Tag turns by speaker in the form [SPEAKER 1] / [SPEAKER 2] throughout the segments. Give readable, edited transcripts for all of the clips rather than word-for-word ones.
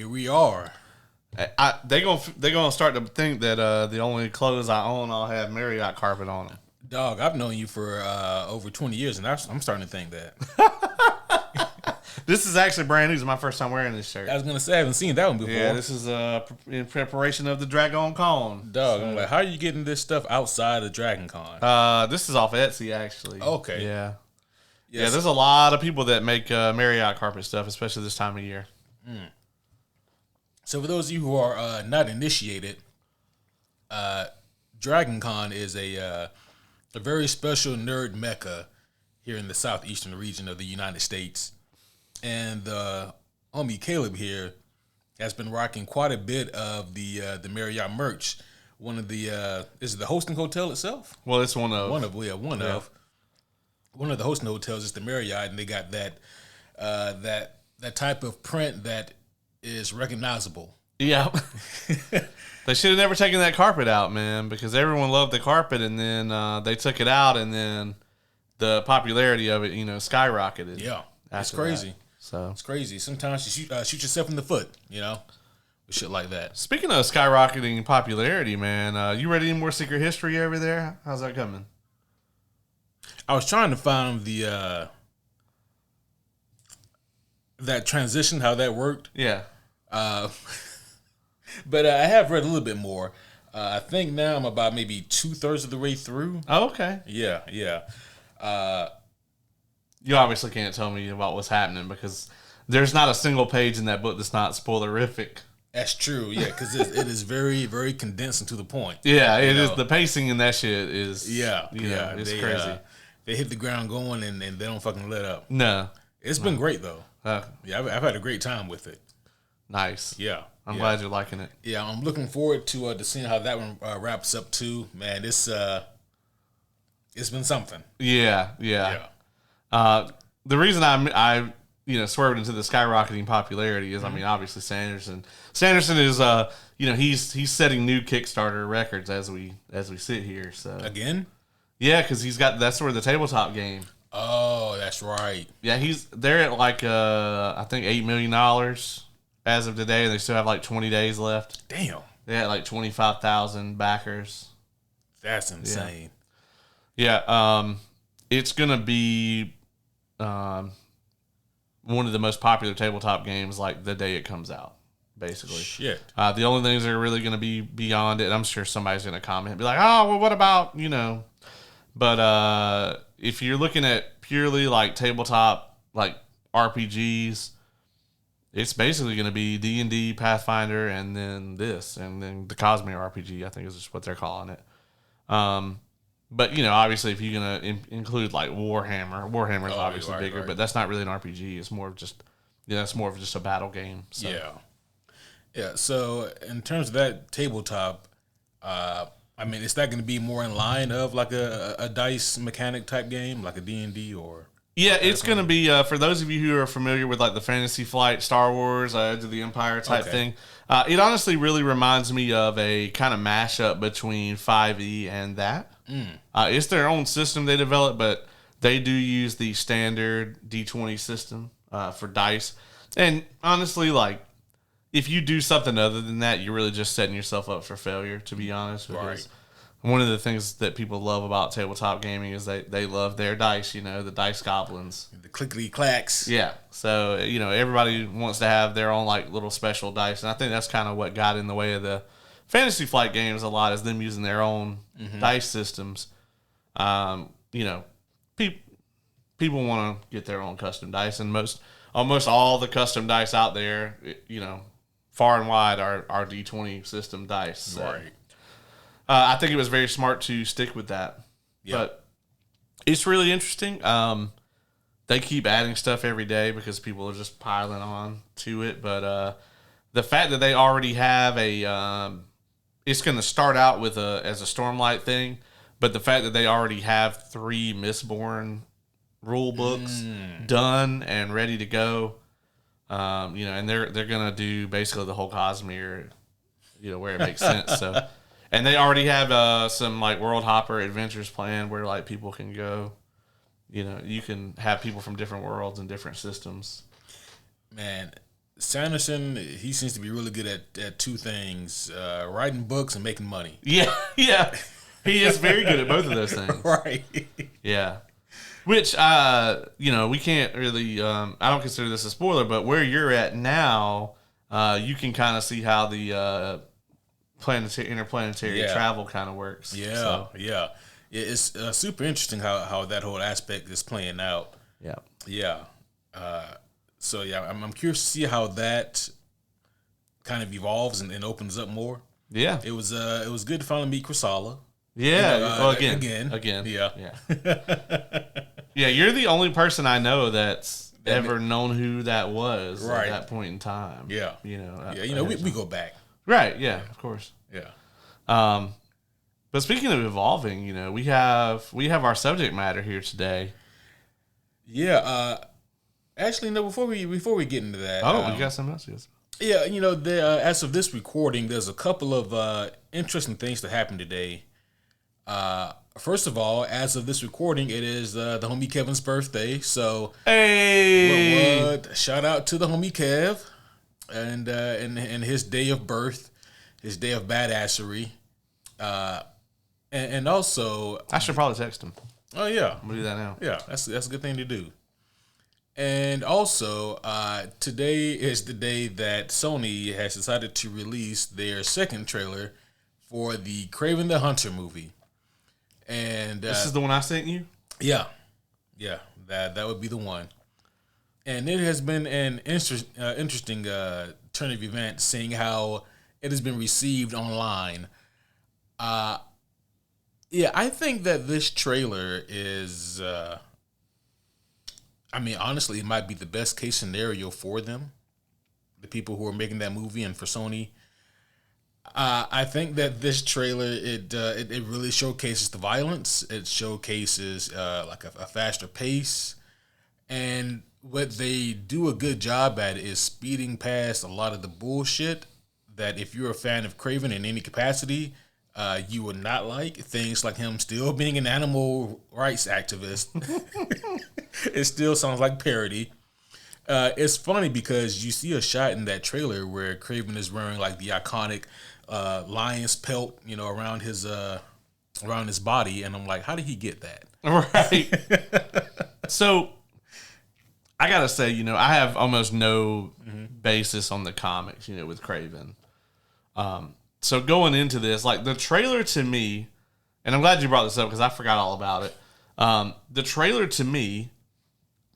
[SPEAKER 1] Here we are.
[SPEAKER 2] They gonna start to think that the only clothes I own all have Marriott carpet on them.
[SPEAKER 1] Dog, I've known you for over 20 years, and I'm starting to think that.
[SPEAKER 2] This is actually brand new. It's my first time wearing this shirt.
[SPEAKER 1] I was going to say, I haven't seen that one before.
[SPEAKER 2] Yeah, this is in preparation of the Dragon Con.
[SPEAKER 1] Dog, so, I'm like, how are you getting this stuff outside of Dragon Con?
[SPEAKER 2] This is off Etsy, actually.
[SPEAKER 1] Okay.
[SPEAKER 2] Yeah.
[SPEAKER 1] Yes.
[SPEAKER 2] Yeah, there's a lot of people that make Marriott carpet stuff, especially this time of year.
[SPEAKER 1] Mm. So for those of you who are not initiated, Dragon Con is a very special nerd mecca here in the southeastern region of the United States. And homie Caleb here has been rocking quite a bit of the Marriott merch. One of the is it the hosting hotel itself?
[SPEAKER 2] Well, it's one of
[SPEAKER 1] one of the hosting hotels is the Marriott, and they got that that type of print that is recognizable.
[SPEAKER 2] Yeah. They should have never taken that carpet out, man, because everyone loved the carpet, and then they took it out, and then the popularity of it, skyrocketed.
[SPEAKER 1] Yeah, it's crazy.
[SPEAKER 2] That. So
[SPEAKER 1] it's crazy. Sometimes you shoot yourself in the foot, with shit like that.
[SPEAKER 2] Speaking of skyrocketing popularity, man, you ready any more Secret History over there? How's that coming?
[SPEAKER 1] I was trying to find the that transition, how that worked.
[SPEAKER 2] Yeah.
[SPEAKER 1] But I have read a little bit more. I think now I'm about maybe 2/3 of the way through.
[SPEAKER 2] Oh, okay.
[SPEAKER 1] Yeah.
[SPEAKER 2] You obviously can't tell me about what's happening because there's not a single page in that book that's not spoilerific.
[SPEAKER 1] That's true, yeah, because it is very, very condensed and to the point.
[SPEAKER 2] Yeah, it is. The pacing in that shit is,
[SPEAKER 1] it's
[SPEAKER 2] crazy.
[SPEAKER 1] They hit the ground going and they don't fucking let up.
[SPEAKER 2] No.
[SPEAKER 1] It's been great, though. Yeah, I've had a great time with it.
[SPEAKER 2] Nice.
[SPEAKER 1] Yeah.
[SPEAKER 2] I'm glad you're liking it.
[SPEAKER 1] Yeah, I'm looking forward to seeing how that one wraps up, too. Man, it's been something.
[SPEAKER 2] Yeah. The reason I swerved into the skyrocketing popularity is, obviously Sanderson is, he's setting new Kickstarter records as we sit here. So
[SPEAKER 1] again,
[SPEAKER 2] yeah, because that's sort of the tabletop game.
[SPEAKER 1] Oh, that's right.
[SPEAKER 2] Yeah, they're at like I think $8 million as of today, and they still have like 20 days left.
[SPEAKER 1] Damn.
[SPEAKER 2] They had like 25,000 backers.
[SPEAKER 1] That's insane.
[SPEAKER 2] Yeah. It's gonna be one of the most popular tabletop games like the day it comes out, basically.
[SPEAKER 1] Shit.
[SPEAKER 2] The only things that are really going to be beyond it, I'm sure somebody's going to comment and be like, oh, well, what about, But if you're looking at purely like tabletop, like RPGs, it's basically going to be D&D, Pathfinder, and then this, and then the Cosmere RPG, I think is just what they're calling it. But, obviously, if you're going to include, like, Warhammer is obviously bigger, but that's not really an RPG. It's more of just, it's more of just a battle game. So.
[SPEAKER 1] Yeah, so in terms of that tabletop, is that going to be more in line of, like, a dice mechanic type game, like a D&D or...
[SPEAKER 2] Yeah, it's going to be, for those of you who are familiar with, like, the Fantasy Flight, Star Wars, Edge of the Empire type thing, it honestly really reminds me of a kind of mashup between 5e and that. It's their own system they developed, but they do use the standard D20 system for dice. And honestly, like, if you do something other than that, you're really just setting yourself up for failure, to be honest. Because one of the things that people love about tabletop gaming is they love their dice, the dice goblins.
[SPEAKER 1] The clickety clacks.
[SPEAKER 2] Yeah. So, everybody wants to have their own, like, little special dice. And I think that's kind of what got in the way of the Fantasy Flight games a lot, is them using their own dice systems. People want to get their own custom dice, and almost all the custom dice out there, far and wide are D20 system dice. So,
[SPEAKER 1] right.
[SPEAKER 2] I think it was very smart to stick with that. Yep. But it's really interesting. They keep adding stuff every day because people are just piling on to it. But the fact that they already have it's going to start out with as a Stormlight thing, but the fact that they already have 3 Mistborn rule books done and ready to go, and they're going to do basically the whole Cosmere, where it makes sense. So, and they already have some like World Hopper adventures planned where like people can go. You can have people from different worlds and different systems.
[SPEAKER 1] Man, Sanderson, he seems to be really good at two things: writing books and making money.
[SPEAKER 2] Yeah, yeah. He is very good at both of those things.
[SPEAKER 1] Right.
[SPEAKER 2] Yeah. Which, we can't really, I don't consider this a spoiler, but where you're at now, you can kind of see how the interplanetary travel kind of works.
[SPEAKER 1] Yeah,
[SPEAKER 2] so.
[SPEAKER 1] yeah. It's super interesting how that whole aspect is playing out.
[SPEAKER 2] Yeah.
[SPEAKER 1] Yeah. So, yeah, I'm curious to see how that kind of evolves and opens up more.
[SPEAKER 2] Yeah.
[SPEAKER 1] It was good to finally meet Chrysala.
[SPEAKER 2] Yeah.
[SPEAKER 1] Again.
[SPEAKER 2] Yeah. Yeah, you're the only person I know that's ever known who that was at that point in time.
[SPEAKER 1] Yeah. We go back.
[SPEAKER 2] Right, yeah, of course.
[SPEAKER 1] Yeah.
[SPEAKER 2] But speaking of evolving, we have our subject matter here today.
[SPEAKER 1] Yeah, actually, no, before we get into that.
[SPEAKER 2] We got some messages.
[SPEAKER 1] Yeah, as of this recording, there's a couple of interesting things that happened today. First of all, as of this recording, it is the homie Kevin's birthday. So,
[SPEAKER 2] hey,
[SPEAKER 1] what shout out to the homie Kev, and his day of birth, his day of badassery, and also
[SPEAKER 2] I should probably text him.
[SPEAKER 1] Oh yeah,
[SPEAKER 2] I'm gonna do that now.
[SPEAKER 1] Yeah, that's a good thing to do. And also, today is the day that Sony has decided to release their second trailer for the Kraven the Hunter movie. And
[SPEAKER 2] this is the one I sent you?
[SPEAKER 1] Yeah, that would be the one. And it has been an interesting turn of events, seeing how it has been received online. I think that this trailer is, honestly, it might be the best case scenario for them, the people who are making that movie, and for Sony. I think that this trailer it really showcases the violence. It showcases like a faster pace, and what they do a good job at is speeding past a lot of the bullshit that if you're a fan of Kraven in any capacity, you would not like. Things like him still being an animal rights activist. It still sounds like parody. It's funny because you see a shot in that trailer where Kraven is wearing like the iconic lion's pelt, around his body, and I'm like, how did he get that?
[SPEAKER 2] Right. So I gotta say, I have almost no basis on the comics, with Kraven. So going into this, like the trailer to me, and I'm glad you brought this up because I forgot all about it. The trailer to me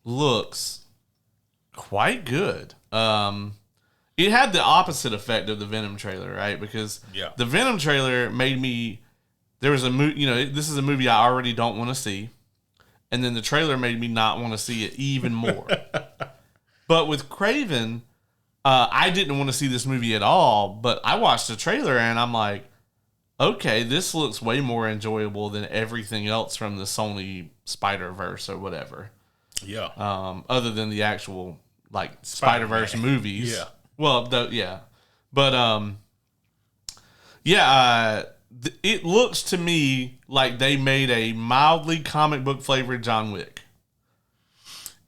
[SPEAKER 2] looks quite good. It had the opposite effect of the Venom trailer, right? Because the Venom trailer made me. There was a movie, this is a movie I already don't want to see, and then the trailer made me not want to see it even more. But with Kraven, I didn't want to see this movie at all. But I watched the trailer and I'm like, okay, this looks way more enjoyable than everything else from the Sony Spider-Verse or whatever.
[SPEAKER 1] Yeah.
[SPEAKER 2] Other than the actual like Spider-Verse movies.
[SPEAKER 1] Yeah.
[SPEAKER 2] Well, but it looks to me like they made a mildly comic book flavored John Wick.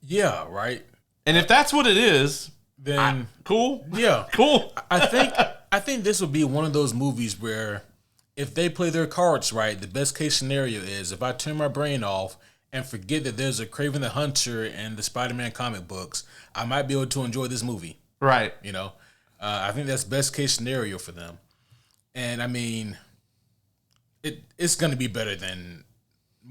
[SPEAKER 1] Yeah, right.
[SPEAKER 2] And if that's what it is,
[SPEAKER 1] then
[SPEAKER 2] cool.
[SPEAKER 1] Yeah,
[SPEAKER 2] cool.
[SPEAKER 1] I think this will be one of those movies where if they play their cards right, the best case scenario is if I turn my brain off and forget that there's a Kraven the Hunter and the Spider-Man comic books, I might be able to enjoy this movie.
[SPEAKER 2] Right.
[SPEAKER 1] I think that's best case scenario for them. And it's going to be better than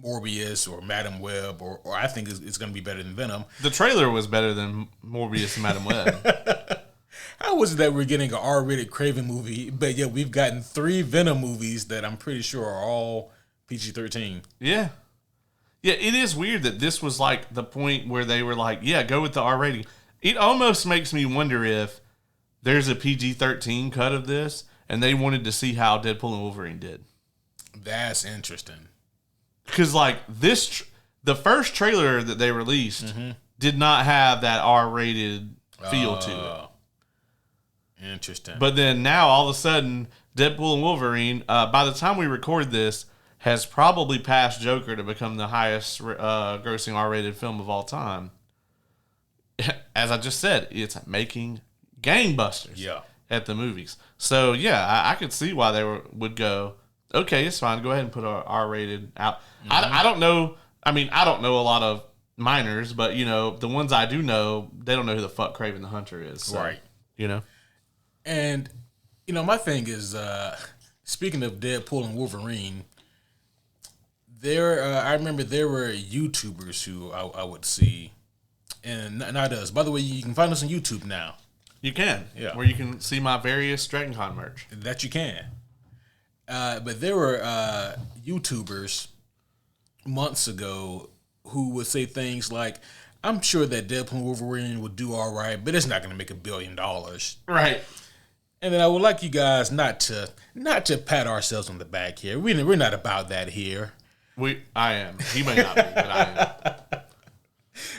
[SPEAKER 1] Morbius or Madam Web, or I think it's going to be better than Venom.
[SPEAKER 2] The trailer was better than Morbius and Madam Web.
[SPEAKER 1] How was it that we're getting an R-rated Kraven movie, but yet we've gotten 3 Venom movies that I'm pretty sure are all PG-13?
[SPEAKER 2] Yeah. Yeah, it is weird that this was like the point where they were like, yeah, go with the R rating. It almost makes me wonder if there's a PG-13 cut of this and they wanted to see how Deadpool and Wolverine did.
[SPEAKER 1] That's interesting.
[SPEAKER 2] Because like the first trailer that they released did not have that R-rated feel to it.
[SPEAKER 1] Interesting.
[SPEAKER 2] But then now all of a sudden, Deadpool and Wolverine, by the time we record this, has probably passed Joker to become the highest grossing R-rated film of all time. As I just said, it's making gangbusters.
[SPEAKER 1] Yeah.
[SPEAKER 2] At the movies. So yeah, I could see why they would go, okay, it's fine. Go ahead and put our R-rated out. I don't know. I mean, I don't know a lot of minors, but the ones I do know, they don't know who the fuck Kraven the Hunter is. So,
[SPEAKER 1] Right.
[SPEAKER 2] And
[SPEAKER 1] my thing is, speaking of Deadpool and Wolverine, I remember there were YouTubers who I would see, and not us. By the way, you can find us on YouTube now.
[SPEAKER 2] You can,
[SPEAKER 1] yeah,
[SPEAKER 2] where you can see my various DragonCon merch.
[SPEAKER 1] That you can. But there were YouTubers months ago who would say things like, "I'm sure that Deadpool and Wolverine would do all right, but it's not going to make $1 billion."
[SPEAKER 2] Right.
[SPEAKER 1] And then I would like you guys not to pat ourselves on the back here. We're not about that here.
[SPEAKER 2] I am. He may not be, but I am.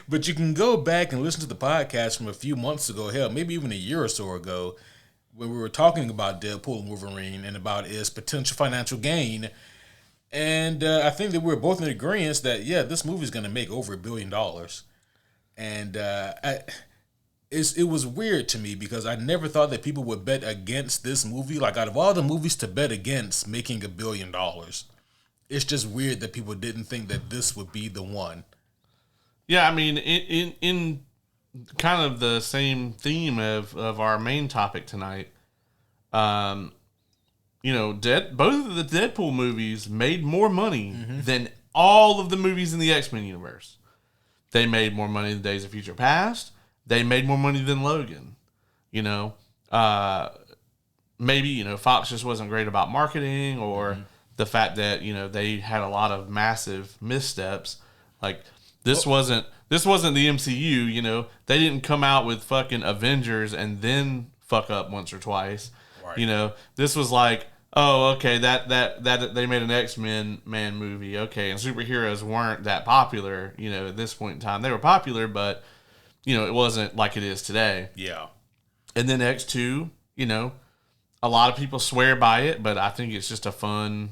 [SPEAKER 1] But you can go back and listen to the podcast from a few months ago, hell, maybe even a year or so ago, when we were talking about Deadpool and Wolverine and about its potential financial gain. And I think that we're both in agreement that, yeah, this movie is going to make over $1 billion. And it was weird to me because I never thought that people would bet against this movie. Like, out of all the movies to bet against making $1 billion, it's just weird that people didn't think that this would be the one.
[SPEAKER 2] Yeah, I mean, in kind of the same theme of our main topic tonight, both of the Deadpool movies made more money than all of the movies in the X-Men universe. They made more money than Days of Future Past. They made more money than Logan. Maybe Fox just wasn't great about marketing, or the fact that they had a lot of massive missteps, like. This wasn't the MCU, They didn't come out with fucking Avengers and then fuck up once or twice. Right. This was like, oh, okay, that they made an X-Men movie, okay, and superheroes weren't that popular, at this point in time. They were popular, but it wasn't like it is today.
[SPEAKER 1] Yeah.
[SPEAKER 2] And then X2, a lot of people swear by it, but I think it's just a fun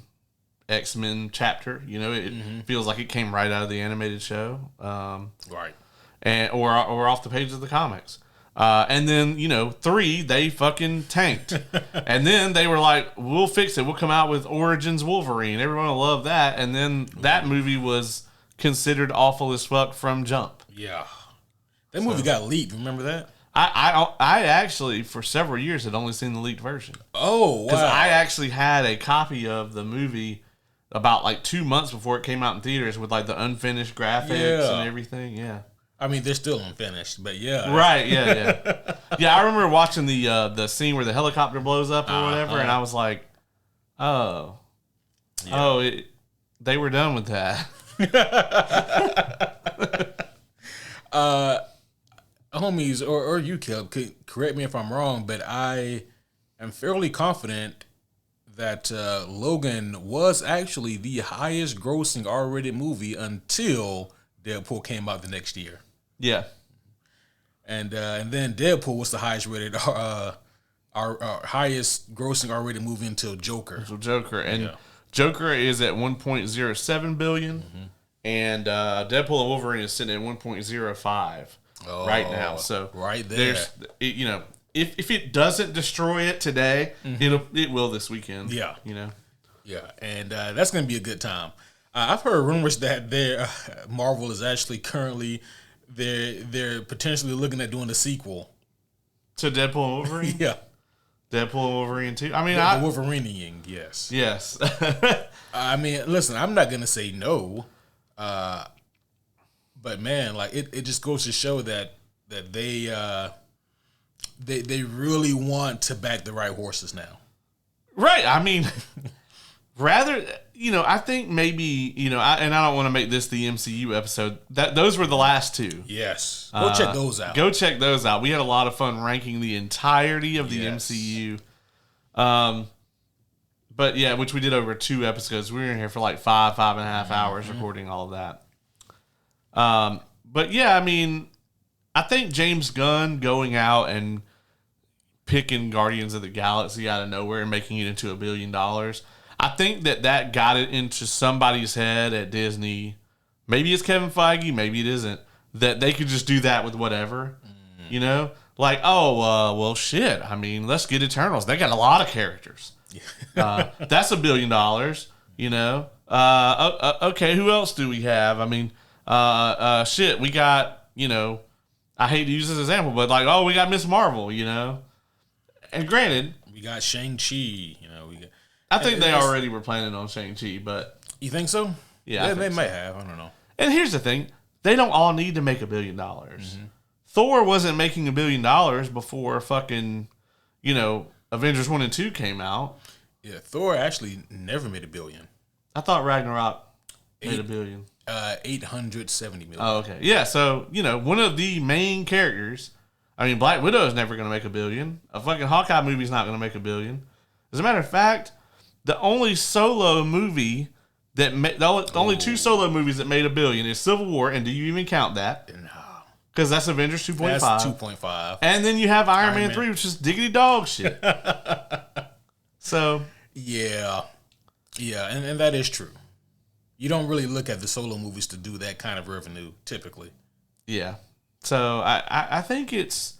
[SPEAKER 2] X-Men chapter. It feels like it came right out of the animated show,
[SPEAKER 1] right,
[SPEAKER 2] and or off the pages of the comics. And then 3, they fucking tanked, and then they were like, "We'll fix it. We'll come out with Origins Wolverine. Everyone will love that." And then that movie was considered awful as fuck from jump.
[SPEAKER 1] Yeah, that movie got leaked. Remember that?
[SPEAKER 2] I actually, for several years, had only seen the leaked version.
[SPEAKER 1] Oh, wow!
[SPEAKER 2] Because I actually had a copy of the movie about like 2 months before it came out in theaters with like the unfinished graphics and everything. Yeah.
[SPEAKER 1] I mean, they're still unfinished, but yeah.
[SPEAKER 2] Right, yeah. Yeah, I remember watching the scene where the helicopter blows up or whatever, and I was like, oh. Yeah. Oh, they were done with that.
[SPEAKER 1] Homies, or you, Caleb, could correct me if I'm wrong, but I am fairly confident that Logan was actually the highest grossing R-rated movie until Deadpool came out the next year.
[SPEAKER 2] Yeah.
[SPEAKER 1] And then Deadpool was the highest rated our highest grossing R-rated movie until Joker.
[SPEAKER 2] And Joker is at 1.07 billion, and Deadpool and Wolverine is sitting at 1.05 right now. So
[SPEAKER 1] right there,
[SPEAKER 2] there's if it doesn't destroy it today, it will this weekend.
[SPEAKER 1] Yeah,
[SPEAKER 2] yeah,
[SPEAKER 1] and that's gonna be a good time. I've heard rumors that Marvel is actually currently they're potentially looking at doing a sequel
[SPEAKER 2] to Deadpool and Wolverine.
[SPEAKER 1] Yeah,
[SPEAKER 2] Deadpool and Wolverine too. I mean,
[SPEAKER 1] Wolverineing, yes. I mean, listen, I'm not gonna say no, but man, like it just goes to show that they really want to back the right horses now.
[SPEAKER 2] Right. I mean, rather, I think maybe, and I don't want to make this the MCU episode. Those were the last two.
[SPEAKER 1] Yes. Go check those out.
[SPEAKER 2] Go check those out. We had a lot of fun ranking the entirety of the MCU. But yeah, which we did over 2 episodes. We were in here for like 5.5 hours recording all of that. But yeah, I mean, I think James Gunn going out and picking Guardians of the Galaxy out of nowhere and making it into $1 billion, I think that got it into somebody's head at Disney. Maybe it's Kevin Feige, maybe it isn't. That they could just do that with whatever, Like, well, shit. I mean, let's get Eternals. They got a lot of characters. That's $1 billion. You know. Okay, who else do we have? I mean, shit. We got, you know. I hate to use this example, but like, we got Miss Marvel. You know. And granted,
[SPEAKER 1] we got Shang-Chi. You know,
[SPEAKER 2] I think they already were planning on Shang-Chi, but
[SPEAKER 1] you think so?
[SPEAKER 2] Yeah,
[SPEAKER 1] they might have. I don't know.
[SPEAKER 2] And here's the thing: they don't all need to make $1 billion. Mm-hmm. Thor wasn't making $1 billion before fucking, you know, Avengers 1 and 2 came out.
[SPEAKER 1] Yeah, Thor actually never made $1 billion.
[SPEAKER 2] I thought Ragnarok made $1 billion.
[SPEAKER 1] 870 million.
[SPEAKER 2] Oh, okay. Yeah, so, you know, one of the main characters. I mean, Black Widow is never going to make $1 billion. A fucking Hawkeye movie is not going to make $1 billion. As a matter of fact, the only solo movie the only two solo movies that made $1 billion is Civil War, and do you even count that?
[SPEAKER 1] No.
[SPEAKER 2] Because that's Avengers 2.5.
[SPEAKER 1] That's 2.5.
[SPEAKER 2] And then you have Iron Man 3, which is diggity dog shit. So.
[SPEAKER 1] Yeah. Yeah, and that is true. You don't really look at the solo movies to do that kind of revenue, typically.
[SPEAKER 2] Yeah. So I think it's...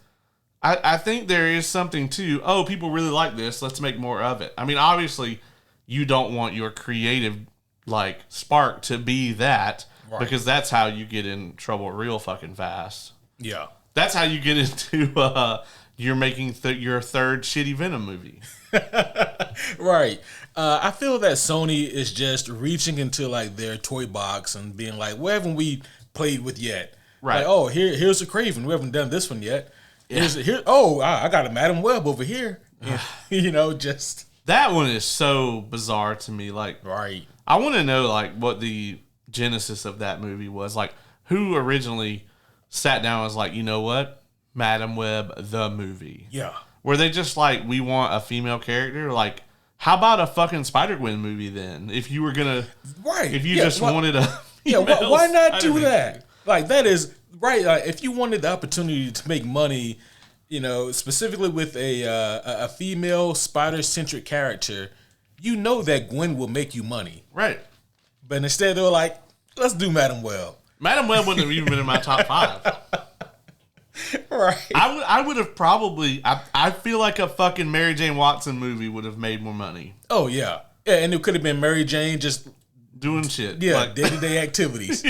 [SPEAKER 2] I think there is something to, people really like this, let's make more of it. I mean, obviously, you don't want your creative, like, spark to be that, right, because that's how you get in trouble real fucking fast.
[SPEAKER 1] Yeah.
[SPEAKER 2] That's how you get into, you're making your third shitty Venom movie.
[SPEAKER 1] Right. I feel that Sony is just reaching into, like, their toy box and being like, what haven't we played with yet?
[SPEAKER 2] Right.
[SPEAKER 1] Like, here's a Craven. We haven't done this one yet. Yeah. I got a Madam Web over here. You know, just...
[SPEAKER 2] That one is so bizarre to me. Like,
[SPEAKER 1] right.
[SPEAKER 2] I want to know, like, what the genesis of that movie was. Like, who originally sat down and was like, you know what? Madam Web, the movie.
[SPEAKER 1] Yeah.
[SPEAKER 2] Were they just like, we want a female character? Like, how about a fucking Spider-Gwen movie then? If you were going to...
[SPEAKER 1] Right.
[SPEAKER 2] If you wanted a...
[SPEAKER 1] Yeah, why not do that? Like, that is... Right, if you wanted the opportunity to make money, you know, specifically with a female spider-centric character, you know that Gwen will make you money.
[SPEAKER 2] Right.
[SPEAKER 1] But instead they were like, let's do Madam Web.
[SPEAKER 2] Madam Web wouldn't have even been in my top 5.
[SPEAKER 1] Right.
[SPEAKER 2] I would have probably... I feel like a fucking Mary Jane Watson movie would have made more money.
[SPEAKER 1] Oh, yeah. Yeah, and it could have been Mary Jane just...
[SPEAKER 2] doing shit.
[SPEAKER 1] Yeah, like, day-to-day activities.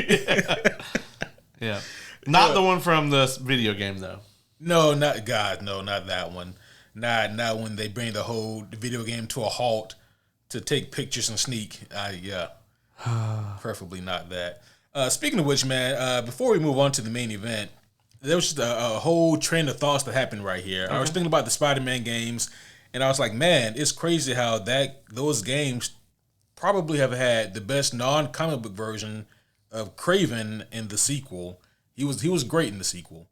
[SPEAKER 2] Yeah. Not the one from the video game, though.
[SPEAKER 1] No, not that one. Not when they bring the whole video game to a halt to take pictures and sneak. Yeah. Preferably not that. Speaking of which, man, before we move on to the main event, there was just a whole train of thoughts that happened right here. Okay. I was thinking about the Spider-Man games, and I was like, man, it's crazy how those games probably have had the best non-comic book version of Kraven in the sequel. He was great in the sequel.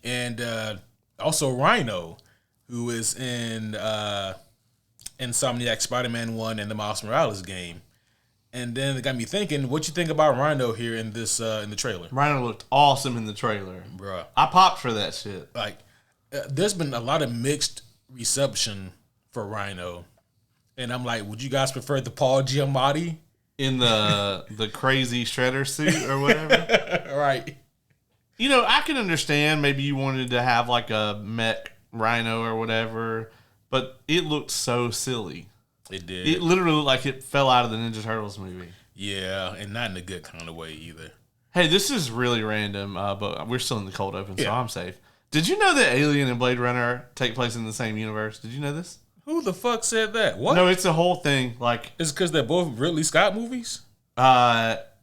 [SPEAKER 1] And also Rhino, who is in Insomniac Spider-Man 1 and the Miles Morales game. And then it got me thinking, what you think about Rhino here in this in the trailer?
[SPEAKER 2] Rhino looked awesome in the trailer.
[SPEAKER 1] Bruh.
[SPEAKER 2] I popped for that shit.
[SPEAKER 1] Like, there's been a lot of mixed reception for Rhino. And I'm like, would you guys prefer the Paul Giamatti?
[SPEAKER 2] In the crazy shredder suit or whatever?
[SPEAKER 1] Right.
[SPEAKER 2] You know, I can understand maybe you wanted to have like a mech Rhino or whatever, but it looked so silly.
[SPEAKER 1] It did.
[SPEAKER 2] It literally looked like it fell out of the Ninja Turtles movie.
[SPEAKER 1] Yeah, and not in a good kind of way either.
[SPEAKER 2] Hey, this is really random, but we're still in the cold open, so I'm safe. Did you know that Alien and Blade Runner take place in the same universe? Did you know this?
[SPEAKER 1] Who the fuck said that? What?
[SPEAKER 2] No, it's a whole thing. Like,
[SPEAKER 1] is it because they're both Ridley Scott movies?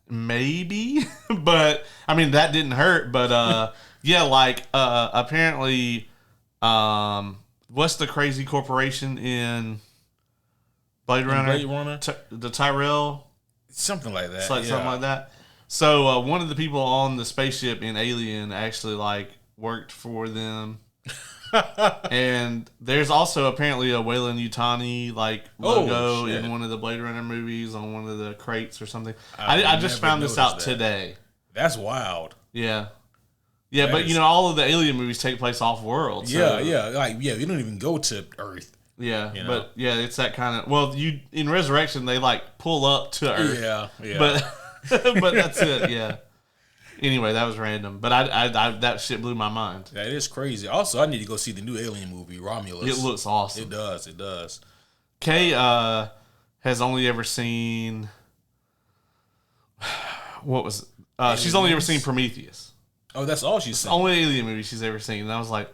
[SPEAKER 2] Maybe, but I mean that didn't hurt. But yeah, like apparently, what's the crazy corporation in Blade Runner?
[SPEAKER 1] Blade Runner,
[SPEAKER 2] the Tyrell,
[SPEAKER 1] something like that.
[SPEAKER 2] Something like that. So one of the people on the spaceship in Alien actually like worked for them. And there's also apparently a Weyland Yutani like logo in one of the Blade Runner movies on one of the crates or something. I just found this out today.
[SPEAKER 1] That's wild.
[SPEAKER 2] Yeah. Yeah, but you know, all of the Alien movies take place off world. So.
[SPEAKER 1] Yeah. You don't even go to Earth.
[SPEAKER 2] Yeah, you know? But yeah, it's that kind of. Well, in Resurrection they like pull up to Earth.
[SPEAKER 1] Yeah.
[SPEAKER 2] But that's it. Yeah. Anyway, that was random, but I that shit blew my mind.
[SPEAKER 1] That is crazy. Also, I need to go see the new Alien movie, Romulus.
[SPEAKER 2] It looks awesome.
[SPEAKER 1] It does. It does.
[SPEAKER 2] Kay has only ever seen what was she's only ever seen Prometheus.
[SPEAKER 1] Oh, that's all she's seen.
[SPEAKER 2] Only alien movie she's ever seen. And I was like,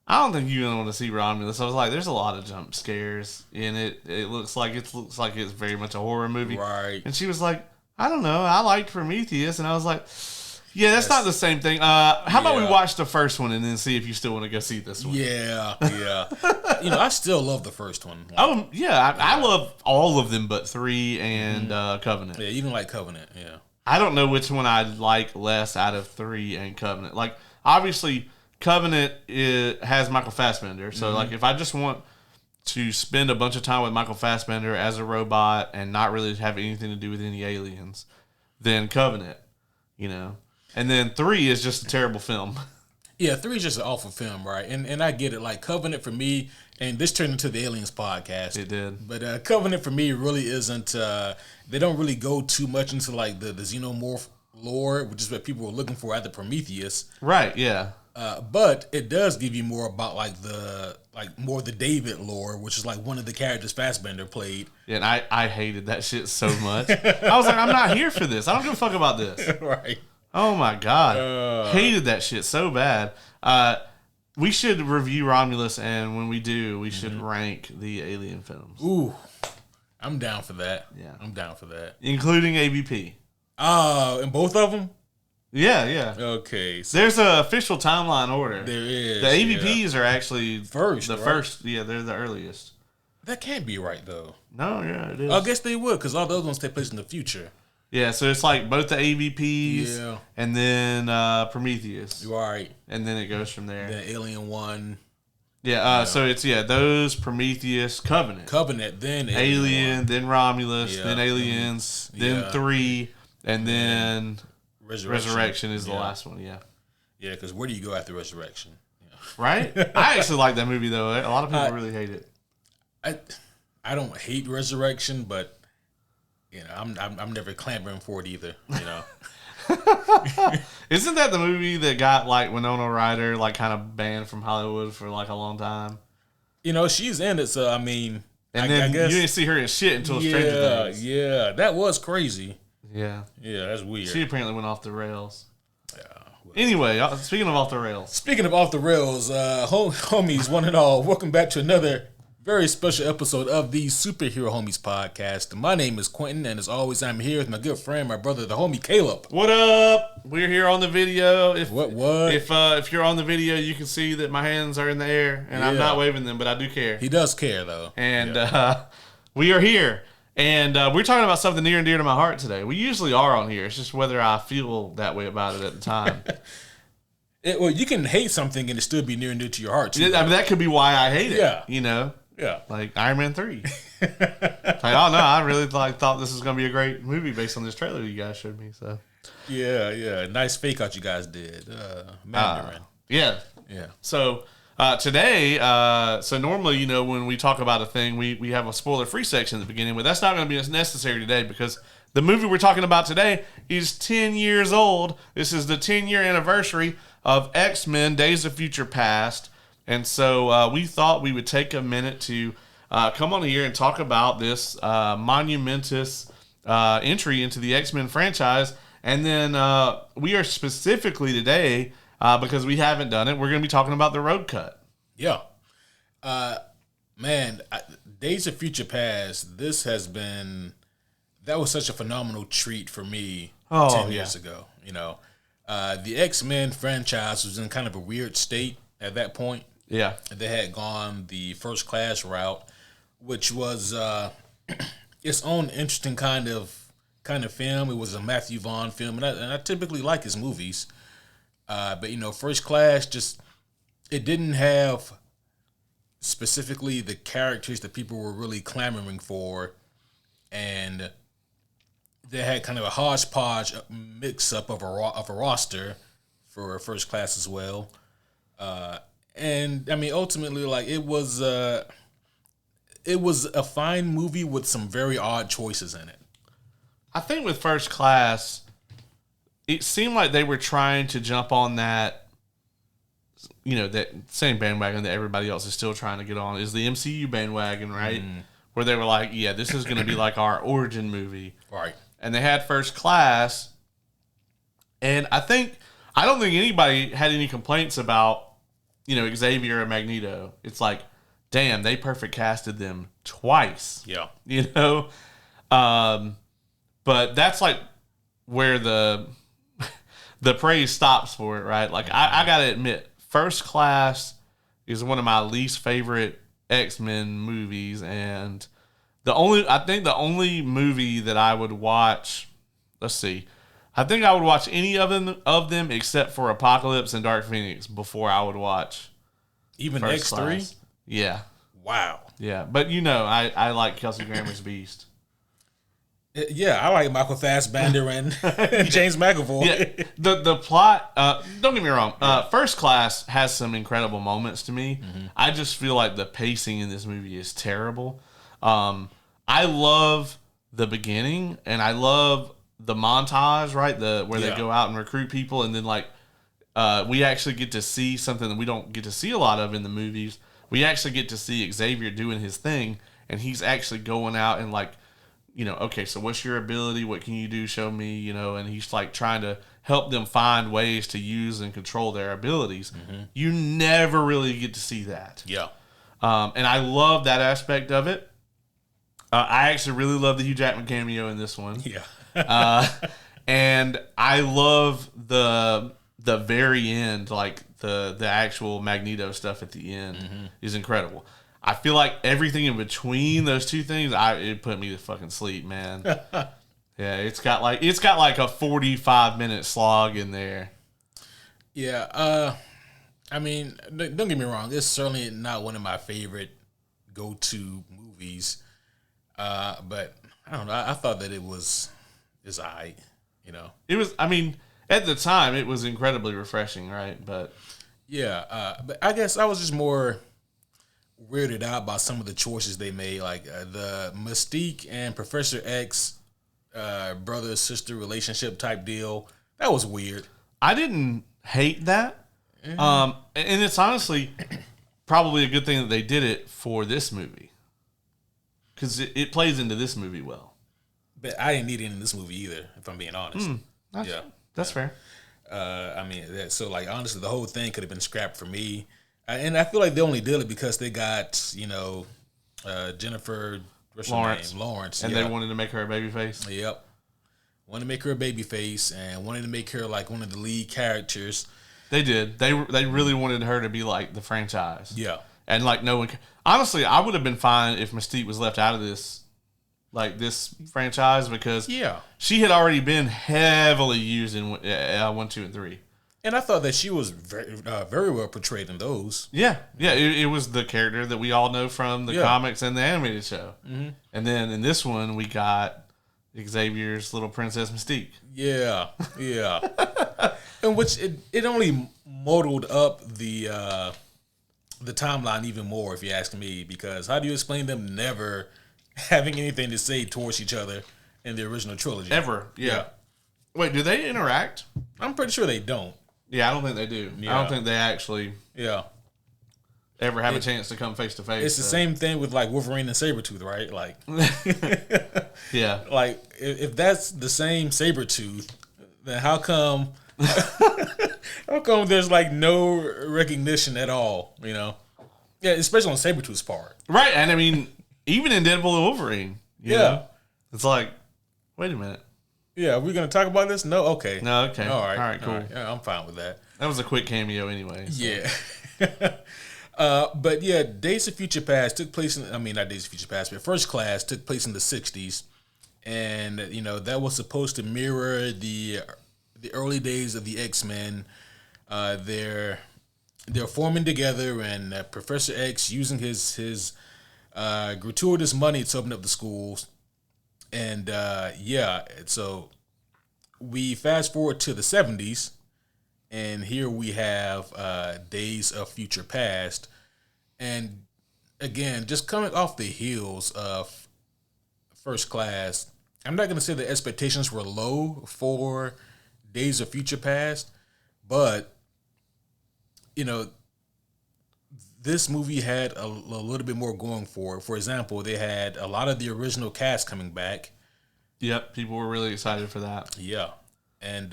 [SPEAKER 2] I don't think you're gonna want to see Romulus. I was like, there's a lot of jump scares in it. It looks like it's very much a horror movie.
[SPEAKER 1] Right.
[SPEAKER 2] And she was like, I don't know. I liked Prometheus, and I was like, yeah, that's not the same thing. How about we watch the first one and then see if you still want to go see this one?
[SPEAKER 1] Yeah. I still love the first one.
[SPEAKER 2] Oh yeah, I love all of them, but 3 and Covenant.
[SPEAKER 1] Yeah, even like Covenant. Yeah.
[SPEAKER 2] I don't know which one I like less out of 3 and Covenant. Like, obviously, Covenant has Michael Fassbender. So, like, if I just want to spend a bunch of time with Michael Fassbender as a robot and not really have anything to do with any aliens, then Covenant, And then 3 is just a terrible film.
[SPEAKER 1] Yeah, 3 is just an awful film, right? And I get it. Like, Covenant for me, and this turned into the Aliens podcast.
[SPEAKER 2] It did.
[SPEAKER 1] But Covenant for me really isn't, they don't really go too much into, like, the xenomorph lore, which is what people were looking for after Prometheus.
[SPEAKER 2] Right, yeah.
[SPEAKER 1] But it does give you more about, more of the David lore, which is, like, one of the characters Fassbender played.
[SPEAKER 2] Yeah, and I hated that shit so much. I was like, I'm not here for this. I don't give a fuck about this.
[SPEAKER 1] Right.
[SPEAKER 2] Oh my God. Hated that shit so bad. We should review Romulus, and when we do, we should rank the Alien films.
[SPEAKER 1] Ooh. I'm down for that.
[SPEAKER 2] Yeah.
[SPEAKER 1] I'm down for that.
[SPEAKER 2] Including AVP.
[SPEAKER 1] Oh, and both of them?
[SPEAKER 2] Yeah.
[SPEAKER 1] Okay. So
[SPEAKER 2] there's an official timeline order.
[SPEAKER 1] there is.
[SPEAKER 2] The AVPs are actually
[SPEAKER 1] first.
[SPEAKER 2] The
[SPEAKER 1] right?
[SPEAKER 2] first. Yeah, they're the earliest.
[SPEAKER 1] That can't be right, though.
[SPEAKER 2] No, yeah, it is.
[SPEAKER 1] I guess they would, because all those ones take place in the future.
[SPEAKER 2] Yeah, so it's like both the AVPs and then Prometheus.
[SPEAKER 1] Right.
[SPEAKER 2] And then it goes from there.
[SPEAKER 1] The Alien 1.
[SPEAKER 2] Yeah, so it's, those, Prometheus, Covenant.
[SPEAKER 1] Then
[SPEAKER 2] Alien, then Romulus, then Aliens, then 3, and then Resurrection is the last one, yeah.
[SPEAKER 1] Yeah, because where do you go after Resurrection? Yeah.
[SPEAKER 2] Right? I actually like that movie, though. A lot of people really hate it.
[SPEAKER 1] I don't hate Resurrection, but... I'm never clamoring for it either.
[SPEAKER 2] Isn't that the movie that got Winona Ryder kind of banned from Hollywood for a long time?
[SPEAKER 1] She's in it, so I mean,
[SPEAKER 2] and then I guess, you didn't see her in shit until Stranger Things.
[SPEAKER 1] Yeah, that was crazy.
[SPEAKER 2] Yeah,
[SPEAKER 1] that's weird.
[SPEAKER 2] She apparently went off the rails. Yeah. Well. Anyway, speaking of off the rails,
[SPEAKER 1] homies, one and all, welcome back to another very special episode of the Superhero Homies podcast. My name is Quentin, and as always, I'm here with my good friend, my brother, the homie Caleb.
[SPEAKER 2] What up? We're here on the video.
[SPEAKER 1] If
[SPEAKER 2] you're on the video, you can see that my hands are in the air, and I'm not waving them, but I do care.
[SPEAKER 1] He does care, though.
[SPEAKER 2] And we are here, and we're talking about something near and dear to my heart today. We usually are on here. It's just whether I feel that way about it at the time.
[SPEAKER 1] Well, you can hate something and it still be near and dear to your heart, too.
[SPEAKER 2] I mean, that could be why I hate it.
[SPEAKER 1] Yeah.
[SPEAKER 2] Yeah, like Iron Man 3. I really thought this was gonna be a great movie based on this trailer you guys showed me. So
[SPEAKER 1] yeah, nice fake out you guys did. Mandarin.
[SPEAKER 2] Yeah. So today, normally when we talk about a thing, we have a spoiler free section at the beginning, but that's not gonna be as necessary today because the movie we're talking about today is 10 years old. This is the 10-year anniversary of X-Men: Days of Future Past. And so we thought we would take a minute to come on here and talk about this monumentous entry into the X-Men franchise. And then we are specifically today, because we haven't done it, we're going to be talking about the road cut.
[SPEAKER 1] Yeah. Days of Future Past, that was such a phenomenal treat for me 10 years ago. The X-Men franchise was in kind of a weird state at that point.
[SPEAKER 2] Yeah,
[SPEAKER 1] they had gone the First Class route, which was its own interesting kind of film. It was a Matthew Vaughn film, and I typically like his movies. But First Class it didn't have specifically the characters that people were really clamoring for, and they had kind of a hodgepodge mix up of a roster for First Class as well. And I mean, ultimately, it was a fine movie with some very odd choices in it.
[SPEAKER 2] I think with First Class, it seemed like they were trying to jump on that, that same bandwagon that everybody else is still trying to get on, is the MCU bandwagon, right? Where they were like, yeah, this is going to be like our origin movie.
[SPEAKER 1] Right.
[SPEAKER 2] And they had First Class. And I don't think anybody had any complaints about, Xavier and Magneto. It's like, damn, they perfect casted them twice.
[SPEAKER 1] Yeah.
[SPEAKER 2] But that's like where the praise stops for it, right? Like, I got to admit, First Class is one of my least favorite X-Men movies. And I think the only movie that I would watch, let's see, I think I would watch any of them except for Apocalypse and Dark Phoenix before I would watch
[SPEAKER 1] even
[SPEAKER 2] First
[SPEAKER 1] X3.
[SPEAKER 2] Class. Yeah.
[SPEAKER 1] Wow.
[SPEAKER 2] Yeah, but I like Kelsey Grammer's Beast.
[SPEAKER 1] Yeah, I like Michael Fassbender and James McAvoy.
[SPEAKER 2] Yeah, the plot. Don't get me wrong. First Class has some incredible moments to me. Mm-hmm. I just feel like the pacing in this movie is terrible. I love the beginning, and I love the montage, right? Where they go out and recruit people, and then we actually get to see something that we don't get to see a lot of in the movies. We actually get to see Xavier doing his thing, and he's actually going out and okay, so what's your ability? What can you do? Show me, and he's trying to help them find ways to use and control their abilities. Mm-hmm. You never really get to see that.
[SPEAKER 1] Yeah.
[SPEAKER 2] And I love that aspect of it. I actually really love the Hugh Jackman cameo in this one.
[SPEAKER 1] Yeah.
[SPEAKER 2] And I love the very end, the actual Magneto stuff at the end is incredible. I feel like everything in between those two things, it put me to fucking sleep, man. Yeah, it's got like a 45-minute slog in there.
[SPEAKER 1] Yeah, I mean, don't get me wrong. It's certainly not one of my favorite go-to movies, but I don't know. I thought that it's alright,
[SPEAKER 2] It was. I mean, at the time, it was incredibly refreshing, right? But
[SPEAKER 1] yeah, but I guess I was just more weirded out by some of the choices they made, like the Mystique and Professor X brother sister relationship type deal. That was weird.
[SPEAKER 2] I didn't hate that, and it's honestly probably a good thing that they did it for this movie because it plays into this movie well.
[SPEAKER 1] But I didn't need it in this movie either, if I'm being honest.
[SPEAKER 2] That's fair.
[SPEAKER 1] I mean, honestly, the whole thing could have been scrapped for me. And I feel like they only did it because they got, Jennifer Lawrence.
[SPEAKER 2] And they wanted to make her a babyface?
[SPEAKER 1] Yep. Wanted to make her a babyface and wanted to make her one of the lead characters.
[SPEAKER 2] They did. They really wanted her to be like the franchise.
[SPEAKER 1] Yeah.
[SPEAKER 2] And no one... Honestly, I would have been fine if Mystique was left out of this franchise because she had already been heavily used in 1, 2, and 3.
[SPEAKER 1] And I thought that she was very, very well portrayed in those.
[SPEAKER 2] Yeah. It was the character that we all know from the comics and the animated show. Mm-hmm. And then in this one, we got Xavier's little Princess Mystique.
[SPEAKER 1] Yeah. In which it only modeled up the timeline even more, if you ask me, because how do you explain them never having anything to say towards each other in the original trilogy?
[SPEAKER 2] Ever. Yeah. Wait, do they interact?
[SPEAKER 1] I'm pretty sure they don't.
[SPEAKER 2] Yeah, I don't think they do. Yeah. I don't think they actually ever have a chance to come face to face.
[SPEAKER 1] It's the same thing with Wolverine and Sabretooth, right?
[SPEAKER 2] Yeah.
[SPEAKER 1] If that's the same Sabretooth, then how come there's no recognition at all, Yeah, especially on Sabretooth's part.
[SPEAKER 2] Right, and I mean, even in Deadpool and Wolverine, you know, it's like, wait a minute.
[SPEAKER 1] Yeah, are we going to talk about this? No? Okay.
[SPEAKER 2] No, okay.
[SPEAKER 1] All right,
[SPEAKER 2] cool.
[SPEAKER 1] Right. Yeah, I'm fine with that.
[SPEAKER 2] That was a quick cameo anyway. So.
[SPEAKER 1] Yeah. But yeah, Days of Future Past took place not Days of Future Past, but First Class took place in the 60s. And, that was supposed to mirror the early days of the X-Men. They're forming together, and Professor X using his gratuitous money to open up the schools. And so we fast forward to the 70s, and here we have Days of Future Past. And again, just coming off the heels of First Class, I'm not going to say the expectations were low for Days of Future Past, but you know, this movie had a little bit more going for it. For example, they had a lot of the original cast coming back.
[SPEAKER 2] Yep, people were really excited for that.
[SPEAKER 1] Yeah. And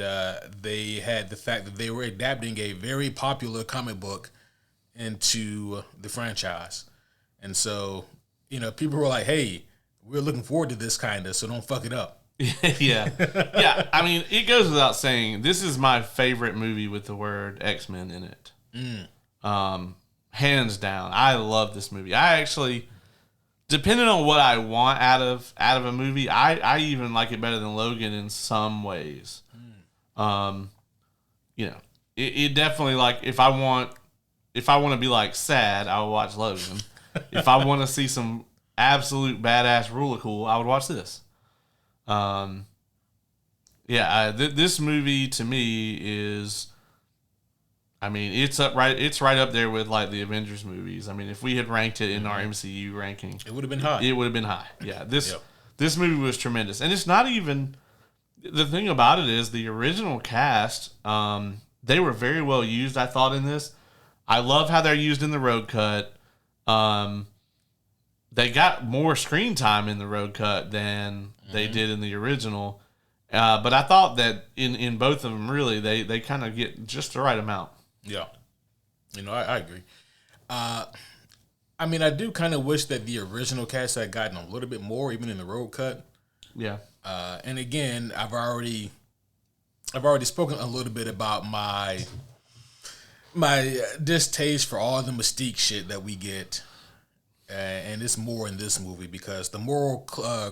[SPEAKER 1] they had the fact that they were adapting a very popular comic book into the franchise. And so, people were like, hey, we're looking forward to this kind of, so don't fuck it up.
[SPEAKER 2] Yeah. Yeah, I mean, it goes without saying, this is my favorite movie with the word X-Men in it. Hands down. I love this movie. I actually, depending on what I want out of a movie, I even like it better than Logan in some ways. It definitely, like, if I want to be like sad, I would watch Logan. If I want to see some absolute badass ruler cool, I would watch this. This movie to me is, I mean, it's right up there with like the Avengers movies. I mean, if we had ranked it in our MCU ranking,
[SPEAKER 1] it would have been high.
[SPEAKER 2] It would have been high. Yeah, this movie was tremendous, and it's not even, the thing about it is the original cast. They were very well used, I thought, in this. I love how they're used in the road cut. They got more screen time in the road cut than they did in the original. But I thought that in both of them, really, they kind of get just the right amount.
[SPEAKER 1] Yeah. I agree. I mean, I do kind of wish that the original cast had gotten a little bit more, even in the road cut.
[SPEAKER 2] Yeah.
[SPEAKER 1] And again, I've already spoken a little bit about my distaste for all the Mystique shit that we get. And it's more in this movie because the moral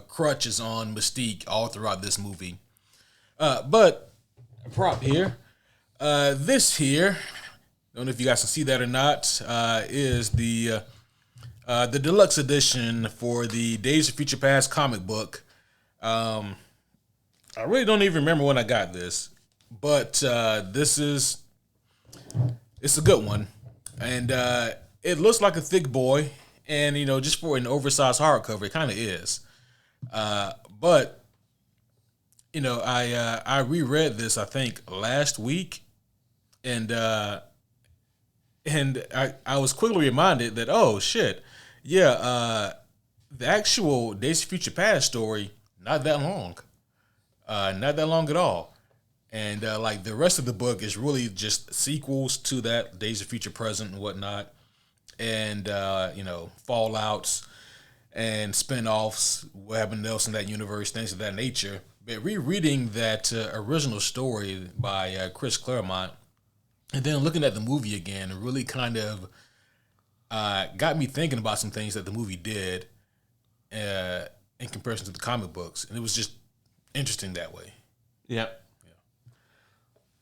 [SPEAKER 1] crutch is on Mystique all throughout this movie. But a prop here. This here, I don't know if you guys can see that or not, is the deluxe edition for the Days of Future Past comic book. I really don't even remember when I got this, but it's a good one, and it looks like a thick boy. And, just for an oversized hardcover, it kind of is. But, I reread this, I think, last week. And I was quickly reminded that, oh, shit. Yeah, the actual Days of Future Past story, not that long. Not that long at all. And, the rest of the book is really just sequels to that, Days of Future Present and whatnot. And, fallouts and spinoffs, what happened else in that universe, things of that nature. But rereading that original story by Chris Claremont and then looking at the movie again really kind of got me thinking about some things that the movie did in comparison to the comic books. And it was just interesting that way.
[SPEAKER 2] Yep.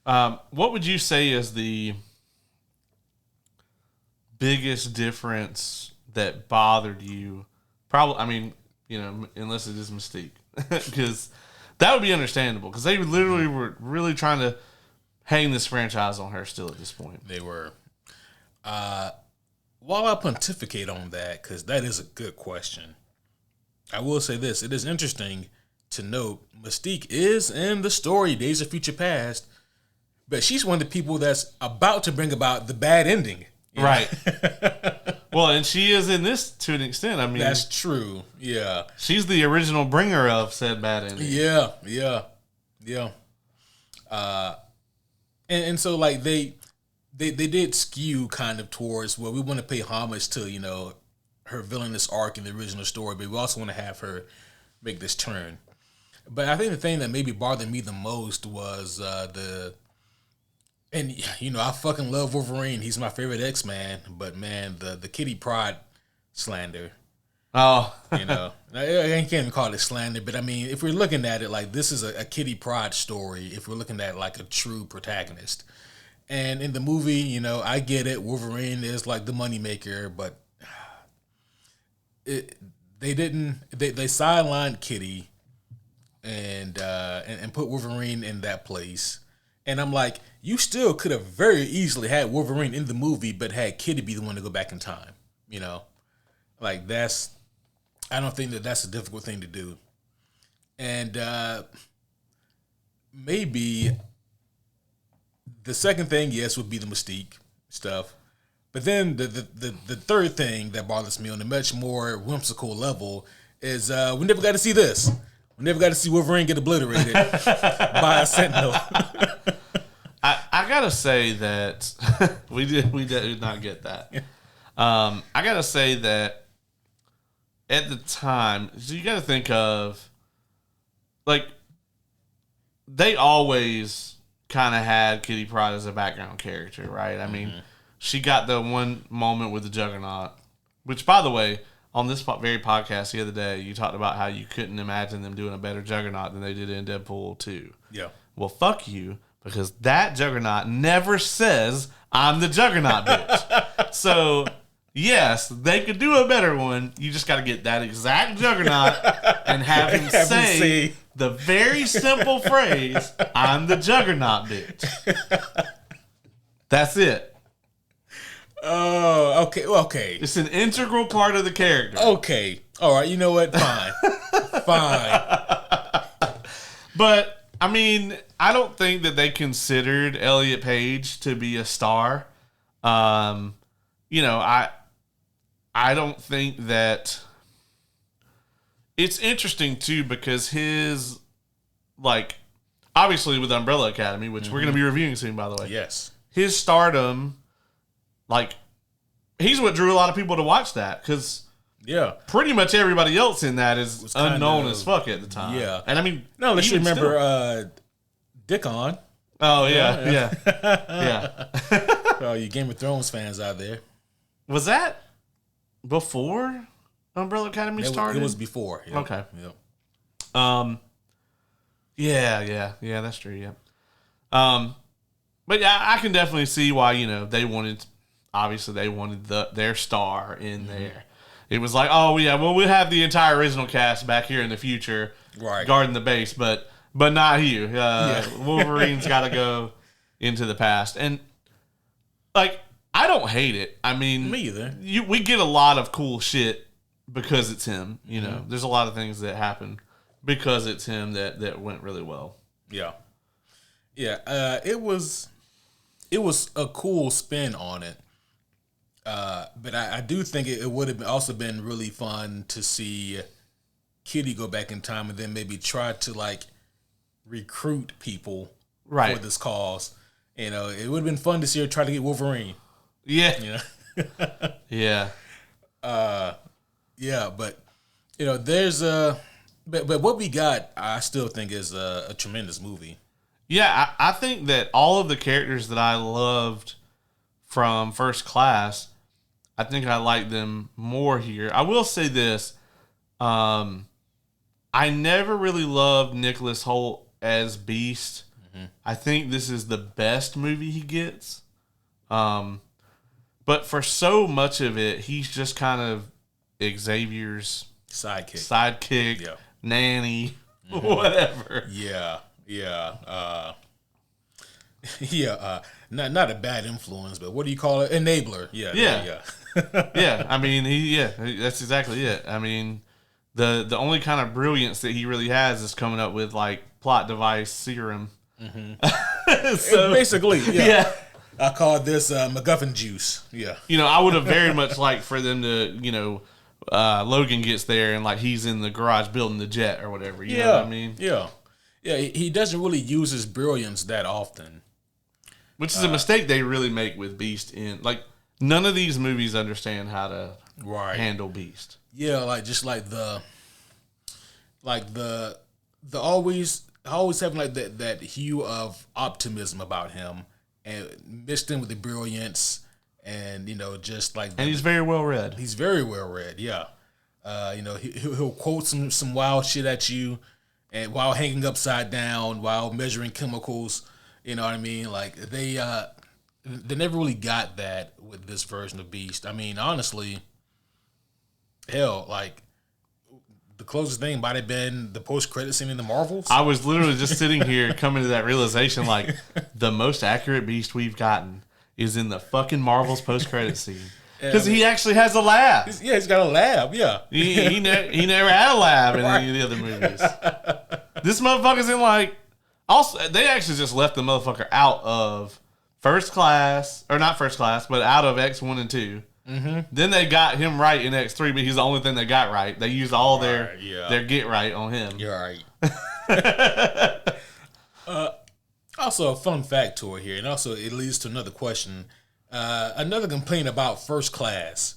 [SPEAKER 2] Yeah. What would you say is the biggest difference that bothered you? Probably, I mean, unless it is Mystique, because that would be understandable. Because they literally were really trying to hang this franchise on her still at this point.
[SPEAKER 1] They were. While I pontificate on that, because that is a good question, I will say this: it is interesting to note Mystique is in the story Days of Future Past, but she's one of the people that's about to bring about the bad ending.
[SPEAKER 2] Right. Well, and she is in this to an extent. I mean,
[SPEAKER 1] that's true. Yeah.
[SPEAKER 2] She's the original bringer of said bad ending.
[SPEAKER 1] Yeah. And so like they did skew kind of towards, well, we want to pay homage to, her villainous arc in the original story, but we also want to have her make this turn. But I think the thing that maybe bothered me the most was and, I fucking love Wolverine. He's my favorite X-Man. But, man, the Kitty Pryde slander.
[SPEAKER 2] Oh.
[SPEAKER 1] I can't even call it slander. But, I mean, if we're looking at it like this is a Kitty Pryde story, if we're looking at like a true protagonist. And in the movie, I get it. Wolverine is like the moneymaker. But they sidelined Kitty and put Wolverine in that place. And I'm like, you still could have very easily had Wolverine in the movie, but had Kitty be the one to go back in time. Like I don't think that's a difficult thing to do. And maybe The second thing, yes, would be the Mystique stuff. But then the third thing that bothers me on a much more whimsical level is we never got to see this. We never got to see Wolverine get obliterated by a Sentinel.
[SPEAKER 2] I gotta say that we did not get that. I gotta say that at the time, so you gotta think of, like, they always kind of had Kitty Pryde as a background character, right? I mean, she got the one moment with the Juggernaut, which, by the way, on this very podcast the other day, you talked about how you couldn't imagine them doing a better Juggernaut than they did in Deadpool 2.
[SPEAKER 1] Yeah.
[SPEAKER 2] Well, fuck you, because that Juggernaut never says, I'm the Juggernaut, bitch. So, yes, they could do a better one. You just got to get that exact Juggernaut and have him say the very simple phrase, I'm the Juggernaut, bitch. That's it.
[SPEAKER 1] Oh, okay. Okay.
[SPEAKER 2] It's an integral part of the character.
[SPEAKER 1] Okay. All right. You know what? Fine. Fine.
[SPEAKER 2] But, I mean, I don't think that they considered Elliot Page to be a star. You know, I don't think that... It's interesting, too, because his, like, obviously with Umbrella Academy, which we're going to be reviewing soon, by the way.
[SPEAKER 1] Yes.
[SPEAKER 2] His stardom, like, he's what drew a lot of people to watch that, because pretty much everybody else in that is unknown as fuck at the time.
[SPEAKER 1] Yeah.
[SPEAKER 2] And I mean,
[SPEAKER 1] no, let's remember Dickon.
[SPEAKER 2] Oh, yeah.
[SPEAKER 1] Oh, you Game of Thrones fans out there.
[SPEAKER 2] Was that before Umbrella Academy started?
[SPEAKER 1] It was before. Yep.
[SPEAKER 2] Okay.
[SPEAKER 1] Yep.
[SPEAKER 2] Yeah, that's true, yeah. But yeah, I can definitely see why, you know, they wanted their star in there. It was like, oh yeah, well, we'll have the entire original cast back here in the future,
[SPEAKER 1] right,
[SPEAKER 2] guarding the base, but not you. Wolverine's got to go into the past, and like, I don't hate it. I mean,
[SPEAKER 1] me either.
[SPEAKER 2] We get a lot of cool shit because it's him. You know, there's a lot of things that happen because it's him that went really well.
[SPEAKER 1] Yeah. It was a cool spin on it. But I do think it would have also been really fun to see Kitty go back in time and then maybe try to, like, recruit people for this cause. You know, it would have been fun to see her try to get Wolverine.
[SPEAKER 2] Yeah.
[SPEAKER 1] You know?
[SPEAKER 2] Yeah.
[SPEAKER 1] Yeah, but, you know, there's but what we got, I still think is a tremendous movie.
[SPEAKER 2] Yeah, I think that all of the characters that I loved from First Class, I think I like them more here. I will say this. I never really loved Nicholas Hoult as Beast. I think this is the best movie he gets. But for so much of it, he's just kind of Xavier's sidekick, nanny, whatever.
[SPEAKER 1] Not a bad influence, but what do you call it? Enabler. Yeah.
[SPEAKER 2] Yeah. I mean, that's exactly it. I mean, the only kind of brilliance that he really has is coming up with, like, plot device serum.
[SPEAKER 1] So basically, yeah. I call this MacGuffin juice. Yeah.
[SPEAKER 2] You know, I would have very much liked for them to, you know, Logan gets there and, like, he's in the garage building the jet or whatever. You know what I mean?
[SPEAKER 1] Yeah. Yeah, he doesn't really use his brilliance that often.
[SPEAKER 2] Which is a mistake they really make with Beast in, like, none of these movies understand how to handle Beast.
[SPEAKER 1] Yeah, like, just like the always having, like, that hue of optimism about him, and mixed in with the brilliance, and, you know, just like...
[SPEAKER 2] And he's very well read.
[SPEAKER 1] He's very well read, yeah. You know, he'll quote some wild shit at you, and while hanging upside down, while measuring chemicals, you know what I mean? Like, they never really got that with this version of Beast. I mean, honestly, hell, like, the closest thing might have been the post-credit scene in the Marvels.
[SPEAKER 2] I was literally just sitting here coming to that realization, like, the most accurate Beast we've gotten is in the fucking Marvels post-credit scene. Because he actually has a lab.
[SPEAKER 1] He's got a lab, yeah.
[SPEAKER 2] He never had a lab in any of the other movies. This motherfucker's in, like... Also, they actually just left the motherfucker out of First Class, or not First Class, but out of X1 and 2. Mm-hmm. Then they got him right in X3, but he's the only thing they got right. They used all their get right on him.
[SPEAKER 1] You're right. Also, a fun factoid here, and also it leads to another question. Another complaint about First Class.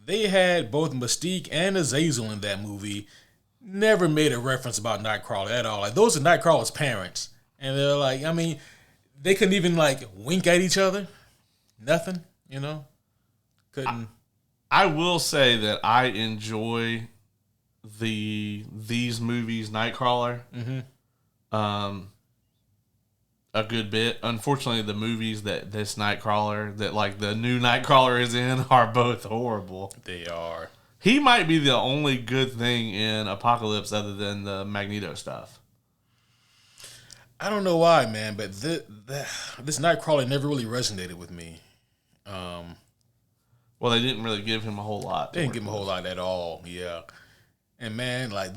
[SPEAKER 1] They had both Mystique and Azazel in that movie. Never made a reference about Nightcrawler at all. Like, those are Nightcrawler's parents. And they're like, I mean, they couldn't even, like, wink at each other. Nothing, you know? Couldn't.
[SPEAKER 2] I will say that I enjoy these movies, Nightcrawler, a good bit. Unfortunately, the movies that this Nightcrawler, that like the new Nightcrawler is in, are both horrible.
[SPEAKER 1] They are.
[SPEAKER 2] He might be the only good thing in Apocalypse other than the Magneto stuff.
[SPEAKER 1] I don't know why, man, but this Nightcrawler never really resonated with me.
[SPEAKER 2] Well, they didn't really give him a whole lot.
[SPEAKER 1] They didn't give him a whole lot at all, yeah. And, man, like,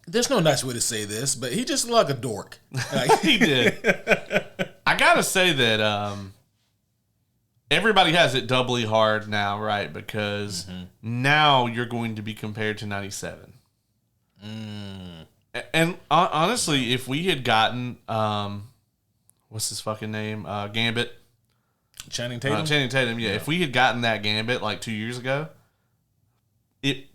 [SPEAKER 1] there's no nice way to say this, but he just looked like a dork. Like,
[SPEAKER 2] he did. I got to say that everybody has it doubly hard now, right? Because now you're going to be compared to 97. And honestly, if we had gotten, what's his fucking name? Gambit.
[SPEAKER 1] Channing Tatum?
[SPEAKER 2] Channing Tatum, yeah. If we had gotten that Gambit like 2 years ago,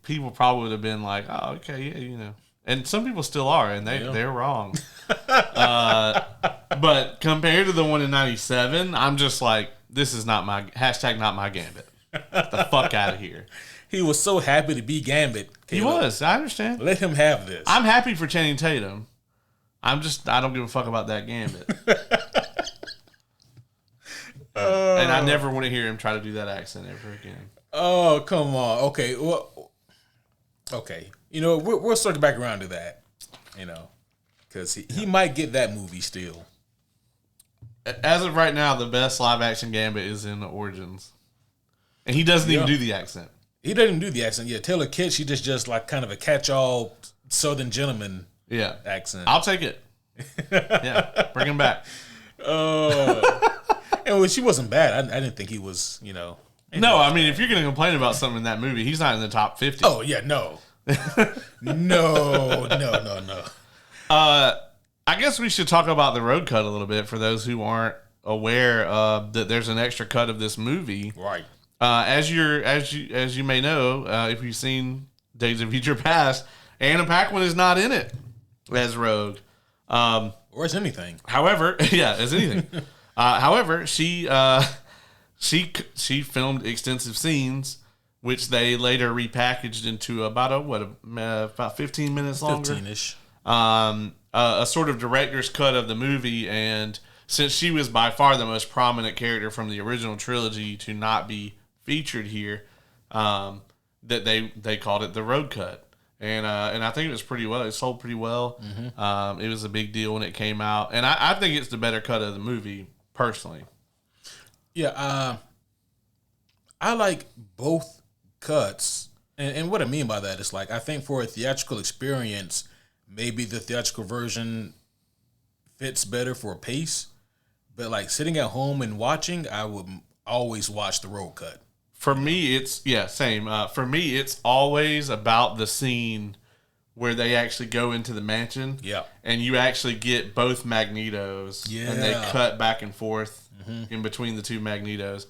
[SPEAKER 2] people probably would have been like, oh, okay, yeah, you know. And some people still are, and they're wrong. But compared to the one in 97, I'm just like, this is not my, not my Gambit. Get the fuck out of here.
[SPEAKER 1] He was so happy to be Gambit.
[SPEAKER 2] He was, I understand.
[SPEAKER 1] Let him have this.
[SPEAKER 2] I'm happy for Channing Tatum. I don't give a fuck about that Gambit. And I never want to hear him try to do that accent ever again.
[SPEAKER 1] Oh, come on. Okay, well, okay. You know, we'll circle back around to that, you know, because he might get that movie still.
[SPEAKER 2] As of right now, the best live-action Gambit is in Origins. And he doesn't even do the accent.
[SPEAKER 1] He doesn't do the accent. Yeah, Taylor Kitsch, she just like kind of a catch-all Southern gentleman accent.
[SPEAKER 2] I'll take it. Yeah, bring him back.
[SPEAKER 1] And she wasn't bad. I didn't think he was, you know.
[SPEAKER 2] No, I mean, if you're going to complain about something in that movie, he's not in the top 50.
[SPEAKER 1] Oh, yeah, no. No.
[SPEAKER 2] I guess we should talk about the road cut a little bit for those who aren't aware that there's an extra cut of this movie.
[SPEAKER 1] Right.
[SPEAKER 2] As you may know, if you've seen Days of Future Past, Anna Paquin is not in it as Rogue.
[SPEAKER 1] Or as anything.
[SPEAKER 2] However, as anything. However, she filmed extensive scenes, which they later repackaged into about 15 minutes longer.
[SPEAKER 1] 15-ish.
[SPEAKER 2] A sort of director's cut of the movie, and since she was by far the most prominent character from the original trilogy to not be featured here, that they called it the road cut, and I think it was pretty well. It sold pretty well. Mm-hmm. It was a big deal when it came out, and I think it's the better cut of the movie personally.
[SPEAKER 1] Yeah, I like both cuts, and what I mean by that is like I think for a theatrical experience, maybe the theatrical version fits better for a pace, but like sitting at home and watching, I would always watch the road cut.
[SPEAKER 2] For me, it's same. For me, it's always about the scene where they actually go into the mansion, and you actually get both Magnetos, and they cut back and forth in between the two Magnetos.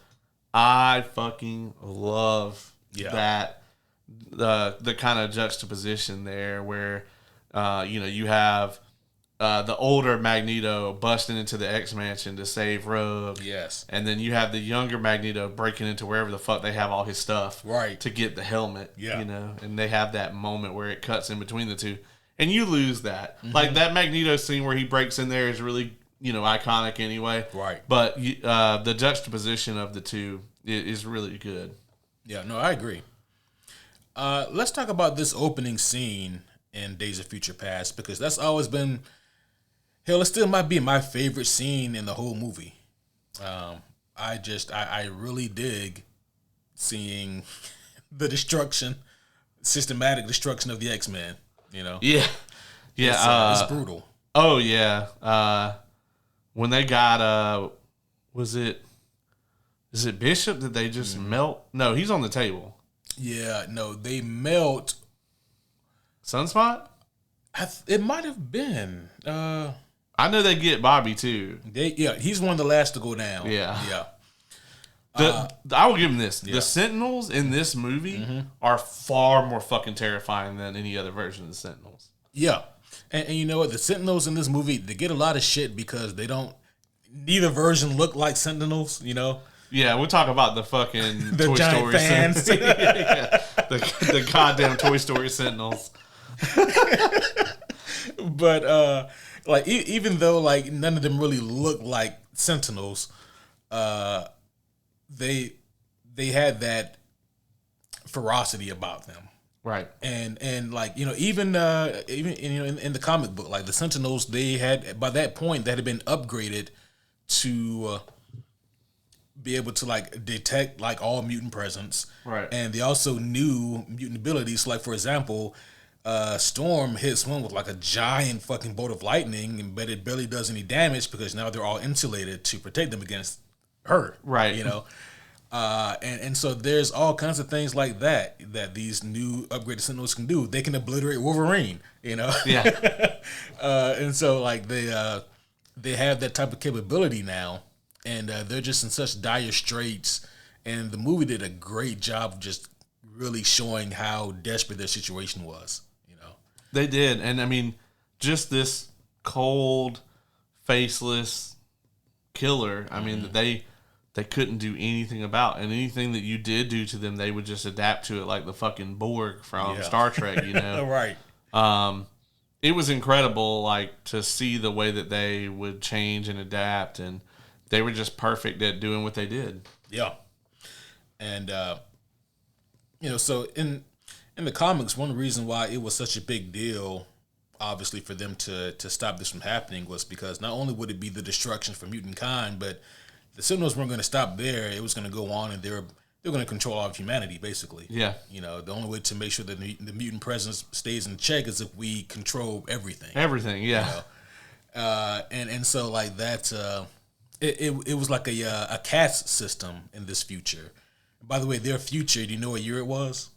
[SPEAKER 2] I fucking love that the kind of juxtaposition there, where you have the older Magneto busting into the X Mansion to save Rogue.
[SPEAKER 1] Yes.
[SPEAKER 2] And then you have the younger Magneto breaking into wherever the fuck they have all his stuff.
[SPEAKER 1] Right.
[SPEAKER 2] To get the helmet.
[SPEAKER 1] Yeah.
[SPEAKER 2] You know, and they have that moment where it cuts in between the two. And you lose that. Mm-hmm. Like that Magneto scene where he breaks in there is really, iconic anyway.
[SPEAKER 1] Right.
[SPEAKER 2] But the juxtaposition of the two is really good.
[SPEAKER 1] Yeah, no, I agree. Let's talk about this opening scene in Days of Future Past, because that's always been, hell, it still might be my favorite scene in the whole movie. I really dig seeing the systematic destruction of the X-Men,
[SPEAKER 2] Yeah. Yeah.
[SPEAKER 1] It's brutal.
[SPEAKER 2] Oh, yeah. When they got, is it Bishop that they just melt? No, he's on the table.
[SPEAKER 1] Yeah, no, they melt.
[SPEAKER 2] Sunspot?
[SPEAKER 1] It might have been.
[SPEAKER 2] I know they get Bobby too.
[SPEAKER 1] He's one of the last to go down.
[SPEAKER 2] Yeah. I will give him this. Yeah. The Sentinels in this movie are far more fucking terrifying than any other version of the Sentinels.
[SPEAKER 1] Yeah. And you know what? The Sentinels in this movie, they get a lot of shit because neither version look like Sentinels, you know?
[SPEAKER 2] Yeah, we'll talk about the fucking
[SPEAKER 1] the
[SPEAKER 2] Toy
[SPEAKER 1] giant
[SPEAKER 2] Story
[SPEAKER 1] fans.
[SPEAKER 2] yeah. The goddamn Toy Story Sentinels.
[SPEAKER 1] But like even though like none of them really look like Sentinels, they had that ferocity about them.
[SPEAKER 2] Right.
[SPEAKER 1] And like, you know, even you know in the comic book, like the Sentinels, they had by that point that had been upgraded to be able to like detect like all mutant presence.
[SPEAKER 2] Right.
[SPEAKER 1] And they also knew mutant abilities. Like for example, Storm hits one with like a giant fucking bolt of lightning, but it barely does any damage because now they're all insulated to protect them against her.
[SPEAKER 2] Right.
[SPEAKER 1] You know. And so there's all kinds of things like that these new upgraded Sentinels can do. They can obliterate Wolverine, you know?
[SPEAKER 2] Yeah.
[SPEAKER 1] And so like they have that type of capability now, and they're just in such dire straits. And the movie did a great job of just really showing how desperate their situation was, you know?
[SPEAKER 2] They did. And I mean, just this cold, faceless killer, I mean, they couldn't do anything about. And anything that you did do to them, they would just adapt to it like the fucking Borg from Star Trek, you know?
[SPEAKER 1] Right.
[SPEAKER 2] It was incredible, like, to see the way that they would change and adapt, and they were just perfect at doing what they did.
[SPEAKER 1] Yeah. And, you know, so in the comics, one reason why it was such a big deal, obviously, for them to stop this from happening was because not only would it be the destruction for mutant kind, but the Sentinels weren't going to stop there. It was going to go on, and they're going to control all of humanity, basically.
[SPEAKER 2] Yeah.
[SPEAKER 1] You know, the only way to make sure that the mutant presence stays in check is if we control everything.
[SPEAKER 2] Everything, yeah.
[SPEAKER 1] You know? And so like that, it was like a caste system in this future. By the way, their future, do you know what year it was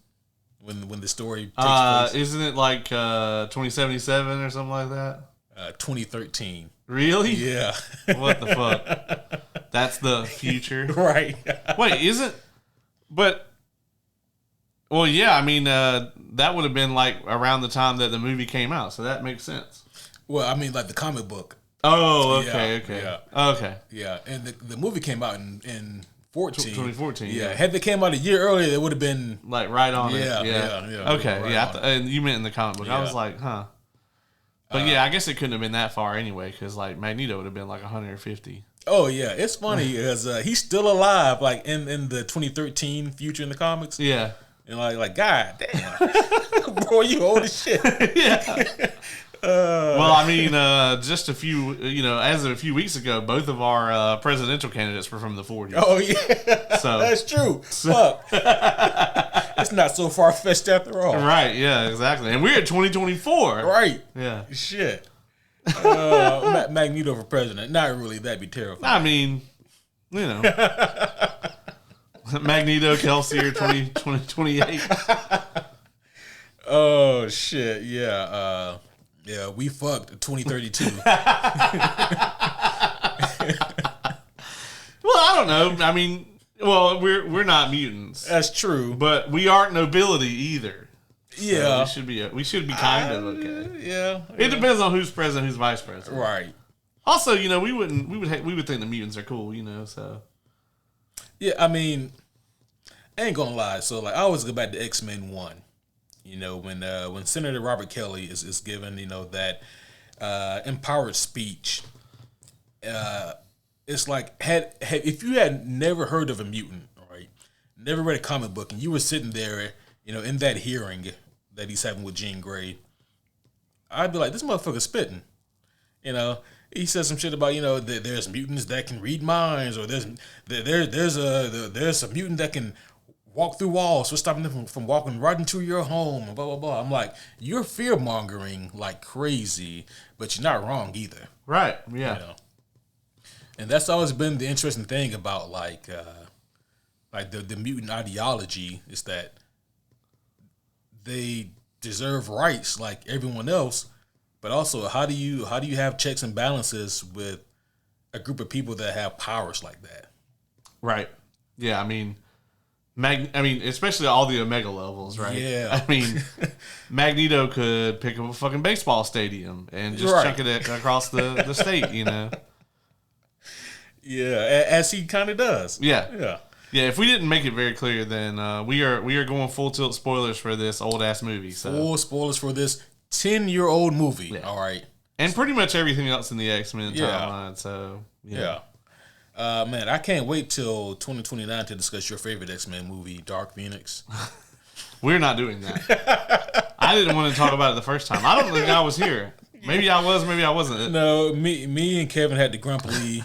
[SPEAKER 1] when the story takes place?
[SPEAKER 2] Isn't it like 2077 or something like that?
[SPEAKER 1] 2013.
[SPEAKER 2] Really?
[SPEAKER 1] Yeah.
[SPEAKER 2] What the fuck? That's the future.
[SPEAKER 1] Right.
[SPEAKER 2] Wait, isn't... But... Well, yeah, I mean, that would have been like around the time that the movie came out, so that makes sense.
[SPEAKER 1] Well, I mean, like the comic book.
[SPEAKER 2] Oh, okay.
[SPEAKER 1] Yeah.
[SPEAKER 2] Okay.
[SPEAKER 1] Yeah, and the movie came out in
[SPEAKER 2] 2014.
[SPEAKER 1] Yeah. Had they came out a year earlier, it would have been...
[SPEAKER 2] Like right on it.
[SPEAKER 1] Yeah.
[SPEAKER 2] Okay,
[SPEAKER 1] right
[SPEAKER 2] yeah. And you meant in the comic book.
[SPEAKER 1] Yeah.
[SPEAKER 2] I was like, huh. But yeah, I guess it couldn't have been that far anyway, because like Magneto would have been like 150.
[SPEAKER 1] Oh yeah, it's funny because he's still alive, like in the 2013 future in the comics.
[SPEAKER 2] Yeah,
[SPEAKER 1] and like God damn, bro, you old as shit.
[SPEAKER 2] Yeah. Well, I mean, just a few, as of a few weeks ago, both of our presidential candidates were from the 40s.
[SPEAKER 1] Oh yeah,
[SPEAKER 2] so
[SPEAKER 1] that's true. Fuck, it's not so far fetched after all.
[SPEAKER 2] Right? Yeah, exactly. And we're at 2024.
[SPEAKER 1] Right?
[SPEAKER 2] Yeah.
[SPEAKER 1] Shit. Magneto for president? Not really. That'd be terrifying.
[SPEAKER 2] I mean, Magneto, Kelsier, 2028.
[SPEAKER 1] Oh shit! Yeah. Yeah, we fucked 2032.
[SPEAKER 2] Well, I don't know. I mean, we're not mutants.
[SPEAKER 1] That's true,
[SPEAKER 2] but we aren't nobility either.
[SPEAKER 1] Yeah,
[SPEAKER 2] so we should be kind of okay.
[SPEAKER 1] Yeah,
[SPEAKER 2] it depends on who's president, who's vice president.
[SPEAKER 1] Right.
[SPEAKER 2] Also, we would think the mutants are cool, So.
[SPEAKER 1] Yeah, I mean, I ain't gonna lie. So like, I always go back to X-Men 1. When Senator Robert Kelly is given, that empowered speech, it's like if you had never heard of a mutant, right, never read a comic book, and you were sitting there, in that hearing that he's having with Jean Grey, I'd be like, this motherfucker's spitting, He says some shit about that there's mutants that can read minds, or there's a mutant that can walk through walls, so stopping them from walking right into your home, and blah, blah, blah. I'm like, you're fear-mongering like crazy, but you're not wrong either.
[SPEAKER 2] Right, yeah.
[SPEAKER 1] And that's always been the interesting thing about like the mutant ideology is that they deserve rights like everyone else, but also how do you have checks and balances with a group of people that have powers like that?
[SPEAKER 2] Right. Yeah, I mean, especially all the Omega levels, right?
[SPEAKER 1] Yeah.
[SPEAKER 2] I mean, Magneto could pick up a fucking baseball stadium and just
[SPEAKER 1] Right.
[SPEAKER 2] chuck it across the state, you know?
[SPEAKER 1] Yeah, as he kind of does.
[SPEAKER 2] Yeah.
[SPEAKER 1] Yeah.
[SPEAKER 2] Yeah, if we didn't make it very clear, then we are going full tilt spoilers for this old ass movie. So.
[SPEAKER 1] Full spoilers for this 10-year-old movie.
[SPEAKER 2] Yeah.
[SPEAKER 1] All right.
[SPEAKER 2] And pretty much everything else in the X-Men timeline. So,
[SPEAKER 1] yeah. Man, I can't wait till 2029 to discuss your favorite X-Men movie, Dark Phoenix.
[SPEAKER 2] We're not doing that. I didn't want to talk about it the first time. I don't think I was here. Maybe I was, maybe I wasn't.
[SPEAKER 1] No, me and Kevin had to grumpily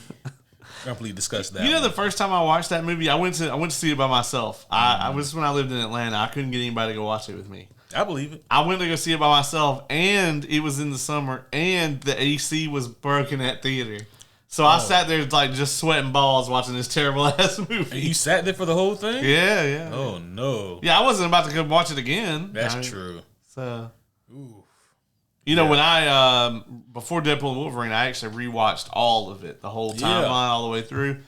[SPEAKER 1] discuss that.
[SPEAKER 2] You know, the first time I watched that movie, I went to see it by myself. I was when I lived in Atlanta. I couldn't get anybody to go watch it with me.
[SPEAKER 1] I believe it.
[SPEAKER 2] I went to go see it by myself, and it was in the summer, and the AC was broken at theater. So I sat there like just sweating balls watching this terrible ass movie.
[SPEAKER 1] And you sat there for the whole thing?
[SPEAKER 2] Yeah.
[SPEAKER 1] Oh no.
[SPEAKER 2] Yeah, I wasn't about to come watch it again.
[SPEAKER 1] That's true.
[SPEAKER 2] So,
[SPEAKER 1] Ooh.
[SPEAKER 2] you know, when I before Deadpool and Wolverine, I actually rewatched all of it, the whole timeline, all the way through,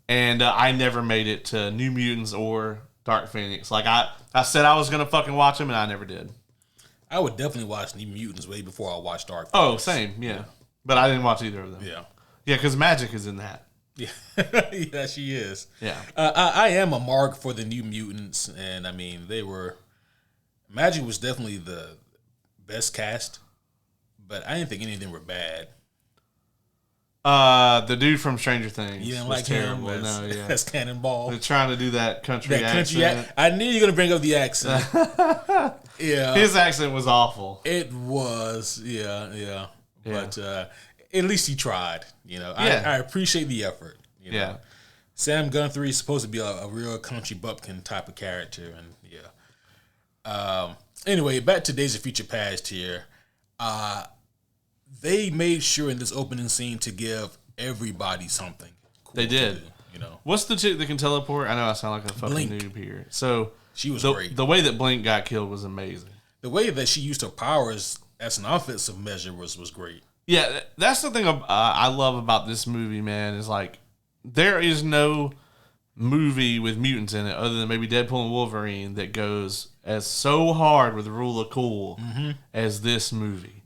[SPEAKER 2] and I never made it to New Mutants or Dark Phoenix. Like I said, I was gonna fucking watch them, and I never did.
[SPEAKER 1] I would definitely watch New Mutants way before I watched Dark Phoenix.
[SPEAKER 2] Oh, same, yeah. But I didn't watch either of them.
[SPEAKER 1] Yeah.
[SPEAKER 2] Yeah, because Magic is in that.
[SPEAKER 1] Yeah, yeah, she is.
[SPEAKER 2] Yeah.
[SPEAKER 1] I am a mark for the New Mutants, and I mean, Magic was definitely the best cast, but I didn't think any of them were bad.
[SPEAKER 2] The dude from Stranger Things.
[SPEAKER 1] You didn't
[SPEAKER 2] was
[SPEAKER 1] like
[SPEAKER 2] terrible.
[SPEAKER 1] him
[SPEAKER 2] No, yeah.
[SPEAKER 1] as Cannonball.
[SPEAKER 2] They're trying to do that country accent.
[SPEAKER 1] I knew you were going to bring up the accent. Yeah.
[SPEAKER 2] His accent was awful.
[SPEAKER 1] It was, yeah. But at least he tried. You know,
[SPEAKER 2] Yeah.
[SPEAKER 1] I appreciate the effort. You know?
[SPEAKER 2] Yeah.
[SPEAKER 1] Sam Guthrie is supposed to be a real country bumpkin type of character, and anyway, back to Days of Future Past here. They made sure in this opening scene to give everybody something. Cool
[SPEAKER 2] They did.
[SPEAKER 1] to do, you know,
[SPEAKER 2] What's the chick that can teleport? I know I sound like a fucking
[SPEAKER 1] Blink.
[SPEAKER 2] noob here. So
[SPEAKER 1] she was great.
[SPEAKER 2] The way that Blink got killed was amazing.
[SPEAKER 1] The way that she used her powers as an offensive measure was great.
[SPEAKER 2] Yeah, that's the thing I love about this movie, man, is like there is no movie with mutants in it other than maybe Deadpool and Wolverine that goes as so hard with Rule of Cool as this movie.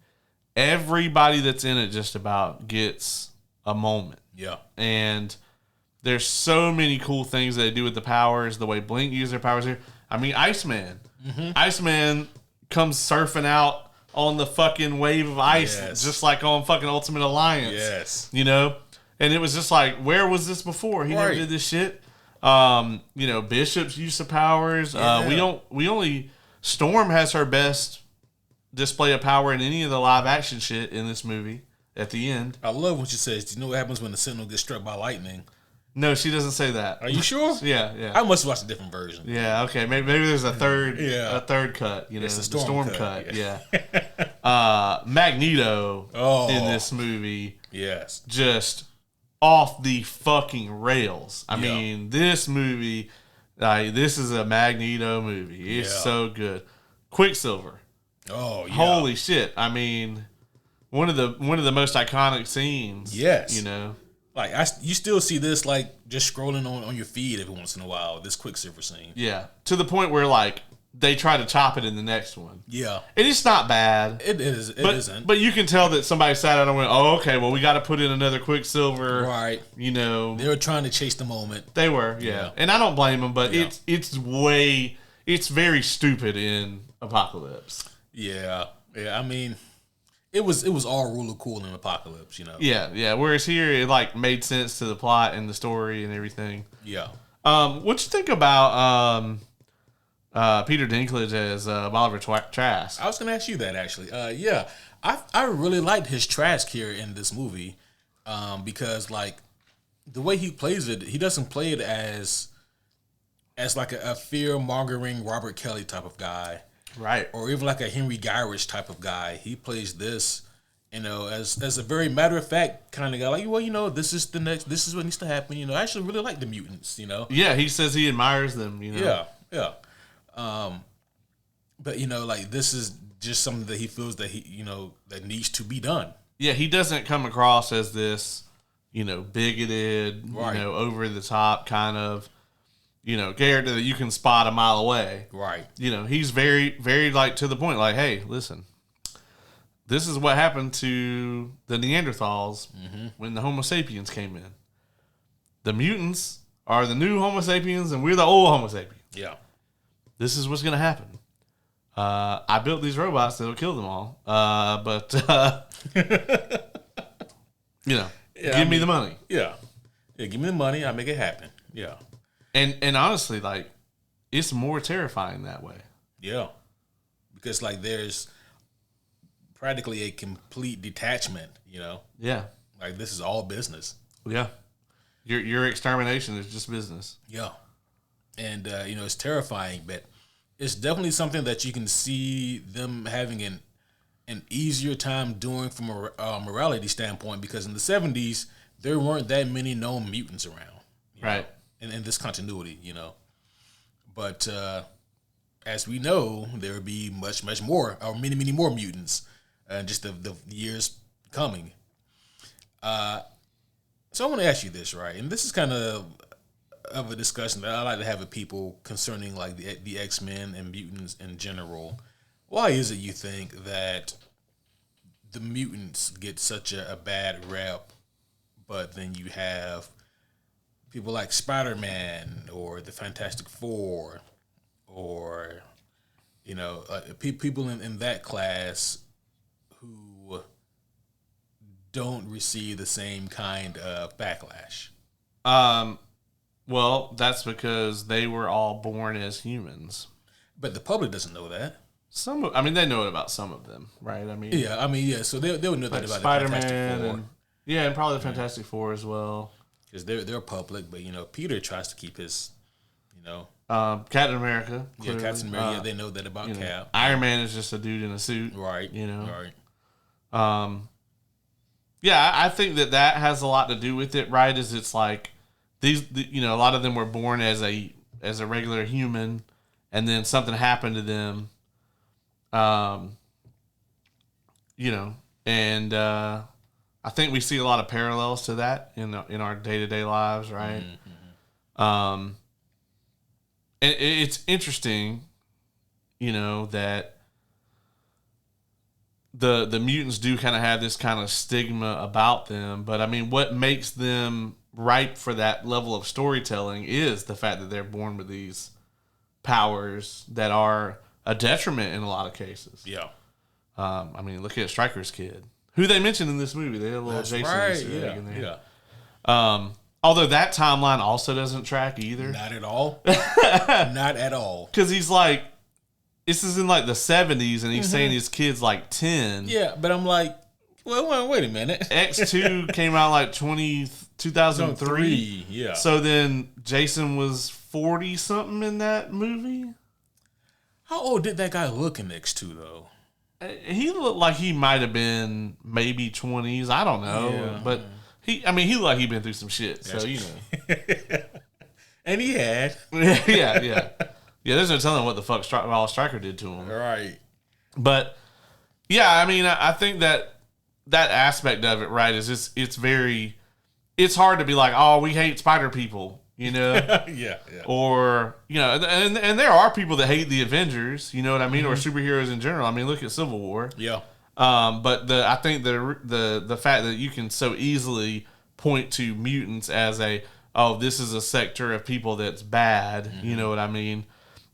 [SPEAKER 2] Everybody that's in it just about gets a moment.
[SPEAKER 1] Yeah.
[SPEAKER 2] And there's so many cool things that they do with the powers, the way Blink uses their powers here. I mean, Iceman. Iceman comes surfing out on the fucking wave of ice, just like on fucking Ultimate Alliance.
[SPEAKER 1] Yes.
[SPEAKER 2] You know? And it was just like, where was this before? He never did this shit. You know, Bishop's use of powers. Storm has her best display of power in any of the live action shit in this movie at the end.
[SPEAKER 1] I love when she says, "Do you know what happens when the Sentinel gets struck by lightning?"
[SPEAKER 2] No, she doesn't say that.
[SPEAKER 1] Are you sure?
[SPEAKER 2] Yeah.
[SPEAKER 1] I must watch a different version.
[SPEAKER 2] Yeah, okay. Maybe there's a third cut, you know,
[SPEAKER 1] It's
[SPEAKER 2] the
[SPEAKER 1] the
[SPEAKER 2] storm
[SPEAKER 1] storm
[SPEAKER 2] cut.
[SPEAKER 1] cut,
[SPEAKER 2] Yeah. Magneto in this movie.
[SPEAKER 1] Yes.
[SPEAKER 2] Just off the fucking rails. I mean, this movie, this is a Magneto movie. It's so good. Quicksilver.
[SPEAKER 1] Oh, yeah.
[SPEAKER 2] Holy shit. I mean, one of the most iconic scenes.
[SPEAKER 1] Yes.
[SPEAKER 2] You know.
[SPEAKER 1] Like, you still see this, like, just scrolling on your feed every once in a while, this Quicksilver scene.
[SPEAKER 2] Yeah. To the point where, like, they try to chop it in the next one.
[SPEAKER 1] Yeah.
[SPEAKER 2] And it's not bad.
[SPEAKER 1] It isn't.
[SPEAKER 2] But you can tell that somebody sat down and went, oh, okay, well, we got to put in another Quicksilver.
[SPEAKER 1] Right.
[SPEAKER 2] You know.
[SPEAKER 1] They were trying to chase the moment.
[SPEAKER 2] They were, yeah. And I don't blame them, but it's very stupid in Apocalypse.
[SPEAKER 1] Yeah. I mean, it was all Rule of Cool in Apocalypse, you know.
[SPEAKER 2] Yeah. Whereas here, it like made sense to the plot and the story and everything.
[SPEAKER 1] Yeah.
[SPEAKER 2] What you think about Peter Dinklage as Bolivar Trask?
[SPEAKER 1] I was going to ask you that, actually. Yeah. I really liked his Trask here in this movie because, like, the way he plays it, he doesn't play it as like a fear-mongering Robert Kelly type of guy.
[SPEAKER 2] Right.
[SPEAKER 1] Or even like a Henry Gyrich type of guy. He plays this as a very matter of fact kind of guy, like, well, this is what needs to happen. I actually really like the mutants.
[SPEAKER 2] Yeah, he says he admires them.
[SPEAKER 1] Yeah. But like this is just something that he feels that that needs to be done.
[SPEAKER 2] Yeah, he doesn't come across as this, bigoted,
[SPEAKER 1] right.
[SPEAKER 2] Over the top kind of, character that you can spot a mile away.
[SPEAKER 1] Right.
[SPEAKER 2] He's very, very to the point. Like, hey, listen, this is what happened to the Neanderthals when the Homo sapiens came in. The mutants are the new Homo sapiens, and we're the old Homo sapiens.
[SPEAKER 1] Yeah.
[SPEAKER 2] This is what's going to happen. I built these robots that'll kill them all. But give me the money.
[SPEAKER 1] Yeah. Yeah, give me the money. I'll make it happen. Yeah.
[SPEAKER 2] And honestly, it's more terrifying that way.
[SPEAKER 1] Yeah. Because, there's practically a complete detachment,
[SPEAKER 2] Yeah.
[SPEAKER 1] Like, this is all business.
[SPEAKER 2] Yeah. Your extermination is just business.
[SPEAKER 1] Yeah. And, it's terrifying, but it's definitely something that you can see them having an easier time doing from a morality standpoint, because in the 70s, there weren't that many known mutants around.
[SPEAKER 2] Right.
[SPEAKER 1] In this continuity, But as we know, there will be much, much more, or many, many more mutants just the years coming. So I want to ask you this, right? And this is kind of a discussion that I like to have with people concerning the X-Men and mutants in general. Why is it you think that the mutants get such a bad rep, but then you have people like Spider-Man or the Fantastic Four or people in that class who don't receive the same kind of backlash?
[SPEAKER 2] Well, that's because they were all born as humans.
[SPEAKER 1] But the public doesn't know that.
[SPEAKER 2] They know it about some of them, right?
[SPEAKER 1] Yeah. So they would know that about
[SPEAKER 2] Spider-Man,
[SPEAKER 1] the Fantastic Four.
[SPEAKER 2] And probably the Fantastic Four as well.
[SPEAKER 1] Because they're public, but Peter tries to keep his,
[SPEAKER 2] Captain America.
[SPEAKER 1] Clearly. Yeah, Captain America. They know that about Cap.
[SPEAKER 2] Iron Man is just a dude in a suit,
[SPEAKER 1] right?
[SPEAKER 2] Right. Yeah, I think that has a lot to do with it, right? Is it's a lot of them were born as a regular human, and then something happened to them, and I think we see a lot of parallels to that in our day-to-day lives, right? Mm-hmm. And it's interesting, that the mutants do kind of have this kind of stigma about them, but what makes them ripe for that level of storytelling is the fact that they're born with these powers that are a detriment in a lot of cases.
[SPEAKER 1] Yeah.
[SPEAKER 2] Look at Stryker's kid, who they mentioned in this movie. They had a little
[SPEAKER 1] That's
[SPEAKER 2] Jason
[SPEAKER 1] right.
[SPEAKER 2] in there. Yeah. Although that timeline also doesn't track either.
[SPEAKER 1] Not at all. Not at all.
[SPEAKER 2] Because he's this is in the 70s, and he's saying his kid's 10.
[SPEAKER 1] Yeah, but I'm like, well, wait a minute.
[SPEAKER 2] X2 came out 2003.
[SPEAKER 1] Yeah.
[SPEAKER 2] So then Jason was 40 something in that movie.
[SPEAKER 1] How old did that guy look in X2 though?
[SPEAKER 2] He looked like he might have been maybe 20s. I don't know, but he looked like he'd been through some shit. So
[SPEAKER 1] and he had.
[SPEAKER 2] Yeah. There's no telling what the fuck Stryker did to him.
[SPEAKER 1] Right.
[SPEAKER 2] But yeah, I think that aspect of it, right, is it's hard to be like, oh, we hate spider people,
[SPEAKER 1] Yeah.
[SPEAKER 2] Or, and there are people that hate the Avengers, you know what I mean, or superheroes in general. Look at Civil War.
[SPEAKER 1] Yeah.
[SPEAKER 2] But I think the fact that you can so easily point to mutants as this is a sector of people that's bad, you know what I mean?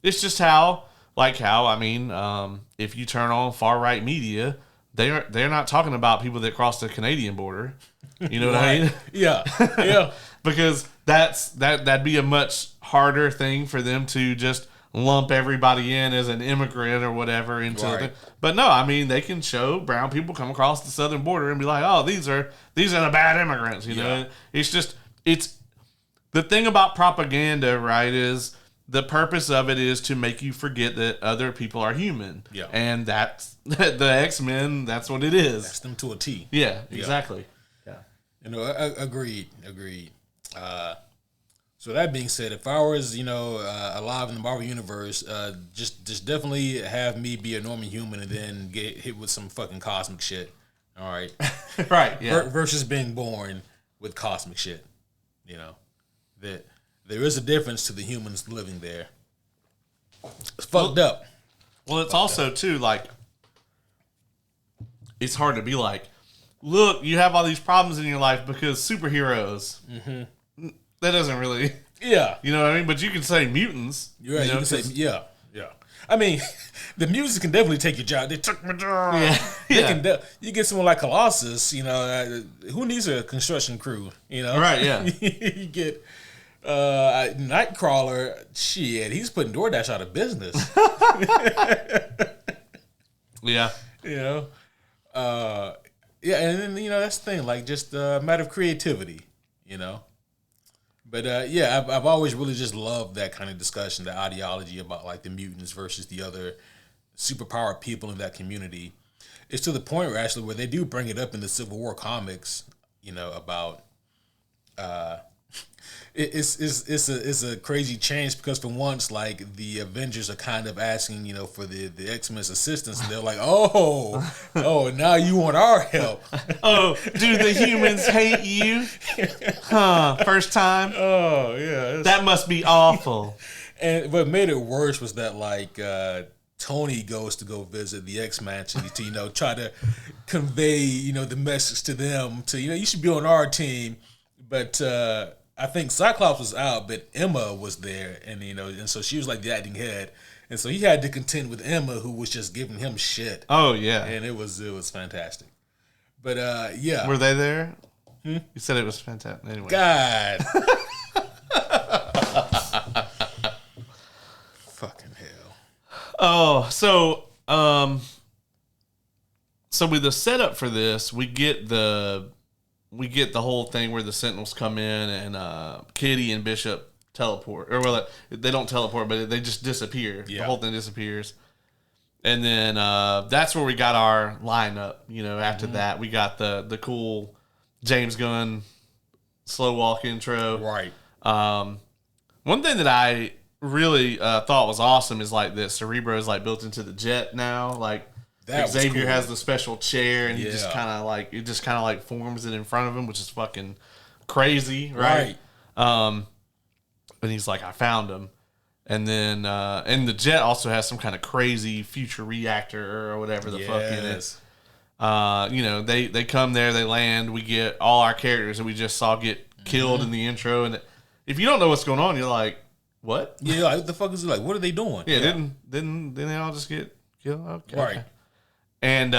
[SPEAKER 2] It's just how if you turn on far right media, they're not talking about people that cross the Canadian border. You know what I mean?
[SPEAKER 1] Yeah.
[SPEAKER 2] Because that'd be a much harder thing for them to just lump everybody in as an immigrant or whatever into it. But no, they can show brown people come across the southern border and be like, oh, these are the bad immigrants, you know? It's just the thing about propaganda, right, is the purpose of it is to make you forget that other people are human.
[SPEAKER 1] Yeah.
[SPEAKER 2] And that's the X-Men, that's what it is.
[SPEAKER 1] That's them to a T.
[SPEAKER 2] Yeah, exactly.
[SPEAKER 1] Yeah. Agreed. So that being said, if I was, alive in the Marvel Universe, just definitely have me be a normal human and then get hit with some fucking cosmic shit. All right.
[SPEAKER 2] Right, yeah.
[SPEAKER 1] Versus being born with cosmic shit. That there is a difference to the humans living there. It's fucked up.
[SPEAKER 2] Well, it's also, too, like, it's hard to be like, look, you have all these problems in your life because superheroes. Mm-hmm. That doesn't really...
[SPEAKER 1] Yeah.
[SPEAKER 2] You know what I mean? But you can say mutants.
[SPEAKER 1] You're right. You can say, yeah. I mean, the music can definitely take your job. They took my job. Yeah. You get someone like Colossus, who needs a construction crew,
[SPEAKER 2] Right, yeah.
[SPEAKER 1] You get Nightcrawler, shit, he's putting DoorDash out of business.
[SPEAKER 2] Yeah.
[SPEAKER 1] Yeah, and then, that's the thing, like, just a matter of creativity, But, I've always really just loved that kind of discussion, the ideology about, like, the mutants versus the other superpowered people in that community. It's to the point where they do bring it up in the Civil War comics, about... It's a crazy change because for once, like, the Avengers are kind of asking, for the X-Men's assistance, and they're like, oh, now you want our help.
[SPEAKER 2] Oh, do the humans hate you? Huh, first time?
[SPEAKER 1] Oh, yeah.
[SPEAKER 2] That must be awful.
[SPEAKER 1] And what made it worse was that, like, Tony goes to go visit the X-Mansion to, try to convey, the message to them to, you should be on our team. But I think Cyclops was out, but Emma was there, and and so she was like the acting head, and so he had to contend with Emma, who was just giving him shit.
[SPEAKER 2] Oh yeah,
[SPEAKER 1] and it was fantastic. But yeah,
[SPEAKER 2] were they there? You said it was fantastic. Anyway,
[SPEAKER 1] God, fucking hell.
[SPEAKER 2] Oh, so with the setup for this, we get the whole thing where the Sentinels come in and Kitty and Bishop teleport. Or, well, they don't teleport, but they just disappear. Yeah. The whole thing disappears. And then that's where we got our lineup. After that, we got the cool James Gunn slow walk intro.
[SPEAKER 1] Right.
[SPEAKER 2] One thing that I really thought was awesome is, like, that Cerebro is, like, built into the jet now. Like, that Xavier has the special chair, and he just kind of like forms it in front of him, which is fucking crazy, right? And he's like, I found him. And then and the jet also has some kind of crazy future reactor or whatever the fuck in it. They come there, they land, we get all our characters that we just saw get killed in the intro, and if you don't know what's going on, you're like, what?
[SPEAKER 1] Yeah, like, what the fuck is it? Like, what are they doing?
[SPEAKER 2] Yeah, didn't they all just get killed? Okay.
[SPEAKER 1] Right.
[SPEAKER 2] And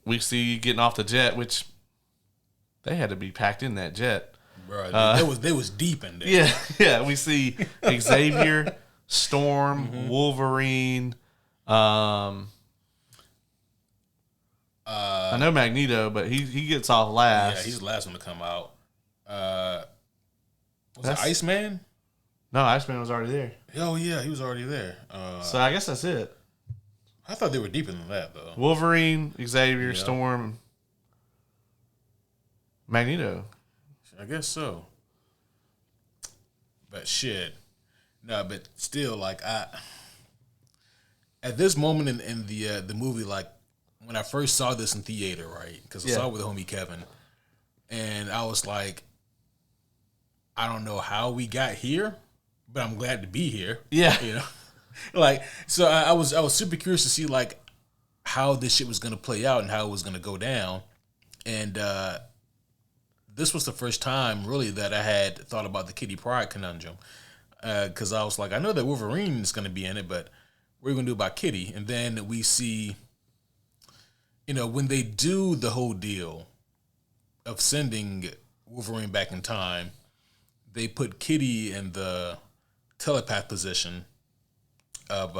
[SPEAKER 2] we see getting off the jet, which they had to be packed in that jet.
[SPEAKER 1] Right. They was deep in there.
[SPEAKER 2] Yeah. We see Xavier, Storm, Wolverine. I know Magneto, but he gets off last.
[SPEAKER 1] Yeah, he's the last one to come out. Was it Iceman?
[SPEAKER 2] No, Iceman was already there.
[SPEAKER 1] Oh yeah, he was already there.
[SPEAKER 2] So I guess that's it.
[SPEAKER 1] I thought they were deeper than that, though.
[SPEAKER 2] Wolverine, Xavier, Storm, Magneto.
[SPEAKER 1] I guess so. But shit. No, but still, like, at this moment in the movie, like, when I first saw this in theater, right? Because I saw it with the homie Kevin. And I was like, I don't know how we got here, but I'm glad to be here.
[SPEAKER 2] Yeah.
[SPEAKER 1] Like, so I was super curious to see, like, how this shit was going to play out and how it was going to go down. And this was the first time, really, that I had thought about the Kitty Pryde conundrum. Because I was like, I know that Wolverine is going to be in it, but what are we going to do about Kitty? And then we see, when they do the whole deal of sending Wolverine back in time, they put Kitty in the telepath position of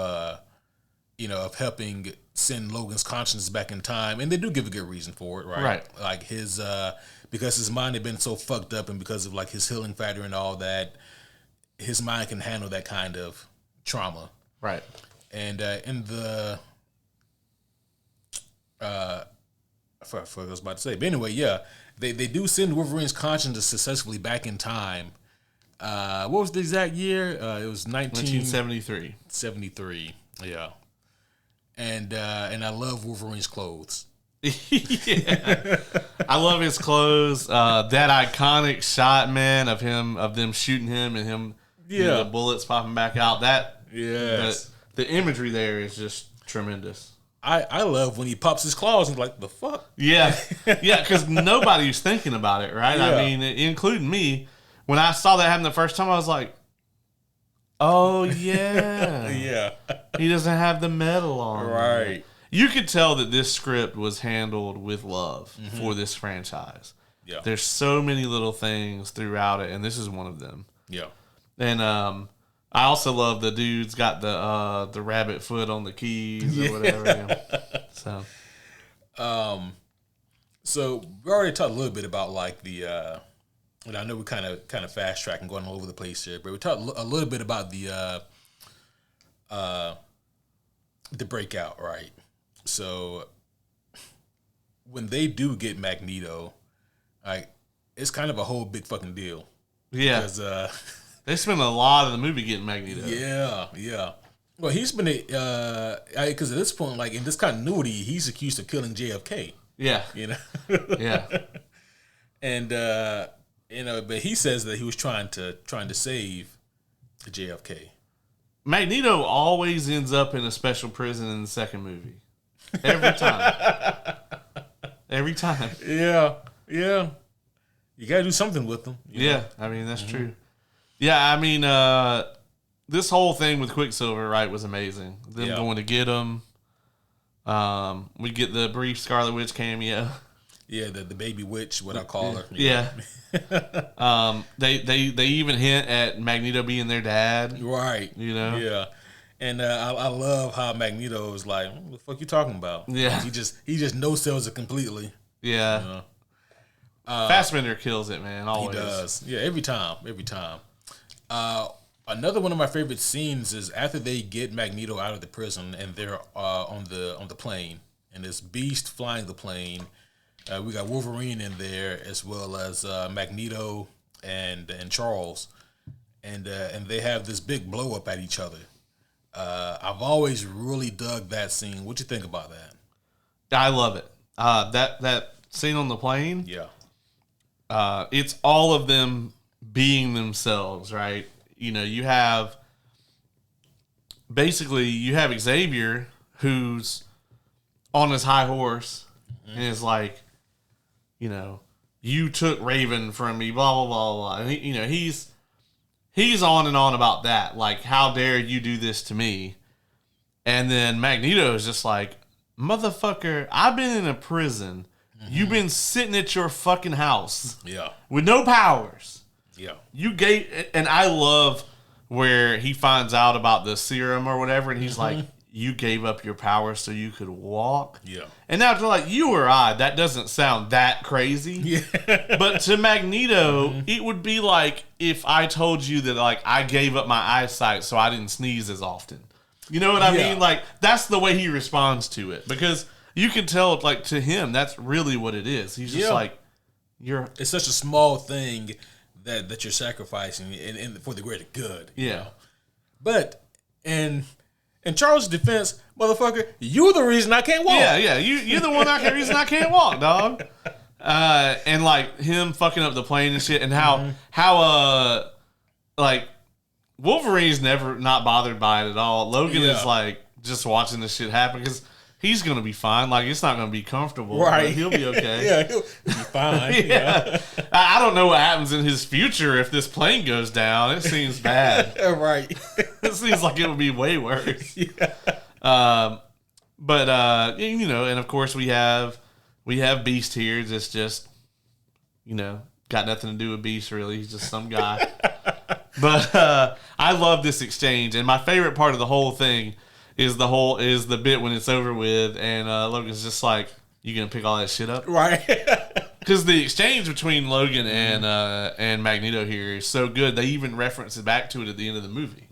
[SPEAKER 1] of helping send Logan's conscience back in time, and they do give a good reason for it, right?
[SPEAKER 2] Right.
[SPEAKER 1] Like because his mind had been so fucked up, and because of, like, his healing factor and all that, his mind can handle that kind of trauma.
[SPEAKER 2] Right.
[SPEAKER 1] And in the I forgot what I was about to say, but anyway, yeah, they do send Wolverine's conscience successfully back in time. What was the exact year? It was
[SPEAKER 2] 1973.
[SPEAKER 1] 73. Yeah. And I love Wolverine's clothes.
[SPEAKER 2] Yeah. I love his clothes. That iconic shot, man, of them shooting him and him, the bullets popping back out. The imagery there is just tremendous.
[SPEAKER 1] I love when he pops his claws and like, the fuck?
[SPEAKER 2] Yeah. Yeah, because nobody's thinking about it, right?
[SPEAKER 1] Yeah.
[SPEAKER 2] I mean, including me. When I saw that happen the first time, I was like, oh, yeah.
[SPEAKER 1] Yeah.
[SPEAKER 2] He doesn't have the medal on.
[SPEAKER 1] Right.
[SPEAKER 2] You could tell that this script was handled with love for this franchise.
[SPEAKER 1] Yeah.
[SPEAKER 2] There's so many little things throughout it, and this is one of them.
[SPEAKER 1] Yeah.
[SPEAKER 2] And I also love the dude's got the rabbit foot on the keys or whatever. Yeah.
[SPEAKER 1] So we already talked a little bit about like the and I know we're kind of fast tracking, going all over the place here, but we talked a little bit about the breakout, right? So when they do get Magneto, like, it's kind of a whole big fucking deal.
[SPEAKER 2] Yeah.
[SPEAKER 1] Because
[SPEAKER 2] they spend a lot of the movie getting Magneto.
[SPEAKER 1] Yeah. Well, he's been because at this point, like in this continuity, he's accused of killing JFK.
[SPEAKER 2] Yeah.
[SPEAKER 1] You know.
[SPEAKER 2] Yeah.
[SPEAKER 1] And but he says that he was trying to save JFK.
[SPEAKER 2] Magneto always ends up in a special prison in the second movie. Every time. Every time.
[SPEAKER 1] Yeah. You gotta do something with them.
[SPEAKER 2] Yeah, I mean, that's true. Yeah, I mean, this whole thing with Quicksilver, right, was amazing. Them going to get him. We get the brief Scarlet Witch cameo.
[SPEAKER 1] Yeah, the baby witch, what I call her.
[SPEAKER 2] Yeah. They even hint at Magneto being their dad.
[SPEAKER 1] Right.
[SPEAKER 2] You know?
[SPEAKER 1] Yeah. And I love how Magneto is like, what the fuck you talking about?
[SPEAKER 2] Yeah.
[SPEAKER 1] He just no-sells it completely.
[SPEAKER 2] Yeah.
[SPEAKER 1] You know?
[SPEAKER 2] Fassbender kills it, man. Always.
[SPEAKER 1] He does. Yeah, every time. Another one of my favorite scenes is after they get Magneto out of the prison and they're on the plane, and this Beast flying the plane. We got Wolverine in there as well as Magneto and Charles, and they have this big blow up at each other. I've always really dug that scene. What you think about that?
[SPEAKER 2] I love it. That scene on the plane.
[SPEAKER 1] Yeah.
[SPEAKER 2] It's all of them being themselves, right? You know, you have Xavier who's on his high horse and is like, you know, you took Raven from me, blah blah blah blah. And he's on and on about that, like, how dare you do this to me? And then Magneto is just like, motherfucker, I've been in a prison. You've been sitting at your fucking house.
[SPEAKER 1] Yeah.
[SPEAKER 2] With no powers.
[SPEAKER 1] Yeah.
[SPEAKER 2] And I love where he finds out about the serum or whatever, and he's like, you gave up your powers so you could walk?
[SPEAKER 1] Yeah.
[SPEAKER 2] And now to like you or I, that doesn't sound that crazy.
[SPEAKER 1] Yeah.
[SPEAKER 2] But to Magneto, it would be like if I told you that, like, I gave up my eyesight so I didn't sneeze as often. You know what I mean? Like, that's the way he responds to it. Because you can tell, like, to him, that's really what it is. He's just like, it's
[SPEAKER 1] such a small thing that you're sacrificing in for the greater good.
[SPEAKER 2] Yeah.
[SPEAKER 1] You know? But in Charles' defense, motherfucker, you're the reason I can't walk.
[SPEAKER 2] Yeah. You're the reason I can't walk, dog. And like him fucking up the plane and shit, and how like Wolverine's never not bothered by it at all. Logan is like just watching this shit happen because he's gonna be fine. Like, it's not gonna be comfortable, right? But he'll be okay.
[SPEAKER 1] Yeah, he'll be fine.
[SPEAKER 2] Yeah. I don't know what happens in his future if this plane goes down. It seems bad.
[SPEAKER 1] Right.
[SPEAKER 2] It seems like it would be way worse.
[SPEAKER 1] Yeah.
[SPEAKER 2] But you know, and of course we have Beast here. That's just, you know, got nothing to do with Beast really. He's just some guy. But I love this exchange, and my favorite part of the whole thing is the bit when it's over with, and Logan's just like, "You gonna pick all that shit up?"
[SPEAKER 1] Right.
[SPEAKER 2] Because the exchange between Logan and Magneto here is so good. They even reference it back to it at the end of the movie.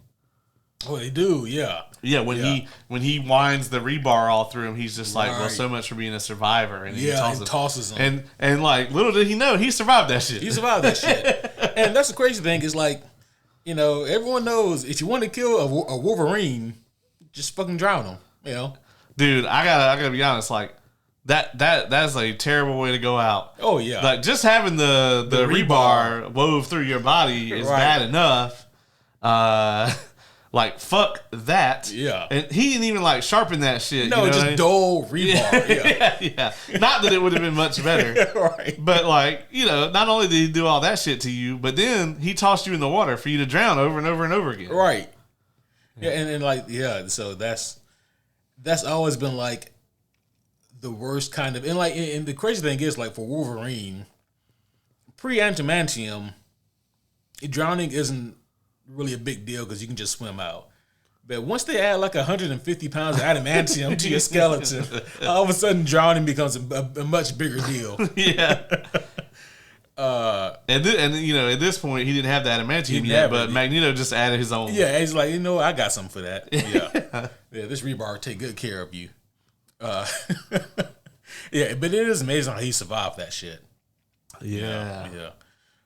[SPEAKER 1] Oh, they do, yeah.
[SPEAKER 2] Yeah, when he winds the rebar all through him, he's just like, well, so much for being a survivor. And he
[SPEAKER 1] tosses him.
[SPEAKER 2] And like, little did he know, he survived that shit.
[SPEAKER 1] He survived that shit. And that's the crazy thing is like, you know, everyone knows if you want to kill a Wolverine, just fucking drown him, you know?
[SPEAKER 2] Dude, I gotta be honest, like, that's a terrible way to go out.
[SPEAKER 1] Oh, yeah.
[SPEAKER 2] Like, just having the rebar wove through your body is bad enough. Like, fuck that.
[SPEAKER 1] Yeah.
[SPEAKER 2] And he didn't even, like, sharpen that shit.
[SPEAKER 1] No,
[SPEAKER 2] you know
[SPEAKER 1] just dull rebar.
[SPEAKER 2] Yeah. Not that it would have been much better.
[SPEAKER 1] Right.
[SPEAKER 2] But, like, you know, not only did he do all that shit to you, but then he tossed you in the water for you to drown over and over and over again.
[SPEAKER 1] Right. Yeah, and like, yeah, so that's always been, like, the worst kind of... And, like, and the crazy thing is, like, for Wolverine, pre-adamantium, drowning isn't really a big deal because you can just swim out. But once they add like 150 pounds of adamantium to your skeleton, all of a sudden drowning becomes a much bigger deal.
[SPEAKER 2] Yeah. And you know, at this point, he didn't have the adamantium yet, but Magneto just added his own.
[SPEAKER 1] Yeah, he's like, you know, I got something for that. Yeah, this rebar will take good care of you. Yeah, but it is amazing how he survived that shit.
[SPEAKER 2] Yeah.